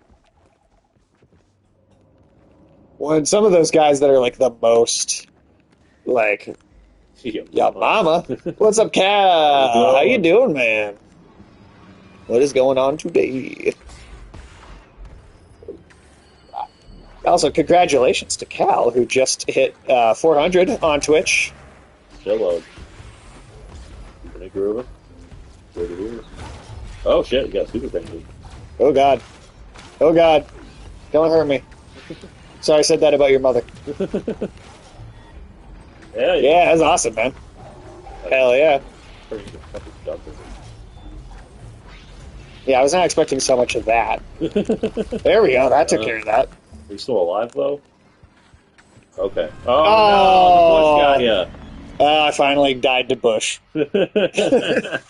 When some of those guys that are like the most, like, yeah, mama. What's up, Cal? How you doing, man? What is going on today? Also, congratulations to Cal, who just hit 400 on Twitch. Shitload. Keeping it grooving. Good to hear. Oh shit, you got super penguin. Oh god. Oh god. Don't hurt me. Sorry I said that about your mother. Yeah, that's awesome, man. Hell yeah. Yeah, I was not expecting so much of that. There we go, that took care of that. Are you still alive, though? Okay. Oh. No, the bush got ya. I finally died to Bush. Good.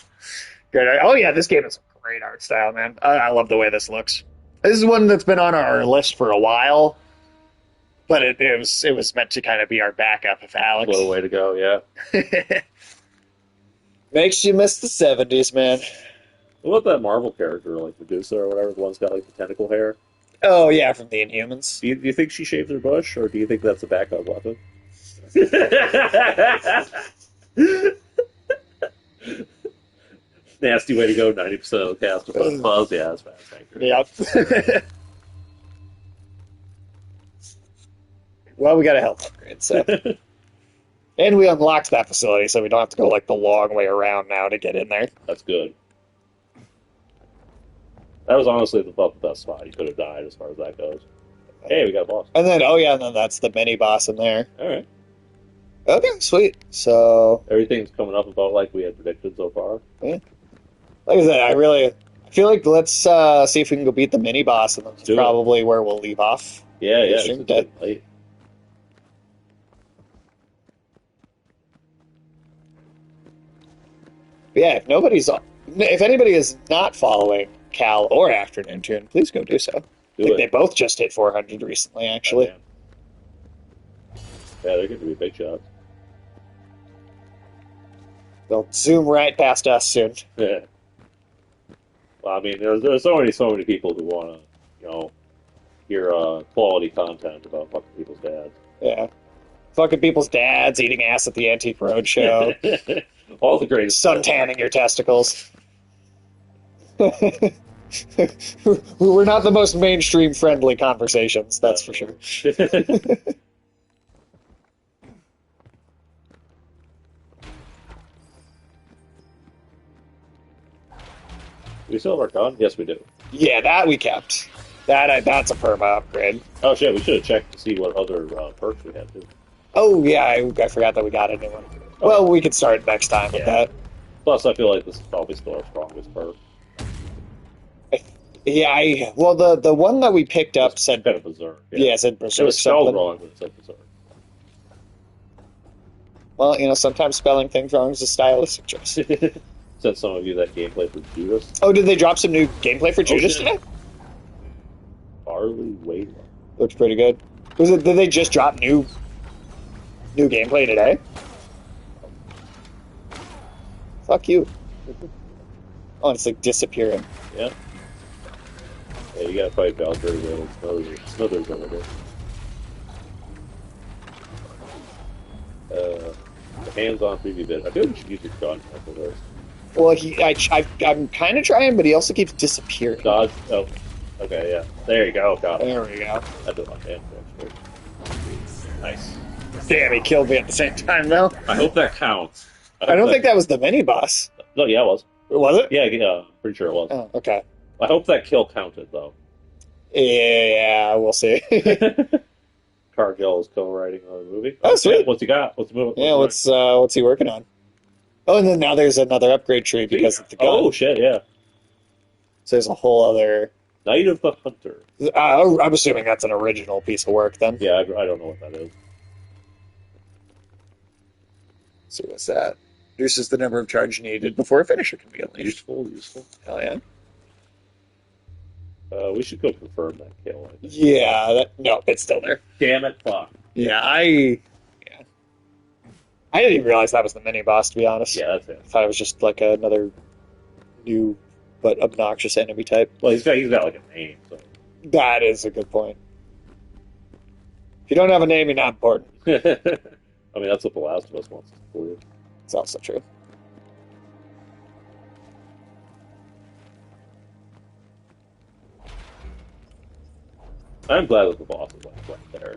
Oh yeah, this game is great art style, man. I love the way this looks. This is one that's been on our list for a while, but it was meant to kind of be our backup if Alex. What a way to go, yeah. Makes you miss the 70s, man. What about that Marvel character, like Medusa or whatever, the one's got like the tentacle hair? Oh yeah, from the Inhumans. Do you think she shaved her bush, or do you think that's a backup weapon? Nasty way to go, 90% of the cast with fuzz. Yeah, that's fast. Yep. Well, we got a health upgrade, so. And we unlocked that facility, so we don't have to go like the long way around now to get in there. That's good. That was honestly about the best spot. You could have died as far as that goes. Hey, we got a boss. And then, oh yeah, and then that's the mini boss in there. All right. Okay, sweet. So Everything's coming up about like we had predicted so far. yeah. Like I said, I feel like let's see if we can go beat the mini boss, and that's probably where we'll leave off. Yeah, yeah. It's getting late. Yeah, if anybody is not following Cal or Afternoon Tune, please go do so. I think they both just hit 400 recently, actually. Yeah, they're going to be big shots. They'll zoom right past us soon. Yeah. Well, I mean, there's so many people who want to, hear quality content about fucking people's dads. Yeah. Fucking people's dads, eating ass at the Antique Roadshow. All the greatest. Suntanning your testicles. We're not the most mainstream friendly conversations, that's for sure. We still have our gun? Yes, we do. Yeah, that we kept. That's a perma upgrade. Oh shit, we should have checked to see what other perks we had too. Oh yeah, I forgot that we got a new one. Oh. Well, we could start next time with that. Plus, I feel like this is probably still our strongest perk. Yeah, well, the one that we picked up said kind of berserk. Yeah, it said berserk. It was spelled wrong, but it said berserk. Well, sometimes spelling things wrong is a stylistic choice. Sent some of you that gameplay for Judas. Oh, did they drop some new gameplay for Judas today? Barley Wayland. Looks pretty good. Did they just drop new gameplay today? Fuck you. Oh, it's like disappearing. Yeah. Yeah, you gotta fight Valkyrie and Smithers over there. The hands-on preview bit. I feel like you should use your gun for this. Well, I'm kind of trying, but he also keeps disappearing. Dodge. Oh, okay, yeah. There you go. Got it. There we go. That did my damage, actually. Nice. Damn, he killed me at the same time, though. I hope that counts. I don't think that was the mini-boss. No, yeah, it was. Was it? Yeah, pretty sure it was. Oh, okay. I hope that kill counted, though. Yeah, we'll see. Cargill is co-writing a movie. Oh, sweet. What's he got? What's the movie? Yeah, what's he working on? Oh, and then now there's another upgrade tree because of the gun. Oh, shit, yeah. So there's a whole other... Night of the Hunter. I'm assuming that's an original piece of work, then. Yeah, I don't know what that is. So what's that? Reduces the number of charge needed before a finisher can be unleashed. Useful. Hell yeah. We should go confirm that kill. I think. Yeah, no, it's still there. Damn it, fuck. Yeah, I didn't even realize that was the mini-boss, to be honest. Yeah, that's it. I thought it was just like another new but obnoxious enemy type. Well, he's got like a name, so... That is a good point. If you don't have a name, you're not important. I mean, that's what The Last of Us wants to believe. It's also true. I'm glad that the boss is like right there.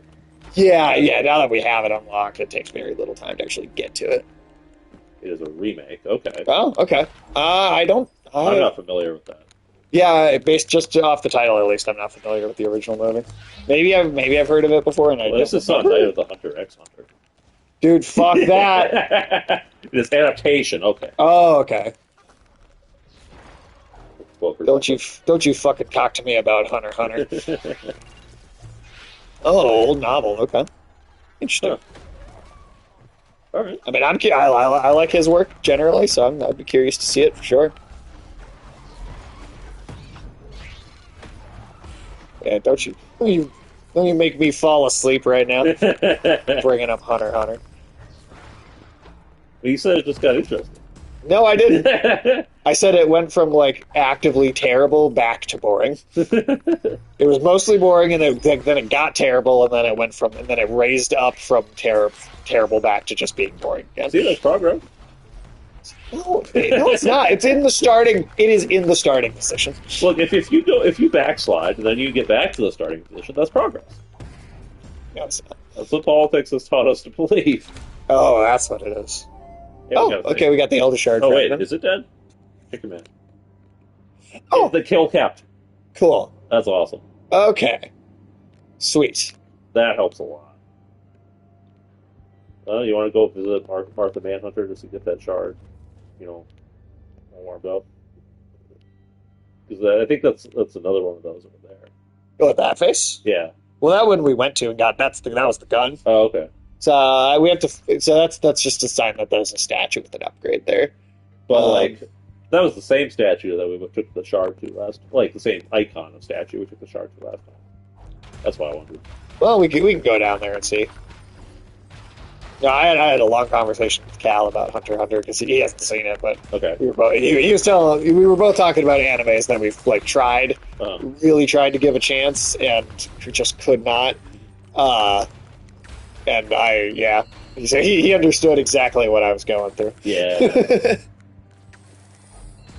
Yeah, now that we have it unlocked, it takes very little time to actually get to it. It is a remake. Okay. Oh, okay. I'm not familiar with that. Yeah, based just off the title, at least, I'm not familiar with the original movie. Maybe I've heard of it before, and this is not Night of the Hunter X Hunter. Dude, fuck that. It's adaptation. Okay. Oh, okay. Well, don't you fucking talk to me about Hunter x Hunter. Oh, old novel. Okay, interesting. Huh. All right. I mean, I like his work generally, so I'd be curious to see it for sure. Yeah, don't you make me fall asleep right now? Bringing up Hunter x Hunter. Well, you said it just got interesting. No, I didn't. I said it went from like actively terrible back to boring. It was mostly boring, and then it got terrible, and then it raised up from terrible back to just being boring again. See, that's progress. No, it's not. It is in the starting position. Look, if you backslide and then you get back to the starting position, that's progress. No, it's not. That's what politics has taught us to believe. Oh, that's what it is. Yeah, okay, we got the Elder Shard. Oh wait, is it dead? Pick him in. Oh, the kill kept. Cool. That's awesome. Okay. Sweet. That helps a lot. You want to go visit Martha Manhunter just to get that shard, all warmed up? Because I think that's another one of those over there. Go with that face? Yeah. Well, that one we went to and got, that was the gun. Oh, okay. So we have to, so that's just a sign that there's a statue with an upgrade there. But, that was the same statue that we took the shard to last, the same icon of statue we took the shard to last time. That's what I wondered. Well, we can go down there and see. No, I had a long conversation with Cal about Hunter x Hunter because he hasn't seen it, but Okay. we were both, he was telling, we were both talking about animes that we've tried, really tried to give a chance, and we just could not. And he understood exactly what I was going through. Yeah.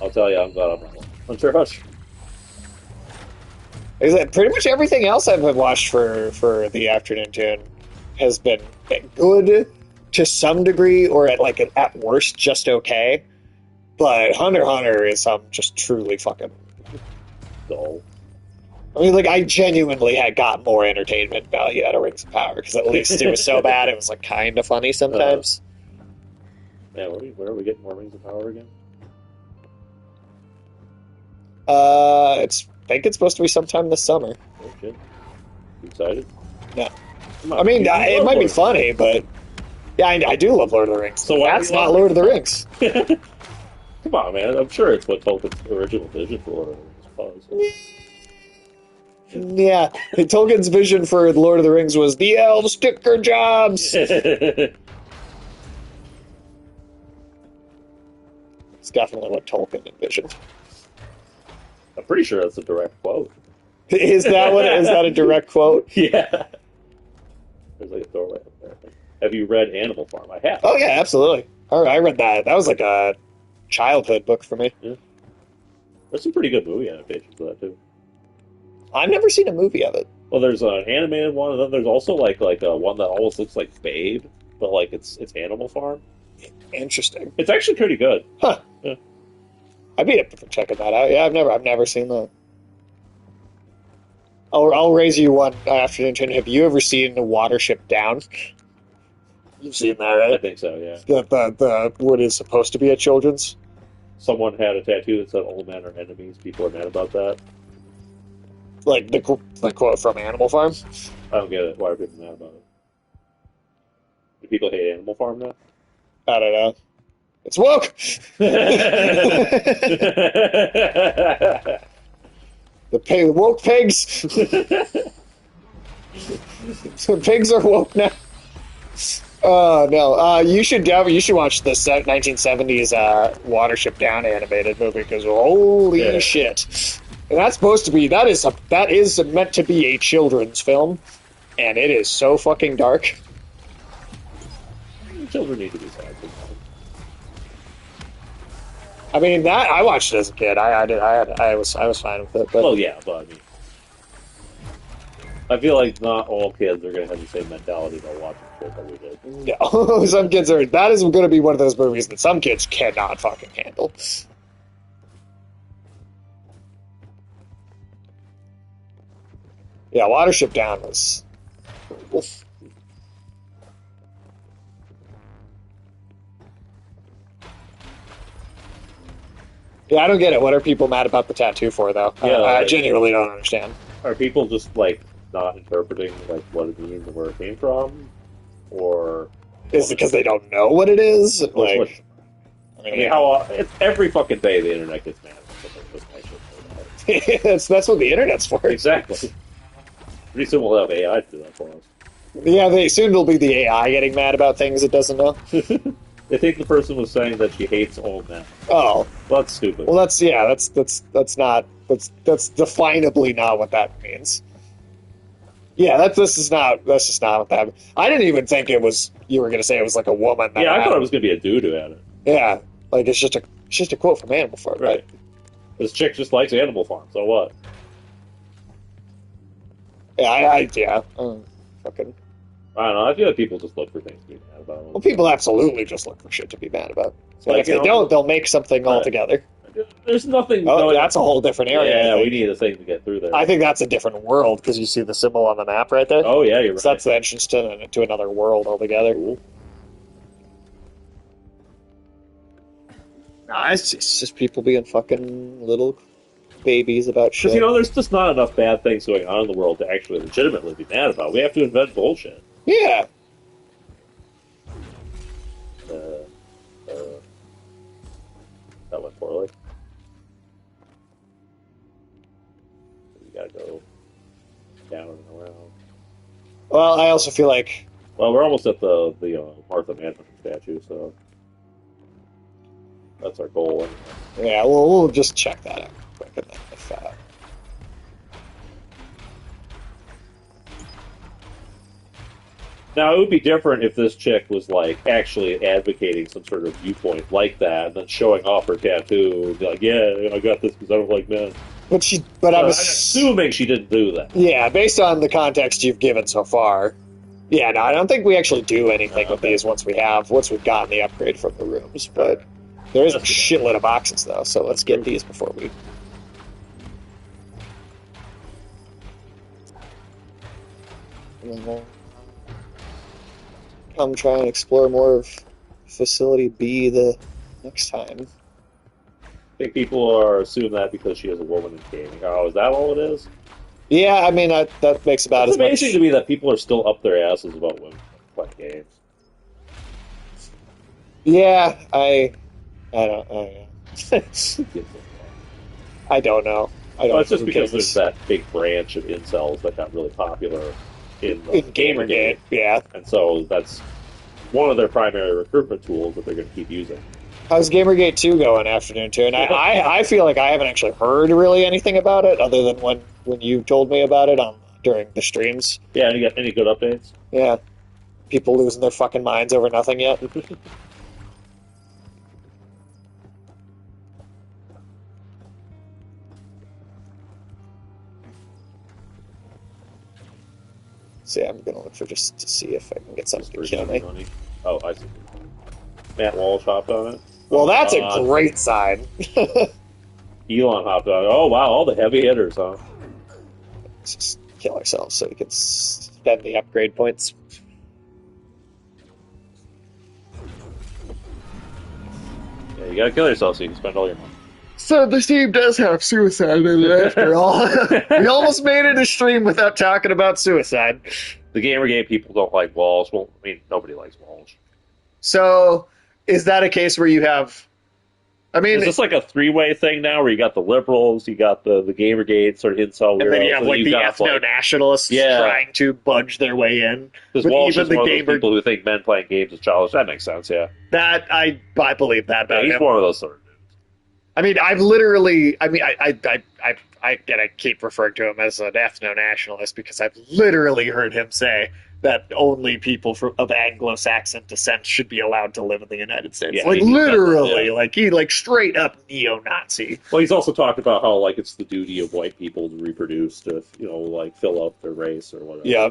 I'll tell you, I'm glad I'm not Hunter x Hunter. Is that pretty much everything else I've watched for the afternoon tune has been good to some degree, or at worst just okay. But Hunter x Hunter is just truly fucking dull. I mean, I genuinely had got more entertainment value out of Rings of Power because at least it was so bad it was kind of funny sometimes. Yeah, where are we getting more Rings of Power again? I think it's supposed to be sometime this summer. Oh shit! You excited? No. I mean, it might be funny, but yeah, I do love Lord of the Rings. So that's not Lord of the Rings. Come on, man! I'm sure it's what Tolkien's original vision for Lord of the Rings was. Yeah, Tolkien's vision for Lord of the Rings was the elves sticker jobs. It's definitely what Tolkien envisioned. I'm pretty sure that's a direct quote. Is that a direct quote? Yeah. There's a doorway up there. Have you read Animal Farm? I have. Oh, yeah, absolutely. I read that. That was a childhood book for me. Yeah. There's some pretty good movie adaptations of that, too. I've never seen a movie of it. Well, there's an animated one, and then there's also a one that almost looks like Babe, but it's Animal Farm. Interesting. It's actually pretty good. Huh. Yeah. I'd be up for checking that out. Yeah, I've never seen that. I'll raise you one afternoon. Have you ever seen Watership Down? You've seen that, right? I think so, yeah. The what is supposed to be a children's? Someone had a tattoo that said "Old men are enemies." People are mad about that. Like the quote from Animal Farm? I don't get it. Why are people mad about it? Do people hate Animal Farm now? I don't know. It's woke! The woke pigs! The pigs are woke now. Oh, no. You should watch the 1970s Watership Down animated movie, because holy shit. And that's supposed to be, that is meant to be a children's film, and it is so fucking dark. Children need to be sad. I mean, that I watched it as a kid. I was fine with it. But well, yeah, but I mean, I feel like not all kids are going to have the same mentality about watching shit that we did. No, some kids are. That is going to be one of those movies that some kids cannot fucking handle. Yeah, Watership Down was. Oof. Yeah, I don't get it. What are people mad about the tattoo for, though? Yeah, I genuinely don't understand. Are people just not interpreting what it means and where it came from, or is it because they don't know what it is? I mean, how it's every fucking day the internet gets mad. That's what the internet's for. Exactly. Pretty soon we'll have AI do that for us. Yeah, soon it'll be the AI getting mad about things it doesn't know. I think the person was saying that she hates old men. Oh, well, that's stupid. Well, that's definably not what that means. Yeah, that's just not what that. I didn't even think it was. You were going to say it was like a woman. Yeah, I thought it was going to be a dude who had it. Yeah, it's just a quote from Animal Farm, right? This chick just likes Animal Farm. So what? Yeah, fucking. I don't know. I feel like people just look for things to be mad about. Well, people absolutely just look for shit to be mad about. So if they don't, they'll make something altogether. there's nothing. Oh, going that's a whole different area. Yeah, I we think. need a thing to get through there. I think that's a different world because you see the symbol on the map right there. Oh yeah, you're right. So that's the entrance to another world altogether. Cool. Nah, it's just people being fucking little babies about shit. Because there's just not enough bad things going on in the world to actually legitimately be mad about. We have to invent bullshit. Yeah. That went poorly. We gotta go down and around. Well, I also feel like Well, we're almost at the Martha Manhunter statue, so that's our goal. yeah, we'll just check that out quick and then if Now, it would be different if this chick was, like, actually advocating some sort of viewpoint like that and then showing off her tattoo and be like, yeah, I got this because I don't like men. but I'm assuming she didn't do that. Yeah, based on the context you've given so far. Yeah, no, I don't think we actually do anything with these once we've gotten the upgrade from the rooms, but there is a shitload of boxes though, so let's get these before we come try and explore more of Facility B the next time. I think people are assuming that because she is a woman in gaming. Oh, is that all it is? Yeah, I mean that makes about It's as much. amazing to me that people are still up their asses about women playing games. Yeah, I don't know. I don't know. Well, it's just because there's that big branch of incels that got really popular in Gamergate, yeah. And so that's one of their primary recruitment tools that they're going to keep using. How's Gamergate 2 going, Afternoon 2? And I feel like I haven't actually heard really anything about it other than when you told me about it during the streams. Yeah, and you got any good updates? Yeah. People losing their fucking minds over nothing yet. So yeah, I'm gonna look for just to see if I can get something to kill me. Money. Oh, I see. Matt Walsh hopped on it. Well, that's a great sign. Elon hopped on it. Oh wow, all the heavy hitters, huh? Let's just kill ourselves so we can spend the upgrade points. Yeah, you gotta kill yourself so you can spend all your money. So this team does have suicide in it after all. We almost made it a stream without talking about suicide. The Gamergate people don't like Walsh. Well, I mean, nobody likes Walsh. So is that a case where you have... I mean... Is this like a three-way thing now where you got the liberals, you got the Gamergate sort of incel weirdos, and then you have like the ethno-nationalists trying to budge their way in. Because Walsh is one of those people who think men playing games is childish. That makes sense, yeah. That, I believe that about he's him. one of those sort of dudes. I mean, I've literally... I mean, I keep referring to him as an ethno-nationalist because I've literally heard him say that only people of Anglo-Saxon descent should be allowed to live in the United States. Yeah, like, literally. Like, he, like, straight up neo-Nazi. Well, he's also talked about how, like, it's the duty of white people to reproduce to, like, fill out their race or whatever. Yeah.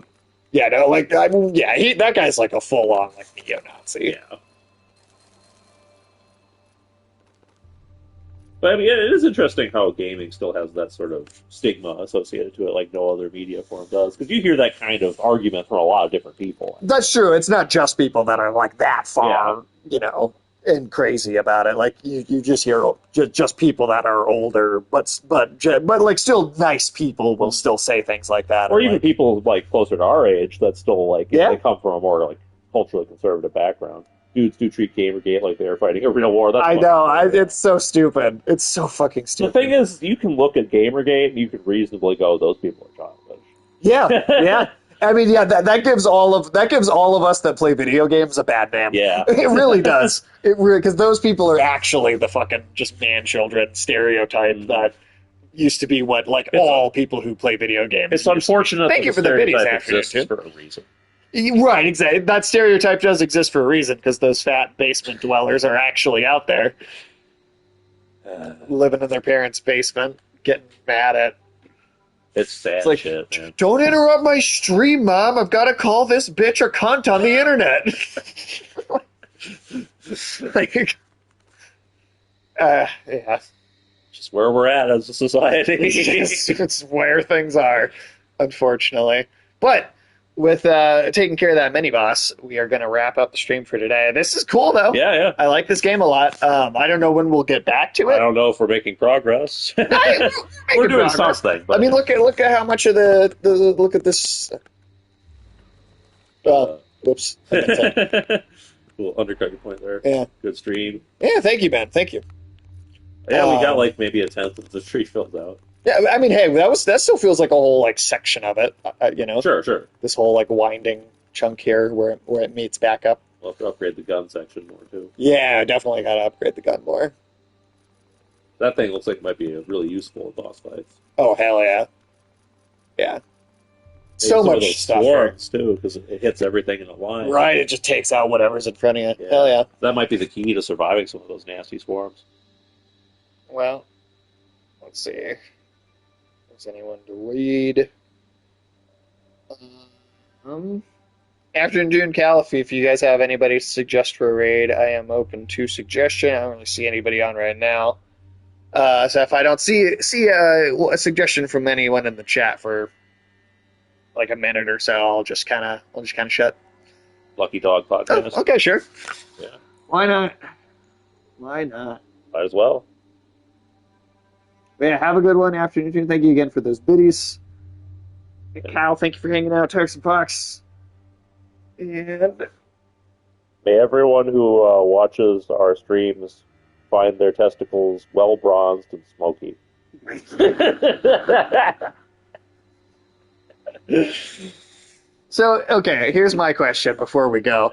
Yeah, no, like, that guy's, like, a full-on, like, neo-Nazi. Yeah. But I mean, it is interesting how gaming still has that sort of stigma associated to it, like no other media form does. Because you hear that kind of argument from a lot of different people. That's true. It's not just people that are like that far, and crazy about it. Like you just hear just people that are older, but like still nice people will still say things like that. Or even people like closer to our age that still like they come from a more like culturally conservative background. Dudes do treat Gamergate like they're fighting a real war. That's I know. It's so stupid. It's so fucking stupid. The thing is, you can look at Gamergate and you can reasonably go, those people are childish. Yeah, yeah. I mean, yeah, that gives all of us that play video games a bad name. Yeah. It really does. Because those people are actually the fucking just man-children stereotype that used to be what all people who play video games. It's unfortunate. Thank you for the videos after for a reason. Right, exactly. That stereotype does exist for a reason, because those fat basement dwellers are actually out there. Living in their parents' basement, getting mad at... It's sad it's like, shit, man. Don't interrupt my stream, Mom. I've got to call this bitch a cunt on the internet. Yeah. Just where we're at as a society. It's where things are, unfortunately. But with taking care of that mini boss, we are going to wrap up the stream for today. This is cool, though. Yeah. I like this game a lot. I don't know when we'll get back to it. I don't know if we're making progress. We're doing progress. something. But... I mean, look at how much of the look at this. Whoops. We'll undercut your point there. Yeah. Good stream. Yeah, thank you, Ben. Thank you. Yeah, we got like maybe a tenth of the tree filled out. Yeah, I mean, hey, that still feels like a whole like section of it. You know. Sure. This whole like winding chunk here where it meets back up. We'll have to upgrade the gun section more too. Yeah, definitely got to upgrade the gun more. That thing looks like it might be really useful in boss fights. Oh hell yeah, yeah. Maybe So some of much those stuff. swarms too, because it hits everything in a line. Right, it just takes out whatever's in front of you. Hell yeah. That might be the key to surviving some of those nasty swarms. Well, let's see. Does anyone to read? Afternoon Caliph, if you guys have anybody to suggest for a raid, I am open to suggestion. I don't really see anybody on right now. So if I don't see a suggestion from anyone in the chat for like a minute or so, I'll just kind of shut. Lucky Dog podcast. Oh, okay, sure. Yeah. Why not? Why not? Might as well. But yeah, have a good one. Afternoon. Thank you again for those biddies. And Kyle, thank you for hanging out. Turks and Pucks. And may everyone who watches our streams find their testicles well bronzed and smoky. So, okay, here's my question before we go.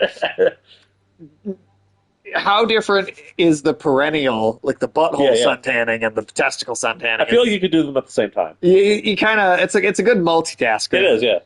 How different is the perennial, like the butthole suntanning and the testicle suntanning? I feel like you could do them at the same time. You kind of, it's a good multitasker. It is, yeah.